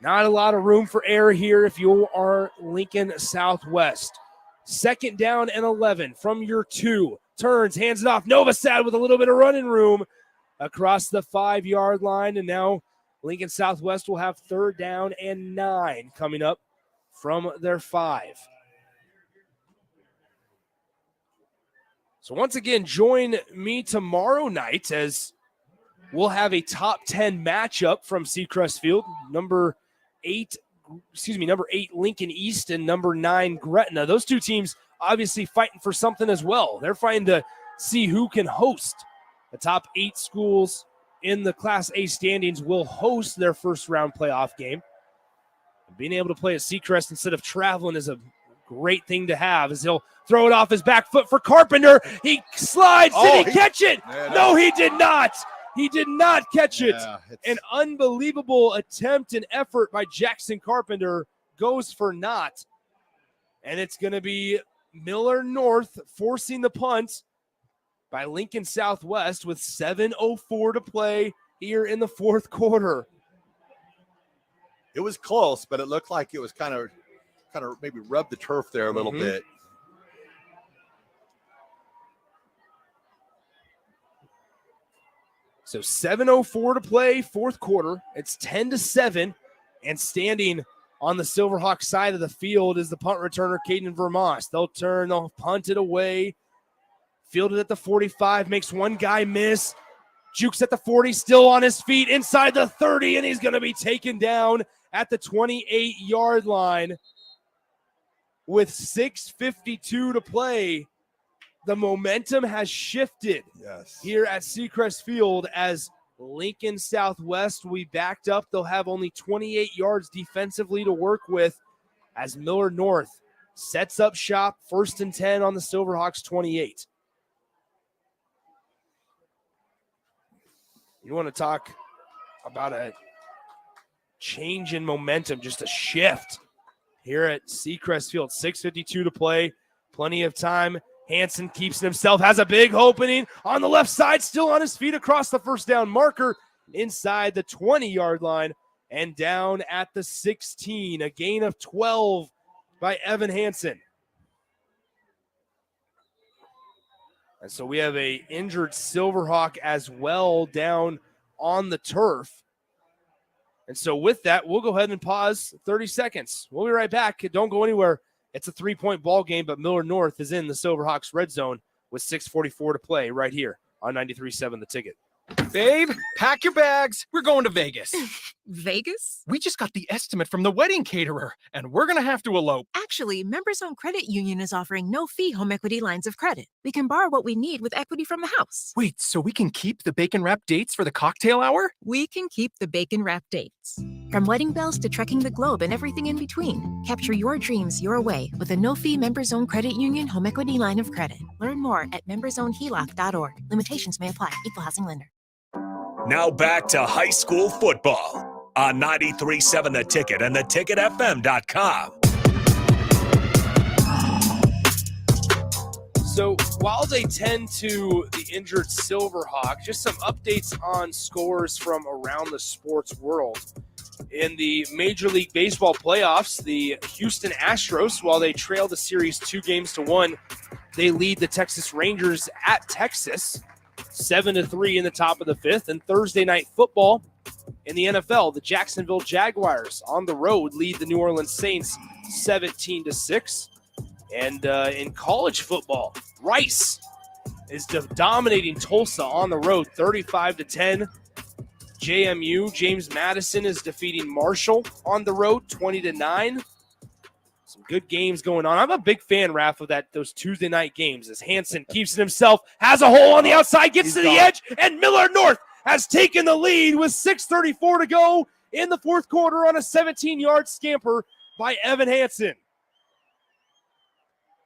Not a lot of room for error here if you are Lincoln Southwest. 2nd down and 11 from your 2. Turns, hands it off. Novosad with a little bit of running room across the 5 yard line. And now Lincoln Southwest will have 3rd down and 9 coming up from their 5. So once again, join me tomorrow night as we'll have a top 10 matchup from Seacrest Field. Number 8 Lincoln East and number 9 Gretna. Those two teams obviously fighting for something as well. They're fighting to see who can host. The top 8 schools in the Class A standings will host their first round playoff game. Being able to play at Seacrest instead of traveling is a great thing to have, as he'll throw it off his back foot for Carpenter. He slides. Did he catch it? No, he did not. He did not catch it. An unbelievable attempt and effort by Jackson Carpenter goes for naught. And it's going to be Millard North forcing the punt by Lincoln Southwest with 7:04 to play here in the 4th quarter. It was close, but it looked like it was kind of maybe rubbed the turf there a little bit. So 7:04 to play, 4th quarter. It's 10-7, and standing on the Silverhawk side of the field is the punt returner, Caden Vermoss. They'll punt it away. Fielded at the 45, makes one guy miss. Jukes at the 40, still on his feet, inside the 30, and he's going to be taken down at the 28-yard line. With 6:52 to play, the momentum has shifted here at Seacrest Field as Lincoln Southwest will be backed up. They'll have only 28 yards defensively to work with as Millard North sets up shop, 1st and 10 on the Silverhawks 28. You want to talk about a change in momentum, just a shift here at Seacrest Field. 6:52 to play, plenty of time. Hansen keeps it himself, has a big opening on the left side, still on his feet across the 1st down marker inside the 20-yard line and down at the 16. A gain of 12 by Evan Hansen. And so we have a injured Silverhawk as well down on the turf. And so with that, we'll go ahead and pause 30 seconds. We'll be right back. Don't go anywhere. It's a 3-point ball game, but Millard North is in the Silverhawks red zone with 6:44 to play right here on 93.7 The Ticket. Babe, pack your bags. We're going to Vegas. Vegas? We just got the estimate from the wedding caterer, and we're going to have to elope. Actually, Members Own Credit Union is offering no-fee home equity lines of credit. We can borrow what we need with equity from the house. Wait, so we can keep the bacon-wrapped dates for the cocktail hour? We can keep the bacon-wrapped dates. From wedding bells to trekking the globe and everything in between, capture your dreams your way with a no-fee Members Own Credit Union home equity line of credit. Learn more at membersownheloc.org. Limitations may apply. Equal housing lender. Now back to high school football on 93.7 The Ticket and theticketfm.com. So while they tend to the injured Silverhawk, just some updates on scores from around the sports world. In the Major League Baseball playoffs, the Houston Astros, while they trail the series 2-1, they lead the Texas Rangers at Texas 7-3 in the top of the 5th. And Thursday night football in the NFL, the Jacksonville Jaguars on the road lead the New Orleans Saints 17-6. And in college football, Rice is dominating Tulsa on the road 35-10. JMU, James Madison, is defeating Marshall on the road 20-9. Some good games going on. I'm a big fan, Raph, of those Tuesday night games as Hansen keeps it himself, has a hole on the outside, gets to the edge, and Millard North has taken the lead with 6:34 to go in the 4th quarter on a 17-yard scamper by Evan Hansen.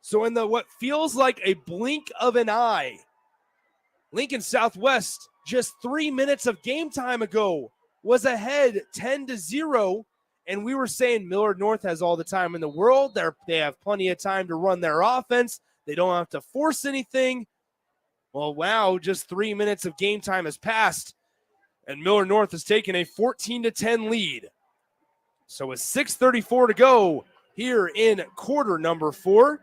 So in what feels like a blink of an eye, Lincoln Southwest, just 3 minutes of game time ago, was ahead 10-0 And we were saying Millard North has all the time in the world. They have plenty of time to run their offense. They don't have to force anything. Well, wow, just 3 minutes of game time has passed, and Millard North has taken a 14-10 lead. So with 6:34 to go here in quarter number 4,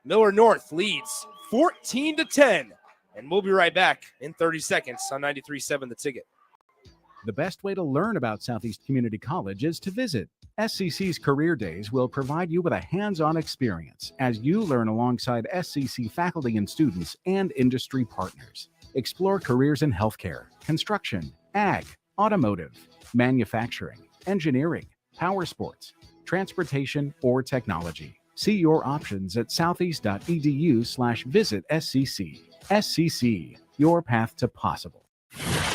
Millard North leads 14-10. And we'll be right back in 30 seconds on 93.7 The Ticket. The best way to learn about Southeast Community College is to visit. SCC's Career Days will provide you with a hands-on experience as you learn alongside SCC faculty and students and industry partners. Explore careers in healthcare, construction, ag, automotive, manufacturing, engineering, power sports, transportation, or technology. See your options at southeast.edu/visit SCC. SCC, your path to possible.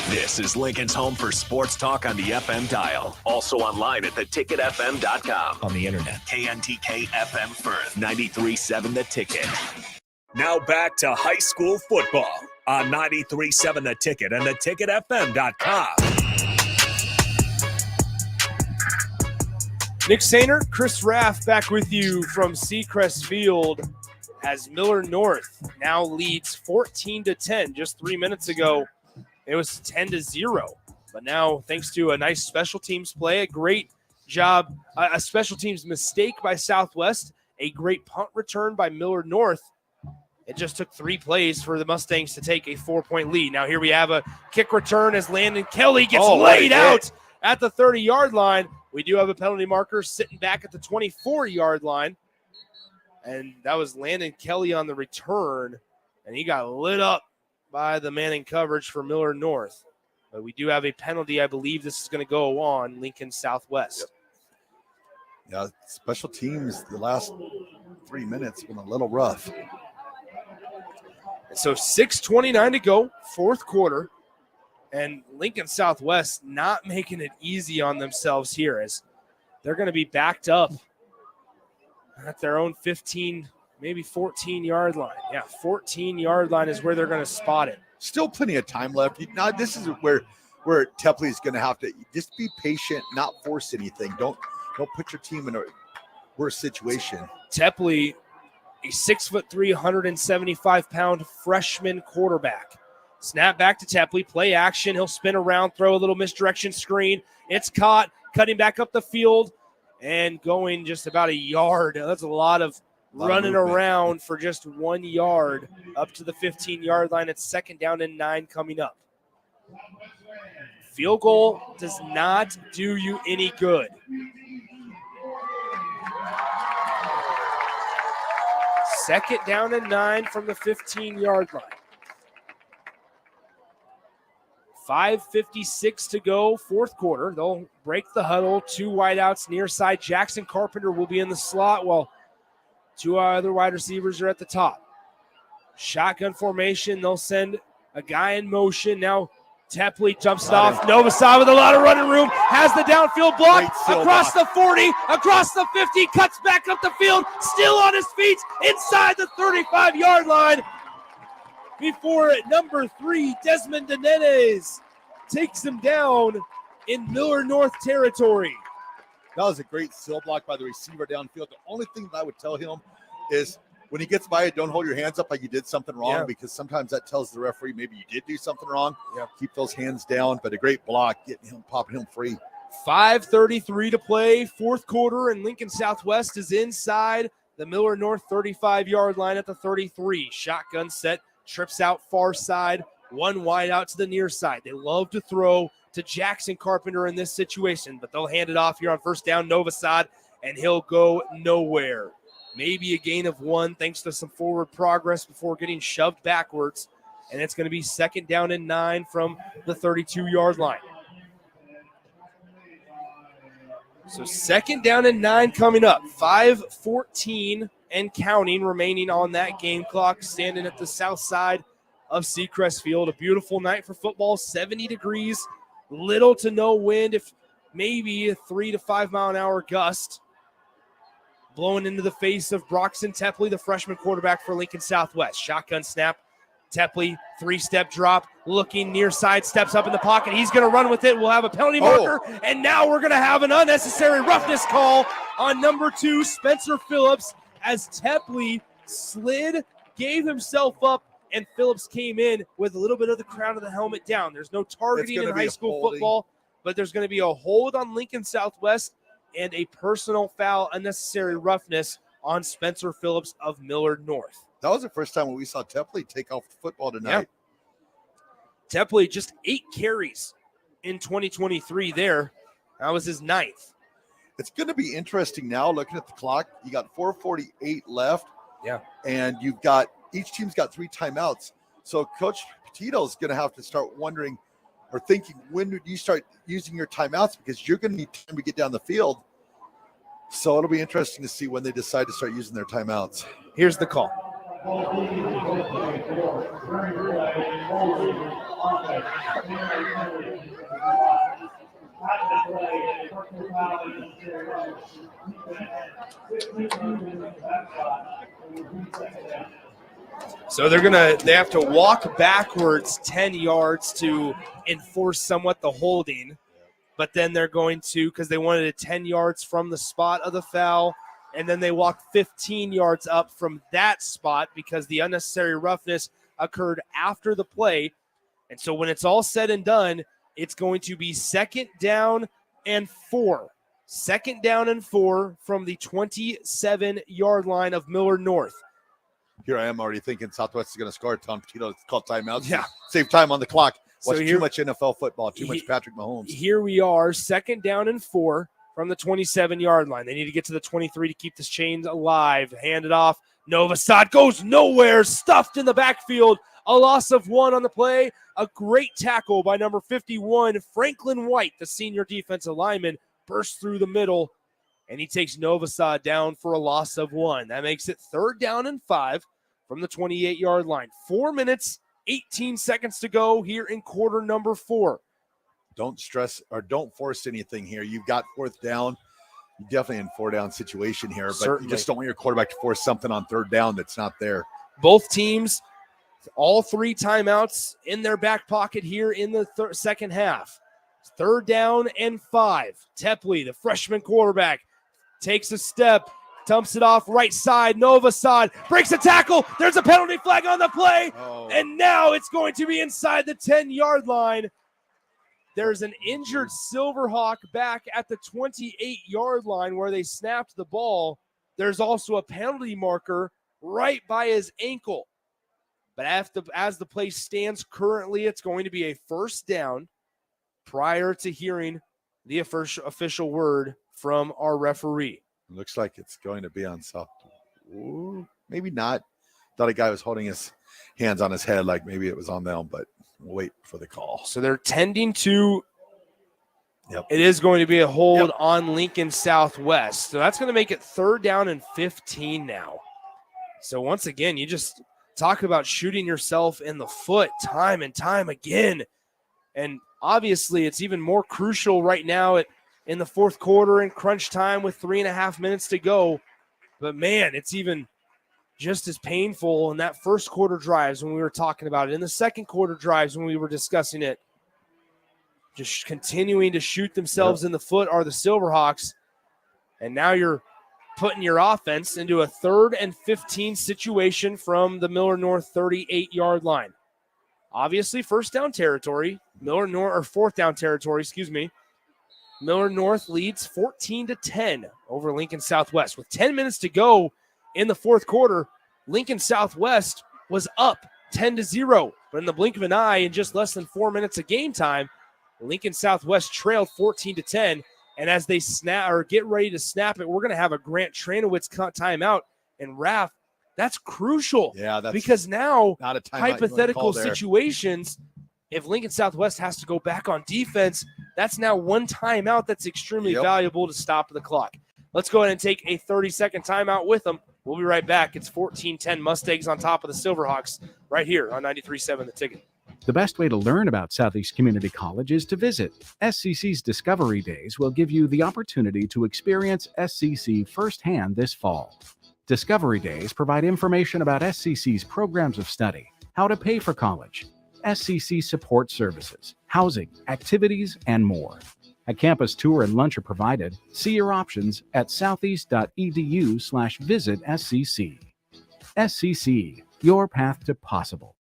This is Lincoln's home for sports talk on the FM dial. Also online at theticketfm.com. On the internet, KNTK FM Firth, 93.7 The Ticket. Now back to high school football on 93.7 The Ticket and theticketfm.com. Nick Sainer, Chris Raff back with you from Seacrest Field as Millard North now leads 14-10. Just 3 minutes ago, it was 10-0. But now, thanks to a nice special teams play, a great job, a special teams mistake by Southwest, a great punt return by Millard North, it just took 3 plays for the Mustangs to take a 4-point lead. Now here we have a kick return as Landon Kelly gets laid out at the 30-yard line. We do have a penalty marker sitting back at the 24-yard line. And that was Landon Kelly on the return, and he got lit up by the man in coverage for Millard North. But we do have a penalty. I believe this is going to go on Lincoln Southwest. Yeah, special teams the last 3 minutes been a little rough. So 6:29 to go, fourth quarter, and Lincoln Southwest not making it easy on themselves here as they're going to be backed up at their own 15, maybe 14-yard line. Yeah, 14-yard line is where they're going to spot it. Still plenty of time left. Now, this is where Tepley is going to have to just be patient, not force anything. Don't put your team in a worse situation. Tepley, a 6'3", 175-pound freshman quarterback. Snap back to Tepley, play action. He'll spin around, throw a little misdirection screen. It's caught, cutting back up the field and going just about a yard. That's a lot of running around for just 1 yard up to the 15-yard line. It's 2nd down and 9 coming up. Field goal does not do you any good. Second down and 9 from the 15-yard line. 5:56 to go, fourth quarter. They'll break the huddle. 2 wideouts near side. Jackson Carpenter will be in the slot while 2 other wide receivers are at the top. Shotgun formation. They'll send a guy in motion. Now Tepley jumps it off. Novosad with a lot of running room. Has the downfield block. Across the 40. Across the 50. Cuts back up the field. Still on his feet. Inside the 35-yard line. Before number 3, Desmond Denenes takes him down in Millard North territory. That was a great seal block by the receiver downfield. The only thing that I would tell him is when he gets by it, don't hold your hands up like you did something wrong, because sometimes that tells the referee maybe you did do something wrong. Keep those hands down, but a great block, popping him free. 5:33 to play, fourth quarter, and Lincoln Southwest is inside the Millard North 35-yard line at the 33. Shotgun set. Trips out far side, 1 wide out to the near side. They love to throw to Jackson Carpenter in this situation, but they'll hand it off here on first down, Novosad, and he'll go nowhere. Maybe a gain of 1 thanks to some forward progress before getting shoved backwards, and it's going to be 2nd down and 9 from the 32-yard line. So 2nd down and 9 coming up, 5:14 and counting remaining on that game clock, standing at the south side of Seacrest Field. A beautiful night for football, 70 degrees, little to no wind, if maybe a 3 to 5 mile an hour gust blowing into the face of Broxton Tepley, the freshman quarterback for Lincoln Southwest. Shotgun snap, Tepley, 3-step drop, looking near side, steps up in the pocket. He's going to run with it. We'll have a penalty marker, and now we're going to have an unnecessary roughness call on number 2, Spencer Phillips, as Tepley slid, gave himself up, and Phillips came in with a little bit of the crown of the helmet down. There's no targeting in high school football, but there's going to be a hold on Lincoln Southwest and a personal foul, unnecessary roughness on Spencer Phillips of Millard North. That was the first time when we saw Tepley take off the football tonight. Yeah. Tepley just 8 carries in 2023 there. That was his 9th. It's going to be interesting now looking at the clock. You got 4:48 left. Yeah. And you've got, each team's got 3 timeouts. So Coach Petito is going to have to start wondering or thinking, when do you start using your timeouts? Because you're going to need time to get down the field. So it'll be interesting to see when they decide to start using their timeouts. Here's the call. So they have to walk backwards 10 yards to enforce somewhat the holding, but then they're going to, because they wanted it 10 yards from the spot of the foul, and then they walked 15 yards up from that spot because the unnecessary roughness occurred after the play. And so when it's all said and done, it's going to be 2nd down and 4. 2nd down and 4 from the 27-yard line of Millard North. Here I am already thinking Southwest is going to score a ton. Petito called timeouts. Yeah. Save time on the clock. Watch So too much NFL football, too much Patrick Mahomes. Here we are, 2nd down and 4 from the 27-yard line. They need to get to the 23 to keep this chain alive. Hand it off. Novosad goes nowhere, stuffed in the backfield. A loss of 1 on the play. A great tackle by number 51, Franklin White, the senior defensive lineman, bursts through the middle, and he takes Novosad down for a loss of 1. That makes it 3rd down and 5 from the 28-yard line. 4 minutes, 18 seconds to go here in quarter number 4. Don't stress or don't force anything here. You've got 4th down. You're definitely in 4-down situation here, but Certainly. You just don't want your quarterback to force something on 3rd down that's not there. Both teams, all 3 timeouts in their back pocket here in the second half. 3rd down and 5. Tepley, the freshman quarterback, takes a step, dumps it off right side. Novosad breaks a tackle. There's a penalty flag on the play, and now it's going to be inside the 10-yard line. There's an injured Silverhawk back at the 28-yard line where they snapped the ball. There's also a penalty marker right by his ankle. But as the play stands currently, it's going to be a 1st down prior to hearing the official word from our referee. Looks like it's going to be on South. Ooh, maybe not. Thought a guy was holding his hands on his head like maybe it was on them, but we'll wait for the call. So they're tending to it is going to be a hold on Lincoln Southwest. So that's going to make it 3rd down and 15 now. So once again, you just talk about shooting yourself in the foot time and time again. And obviously it's even more crucial right now in the 4th quarter in crunch time with 3.5 minutes to go. But man, it's even just as painful in that 1st quarter drives when we were talking about it. In the 2nd quarter drives when we were discussing it. Just continuing to shoot themselves in the foot are the Silverhawks. And now you're putting your offense into a 3rd and 15 situation from the Millard North 38-yard line. Obviously, 1st down territory. Millard North, or 4th down territory, excuse me. Millard North leads 14-10 over Lincoln Southwest. With 10 minutes to go in the 4th quarter, Lincoln Southwest was up 10-0. But in the blink of an eye, in just less than 4 minutes of game time, Lincoln Southwest trailed 14-10. And as they snap or get ready to snap it, we're going to have a Grant Tranowitz timeout. And Raph, that's crucial. Yeah, that's because now not a timeout hypothetical situations, if Lincoln Southwest has to go back on defense, that's now 1 timeout that's extremely valuable to stop the clock. Let's go ahead and take a 30-second timeout with them. We'll be right back. It's 14-10 Mustangs on top of the Silverhawks right here on 93.7 The Ticket. The best way to learn about Southeast Community College is to visit. SCC's Discovery Days will give you the opportunity to experience SCC firsthand this fall. Discovery Days provide information about SCC's programs of study, how to pay for college, SCC support services, housing, activities, and more. A campus tour and lunch are provided. See your options at southeast.edu/visit SCC. SCC, your path to possible.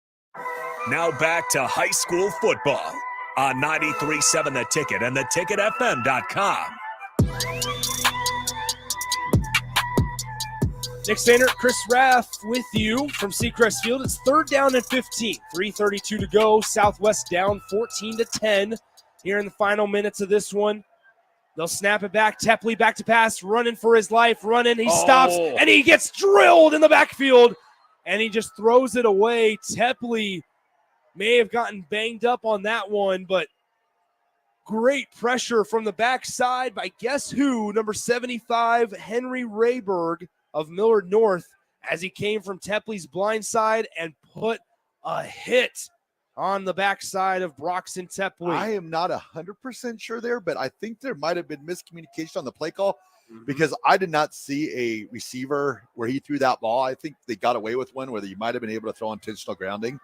Now back to high school football on 93.7 The Ticket and theticketfm.com. Nick Sander, Chris Raff with you from Seacrest Field. It's 3rd down and 15. 3:32 to go. Southwest down 14-10 here in the final minutes of this one. They'll snap it back. Tepley back to pass, running for his life, running. He stops, and he gets drilled in the backfield, and he just throws it away. Tepley may have gotten banged up on that one, but great pressure from the backside by guess who? Number 75, Henry Rayberg of Millard North, as he came from Tepley's blind side and put a hit on the backside of Broxton Tepley. I am not 100% sure there, but I think there might have been miscommunication on the play call because I did not see a receiver where he threw that ball. I think they got away with one where you might have been able to throw intentional grounding.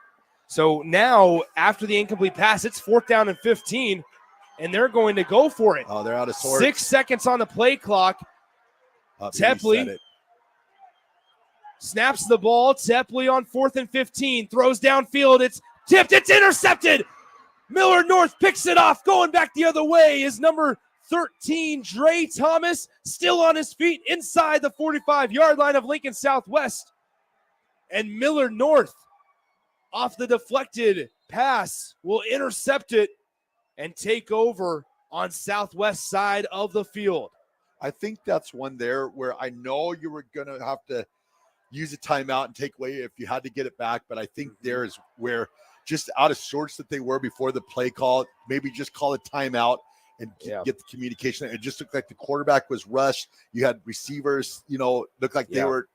So now, after the incomplete pass, it's 4th down and 15, and they're going to go for it. Oh, they're out of sorts. 6 seconds on the play clock. Tepley snaps the ball. Tepley on 4th and 15, throws downfield. It's tipped. It's intercepted. Millard North picks it off. Going back the other way is number 13, Dre Thomas, still on his feet inside the 45-yard line of Lincoln Southwest. And Millard North, off the deflected pass, will intercept it and take over on Southwest side of the field. I think that's one there where I know you were going to have to use a timeout and take away if you had to get it back, but I think there is where just out of sorts that they were before the play call, maybe just call a timeout and get the communication. It just looked like the quarterback was rushed. You had receivers, looked like they were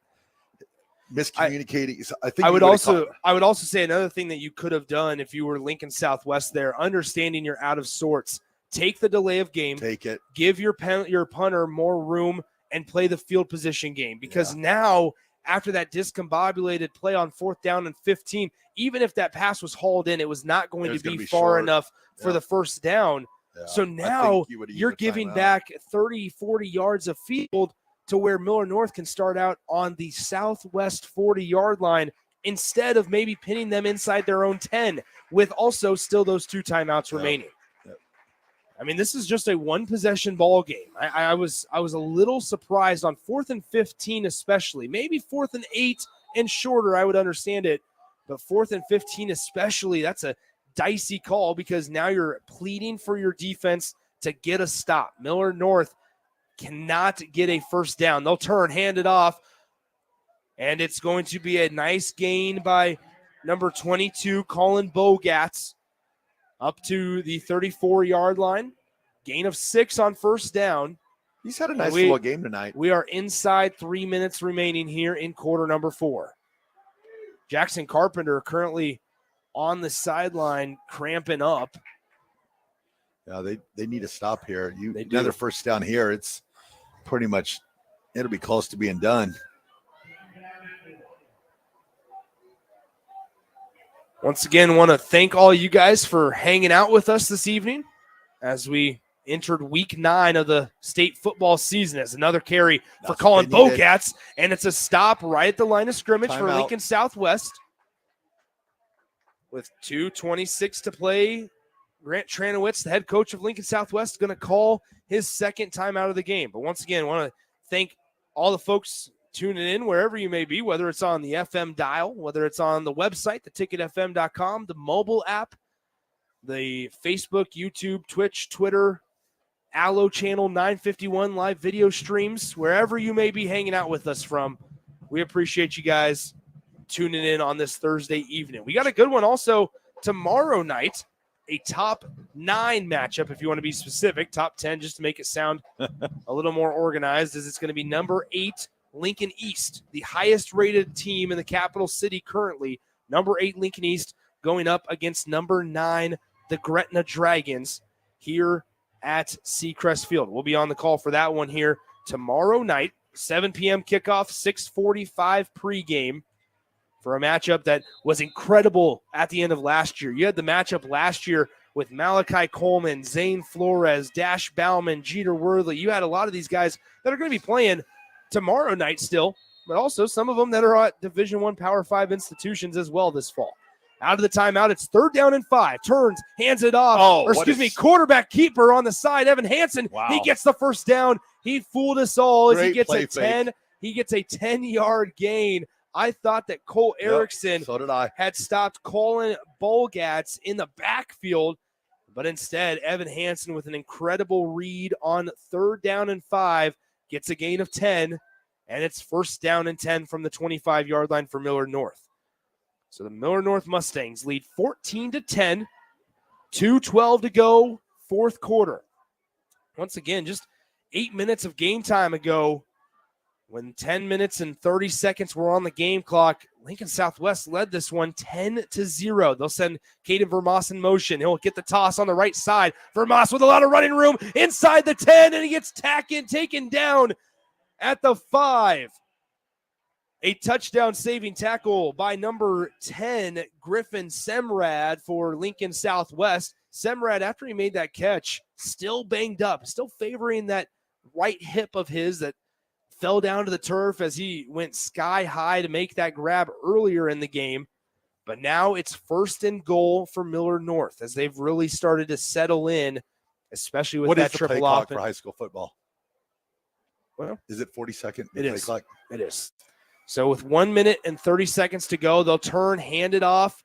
miscommunicating. I would also say another thing that you could have done if you were Lincoln Southwest there, understanding you're out of sorts. Take the delay of game. Take it. Give your punter more room and play the field position game, because now after that discombobulated play on 4th down and 15, even if that pass was hauled in, it was not going to be far short enough for the first down. Yeah. So now you're giving back 30, 40 yards of field to where Millard North can start out on the southwest 40-yard line instead of maybe pinning them inside their own 10 with also still those 2 timeouts remaining. I mean, this is just a one-possession ball game. I was a little surprised on 4th and 15 especially. Maybe 4th and 8 and shorter, I would understand it. But 4th and 15 especially, that's a dicey call because now you're pleading for your defense to get a stop. Millard North cannot get a first down. They'll turn, hand it off, and it's going to be a nice gain by number 22, Colin Bogatz, up to the 34-yard line. Gain of 6 on first down. He's had a nice little game tonight. We are inside 3 minutes remaining here in quarter number 4. Jackson Carpenter currently on the sideline cramping up. Yeah, they need to stop here. Another first down here. It's pretty much, it'll be close to being done. Once again, want to thank all you guys for hanging out with us this evening as we entered week 9 of the state football season. As another carry for Colin Bogatz, and it's a stop right at the line of scrimmage for Lincoln Southwest. With 2:26 to play, Grant Tranowitz, the head coach of Lincoln Southwest, going to call his second time out of the game. But once again, I want to thank all the folks tuning in wherever you may be, whether it's on the FM dial, whether it's on the website, theticketfm.com, the mobile app, the Facebook, YouTube, Twitch, Twitter, Allo Channel 951 live video streams, wherever you may be hanging out with us from. We appreciate you guys tuning in on this Thursday evening. We got a good one also tomorrow night, a top 9 matchup, if you want to be specific, top 10, just to make it sound a little more organized, as it's going to be number 8, Lincoln East, the highest rated team in the capital city currently. Number 8, Lincoln East, going up against number 9, the Gretna Dragons, here at Seacrest Field. We'll be on the call for that one here tomorrow night, 7 p.m. kickoff, 6:45 pregame. for a matchup that was incredible at the end of last year. You had the matchup last year with Malachi Coleman, Zane Flores, Dash Bauman, Jeter Worthley. You had a lot of these guys that are going to be playing tomorrow night still, but also some of them that are at Division I Power 5 institutions as well this fall. Out of the timeout, it's 3rd down and 5. Turns, hands it off. Quarterback keeper on the side, Evan Hansen. Wow. He gets the first down. He fooled us all as he Great gets play a 10. fake. He gets a 10-yard gain. I thought that Cole Erickson so did I. had stopped Colin Bolgatz in the backfield, but instead, Evan Hansen with an incredible read on 3rd down and 5 gets a gain of 10, and it's 1st down and 10 from the 25-yard line for Millard North. So the Millard North Mustangs lead 14-10, 2:12 to go, 4th quarter. Once again, just 8 minutes of game time ago, when 10 minutes and 30 seconds were on the game clock, Lincoln Southwest led this one 10-0. They'll send Caden Vermas in motion. He'll get the toss on the right side. Vermas with a lot of running room inside the 10, and he gets taken down at the 5. A touchdown-saving tackle by number 10, Griffin Semrad for Lincoln Southwest. Semrad, after he made that catch, still banged up, still favoring that right hip of his that fell down to the turf as he went sky high to make that grab earlier in the game. But now it's 1st and goal for Millard North as they've really started to settle in, especially with that triple clock offense. for high school football? Well, is it 40-second? It is. Clock? It is. So with 1 minute and 30 seconds to go, they'll turn, hand it off,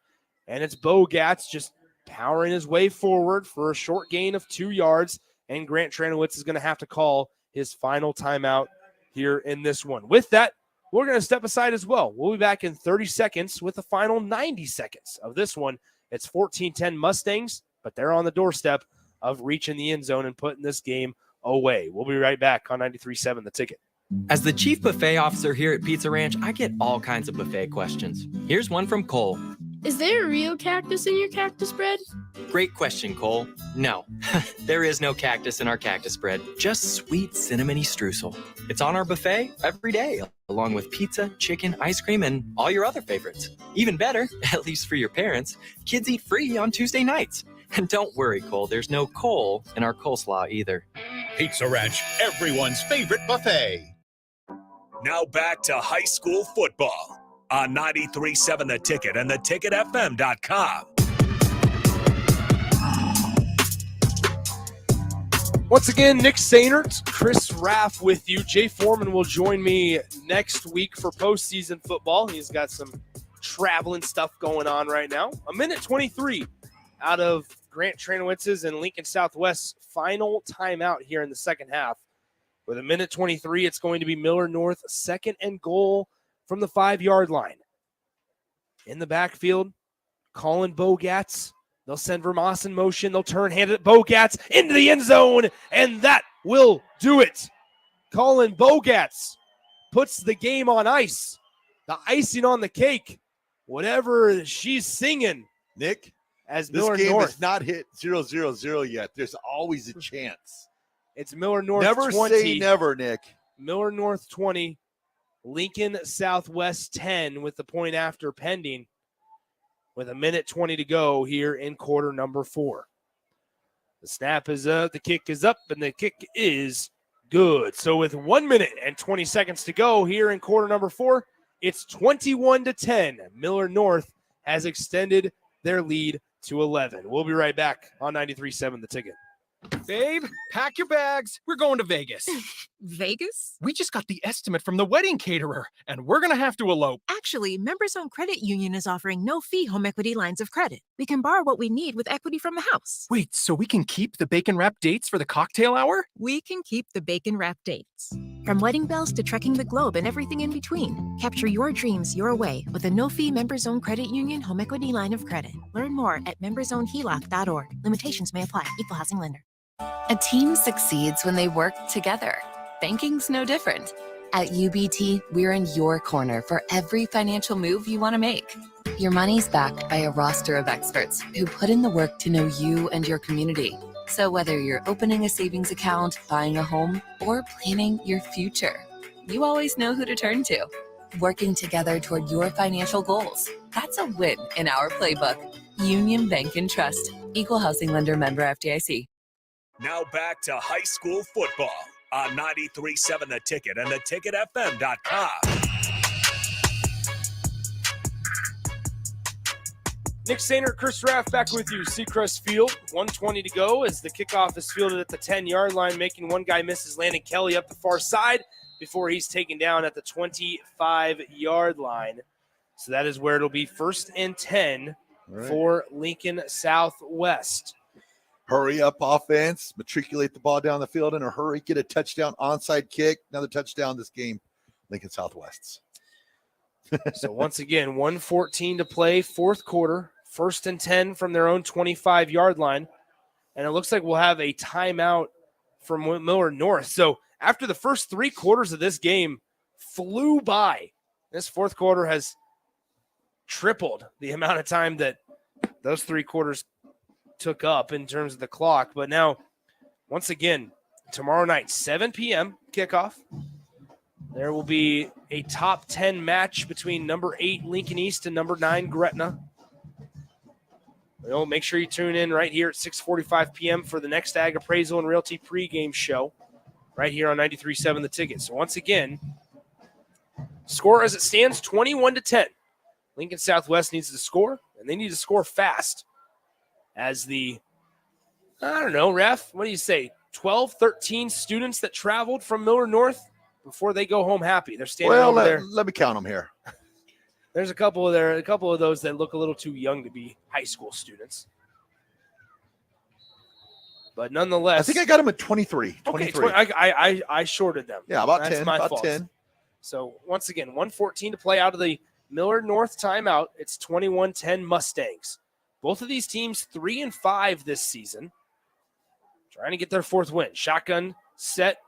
and it's Bogatz just powering his way forward for a short gain of 2 yards, and Grant Tranowitz is going to have to call his final timeout here in this one. With that, we're going to step aside as well. We'll be back in 30 seconds with the final 90 seconds of this one. It's 14-10 Mustangs, but they're on the doorstep of reaching the end zone and putting this game away. We'll be right back on 93.7 The Ticket. As the chief buffet officer here at Pizza Ranch, I get all kinds of buffet questions. Here's one from Cole. Is there a real cactus in your cactus bread? Great question, Cole. No, there is no cactus in our cactus bread, just sweet cinnamony streusel. It's on our buffet every day, along with pizza, chicken, ice cream, and all your other favorites. Even better, at least for your parents, kids eat free on Tuesday nights. And don't worry, Cole, there's no coal in our coleslaw either. Pizza Ranch, everyone's favorite buffet. Now back to high school football on 93.7 The Ticket and theticketfm.com. Once again, Nick Sainert, Chris Raff with you. Jay Foreman will join me next week for postseason football. He's got some traveling stuff going on right now. A minute 23 out of Grant Tranowitz's and Lincoln Southwest's final timeout here in the second half. With a minute 23, it's going to be Millard North, 2nd and goal from the 5-yard line. In the backfield, Colin Bogatz. They'll send Vermas in motion. They'll turn, hand it Bogatz into the end zone, and that will do it. Colin Bogatz puts the game on ice. The icing on the cake, whatever she's singing. Nick, as this Millard game North has not hit 0-0-0 yet. There's always a chance. It's Millard North never 20. Say never, Nick. Millard North 20, Lincoln Southwest 10 with the point after pending with a minute 20 to go here in quarter number 4. The snap is up, the kick is up, and the kick is good. So with 1 minute and 20 seconds to go here in quarter number 4, it's 21-10. Millard North has extended their lead to 11. We'll be right back on 93.7 The Ticket. Babe, pack your bags. We're going to Vegas. Vegas? We just got the estimate from the wedding caterer, and we're going to have to elope. Actually, Members Owned Credit Union is offering no-fee home equity lines of credit. We can borrow what we need with equity from the house. Wait, so we can keep the bacon-wrapped dates for the cocktail hour? We can keep the bacon-wrapped dates. From wedding bells to trekking the globe and everything in between, capture your dreams your way with a no-fee Members Owned Credit Union home equity line of credit. Learn more at membersownedheloc.org. Limitations may apply. Equal housing lender. A team succeeds when they work together. Banking's no different. At UBT, we're in your corner for every financial move you want to make. Your money's backed by a roster of experts who put in the work to know you and your community. So whether you're opening a savings account, buying a home, or planning your future, you always know who to turn to. working together toward your financial goals. That's a win in our playbook. Union Bank and Trust. Equal housing lender, member FDIC. Now back to high school football on 93.7 The Ticket and theticketfm.com. Nick Sainer, Chris Raff back with you. Seacrest Field, 1:20 to go as the kickoff is fielded at the 10-yard line, making one guy miss is Landon Kelly up the far side before he's taken down at the 25-yard line. So that is where it'll be 1st and 10 for Lincoln Southwest. Hurry up offense, matriculate the ball down the field in a hurry, get a touchdown, onside kick, another touchdown this game, Lincoln Southwest's. So once again, 1:14 to play, fourth quarter, 1st and 10 from their own 25-yard line. And it looks like we'll have a timeout from Millard North. So after the first 3 quarters of this game flew by, this fourth quarter has tripled the amount of time that those 3 quarters took up in terms of the clock. But now, once again, tomorrow night, 7 p.m. kickoff. There will be a top 10 match between number 8 Lincoln East and number 9 Gretna. Make sure you tune in right here at 6:45 p.m. for the next Ag Appraisal and Realty pregame show right here on 93.7 The Ticket. So once again, score as it stands, 21-10. Lincoln Southwest needs to score, and they need to score fast as the, Ref, what do you say, 12, 13 students that traveled from Millard North before they go home happy. They're standing over there. Let me count them here. There's a couple of those that look a little too young to be high school students. But nonetheless. I think I got them at 23. 23. Okay, I shorted them. Yeah, about That's 10. my About fault. 10. So once again, 1:14 to play out of the Millard North timeout. It's 21-10 Mustangs. Both of these teams 3-5 this season. Trying to get their 4th win. Shotgun set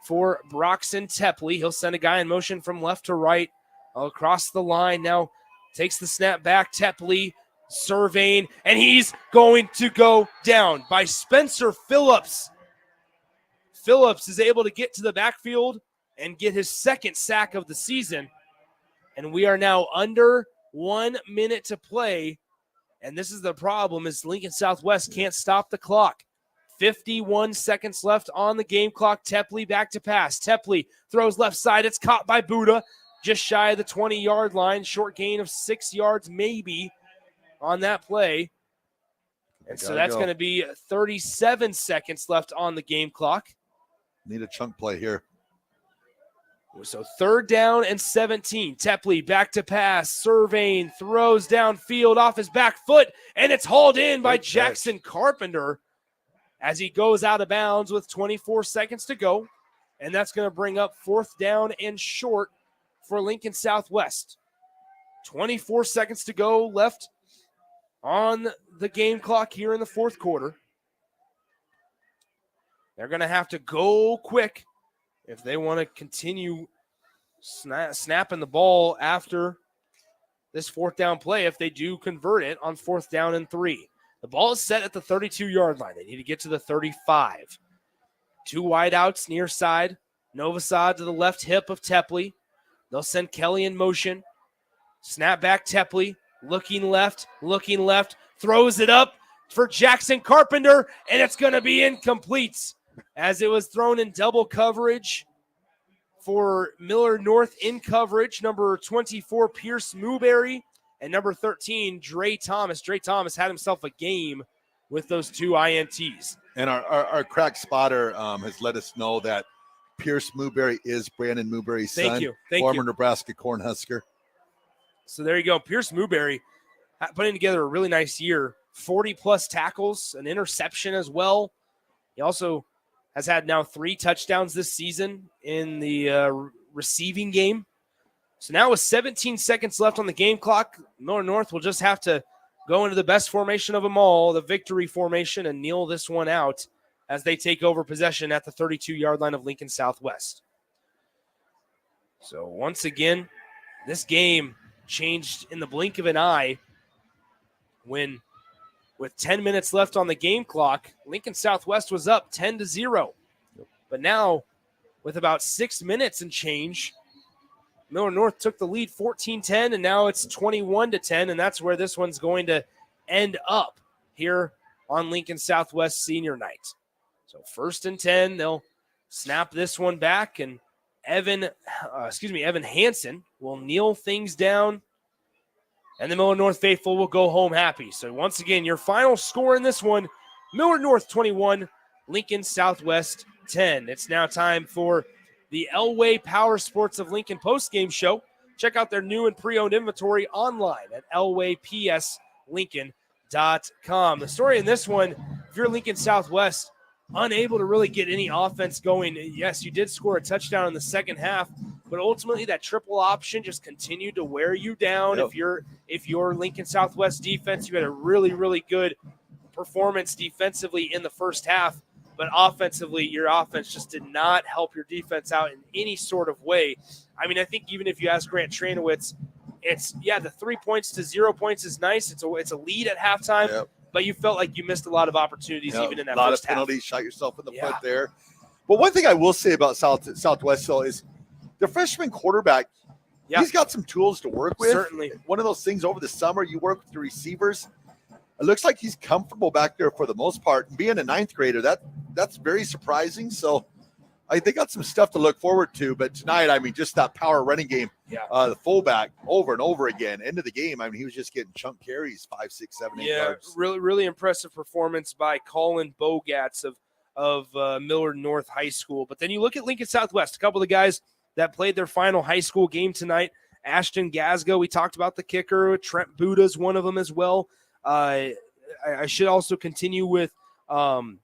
for Broxton Tepley. He'll send a guy in motion from left to right across the line. Now takes the snap back. Tepley surveying, and he's going to go down by Spencer Phillips. Phillips is able to get to the backfield and get his 2nd sack of the season. And we are now under 1 minute to play. And this is the problem, is Lincoln Southwest can't stop the clock. 51 seconds left on the game clock. Tepley back to pass. Tepley throws left side. It's caught by Buddha just shy of the 20-yard line. Short gain of 6 yards maybe on that play. And so that's going to be 37 seconds left on the game clock. Need a chunk play here. So 3rd down and 17. Tepley back to pass. Surveying, throws downfield off his back foot, and it's hauled in by Jackson Carpenter as he goes out of bounds with 24 seconds to go. And that's going to bring up 4th down and short for Lincoln Southwest. 24 seconds to go left on the game clock here in the 4th quarter. They're going to have to go quick if they want to continue snapping the ball after this 4th down play, if they do convert it on 4th down and 3. The ball is set at the 32-yard line. They need to get to the 35. 2 wideouts near side. Novosad to the left hip of Tepley. They'll send Kelly in motion. Snap back Tepley. Looking left. Throws it up for Jackson Carpenter, and it's going to be incomplete as it was thrown in double coverage for Millard North in coverage. Number 24, Pierce Mooberry. And number 13, Dre Thomas. Dre Thomas had himself a game with those 2 INTs. And our crack spotter has let us know that Pierce Mooberry is Brandon Mooberry's son. Thank you. Former Nebraska Cornhusker. So there you go. Pierce Mooberry putting together a really nice year. 40-plus tackles, an interception as well. He also has had now 3 touchdowns this season in the receiving game. So now with 17 seconds left on the game clock, Millard North will just have to go into the best formation of them all, the victory formation, and kneel this one out as they take over possession at the 32-yard line of Lincoln Southwest. So once again, this game changed in the blink of an eye when, with 10 minutes left on the game clock, Lincoln Southwest was up 10-0. But now, with about 6 minutes and change, Millard North took the lead 14-10, and now it's 21-10, and that's where this one's going to end up here on Lincoln Southwest Senior Night. So 1st and 10, they'll snap this one back, and Evan Hansen will kneel things down, and the Millard North faithful will go home happy. So once again, your final score in this one, Millard North 21, Lincoln Southwest 10. It's now time for the Elway Power Sports of Lincoln postgame show. Check out their new and pre-owned inventory online at elwaypslincoln.com. The story in this one, if you're Lincoln Southwest, unable to really get any offense going. Yes, you did score a touchdown in the second half, but ultimately that triple option just continued to wear you down. Yep. If you're Lincoln Southwest defense, you had a really, really good performance defensively in the first half, but offensively, your offense just did not help your defense out in any sort of way. I mean, I think even if you ask Grant Tranowitz, the 3 points to 0 points is nice. It's a lead at halftime. Yep. But you felt like you missed a lot of opportunities even in that first half. A lot of penalties, shot yourself in the foot there. But one thing I will say about Southwest, though, is the freshman quarterback, he's got some tools to work with. Certainly. One of those things over the summer, you work with the receivers. It looks like he's comfortable back there for the most part. And being a ninth grader, that's very surprising. So they got some stuff to look forward to. But tonight, I mean, just that power running game, the fullback over and over again. End of the game, I mean, he was just getting chunk carries, 5, 6, 7, 8 yards. Really, really impressive performance by Colin Bogatz of Millard North High School. But then you look at Lincoln Southwest, a couple of the guys that played their final high school game tonight. Ashton Gazgo, we talked about the kicker. Trent Buda's one of them as well. I should also continue with Tanner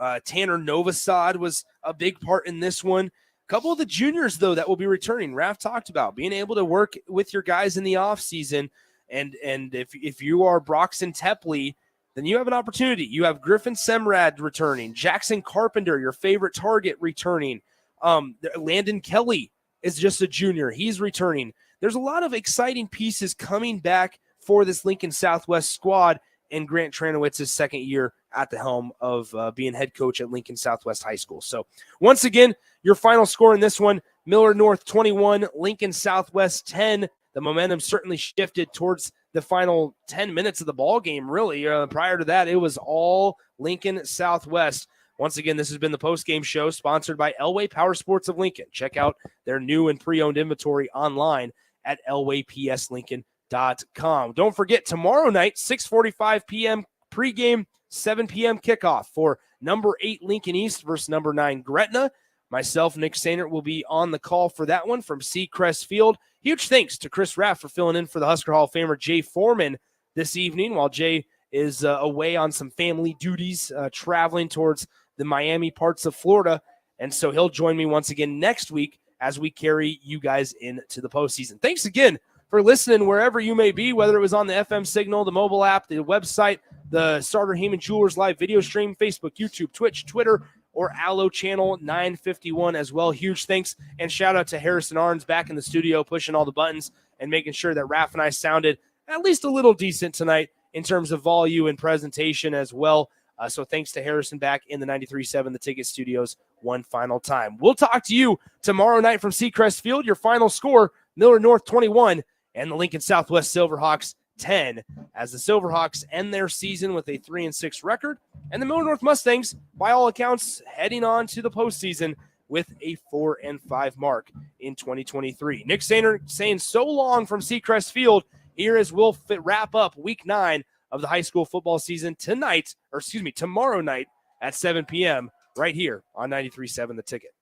Novosad was a big part in this one. A couple of the juniors, though, that will be returning. Raph talked about being able to work with your guys in the offseason. And if you are Broxton Tepley, then you have an opportunity. You have Griffin Semrad returning. Jackson Carpenter, your favorite target, returning. Landon Kelly is just a junior. He's returning. There's a lot of exciting pieces coming back for this Lincoln Southwest squad and Grant Tranowitz's second year at the helm of being head coach at Lincoln Southwest High School. So once again, your final score in this one, Millard North 21, Lincoln Southwest 10. The momentum certainly shifted towards the final 10 minutes of the ball game, really. Prior to that, it was all Lincoln Southwest. Once again, this has been the postgame show sponsored by Elway Power Sports of Lincoln. Check out their new and pre-owned inventory online at elwaypslincoln.com. Don't forget, tomorrow night, 6:45 p.m. pregame, 7 p.m. kickoff for number 8 Lincoln East versus number 9 Gretna. Myself, Nick Sainert, will be on the call for that one from Seacrest Field. Huge thanks to Chris Raff for filling in for the Husker Hall of Famer Jay Foreman this evening while Jay is away on some family duties, traveling towards the Miami parts of Florida. And so he'll join me once again next week as we carry you guys into the postseason. Thanks again for listening wherever you may be, whether it was on the FM signal, the mobile app, the website, the Starter Heyman Jewelers live video stream, Facebook, YouTube, Twitch, Twitter, or Allo Channel 951 as well. Huge thanks and shout out to Harrison Arns back in the studio pushing all the buttons and making sure that Raph and I sounded at least a little decent tonight in terms of volume and presentation as well. So thanks to Harrison back in the 93.7 The Ticket Studios one final time. We'll talk to you tomorrow night from Seacrest Field. Your final score, Millard North 21 and the Lincoln Southwest Silverhawks 10, as the Silverhawks end their season with a 3-6 record, and the Millard North Mustangs, by all accounts, heading on to the postseason with a 4-5 mark in 2023. Nick Sainert saying so long from Seacrest Field here as we'll wrap up Week 9 of the high school football season tomorrow night at 7 p.m. right here on 93.7 The Ticket.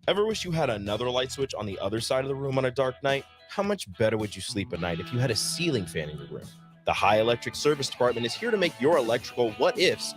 Ever wish you had another light switch on the other side of the room on a dark night? How much better would you sleep at night if you had a ceiling fan in your room? The High Electric Service Department is here to make your electrical what-ifs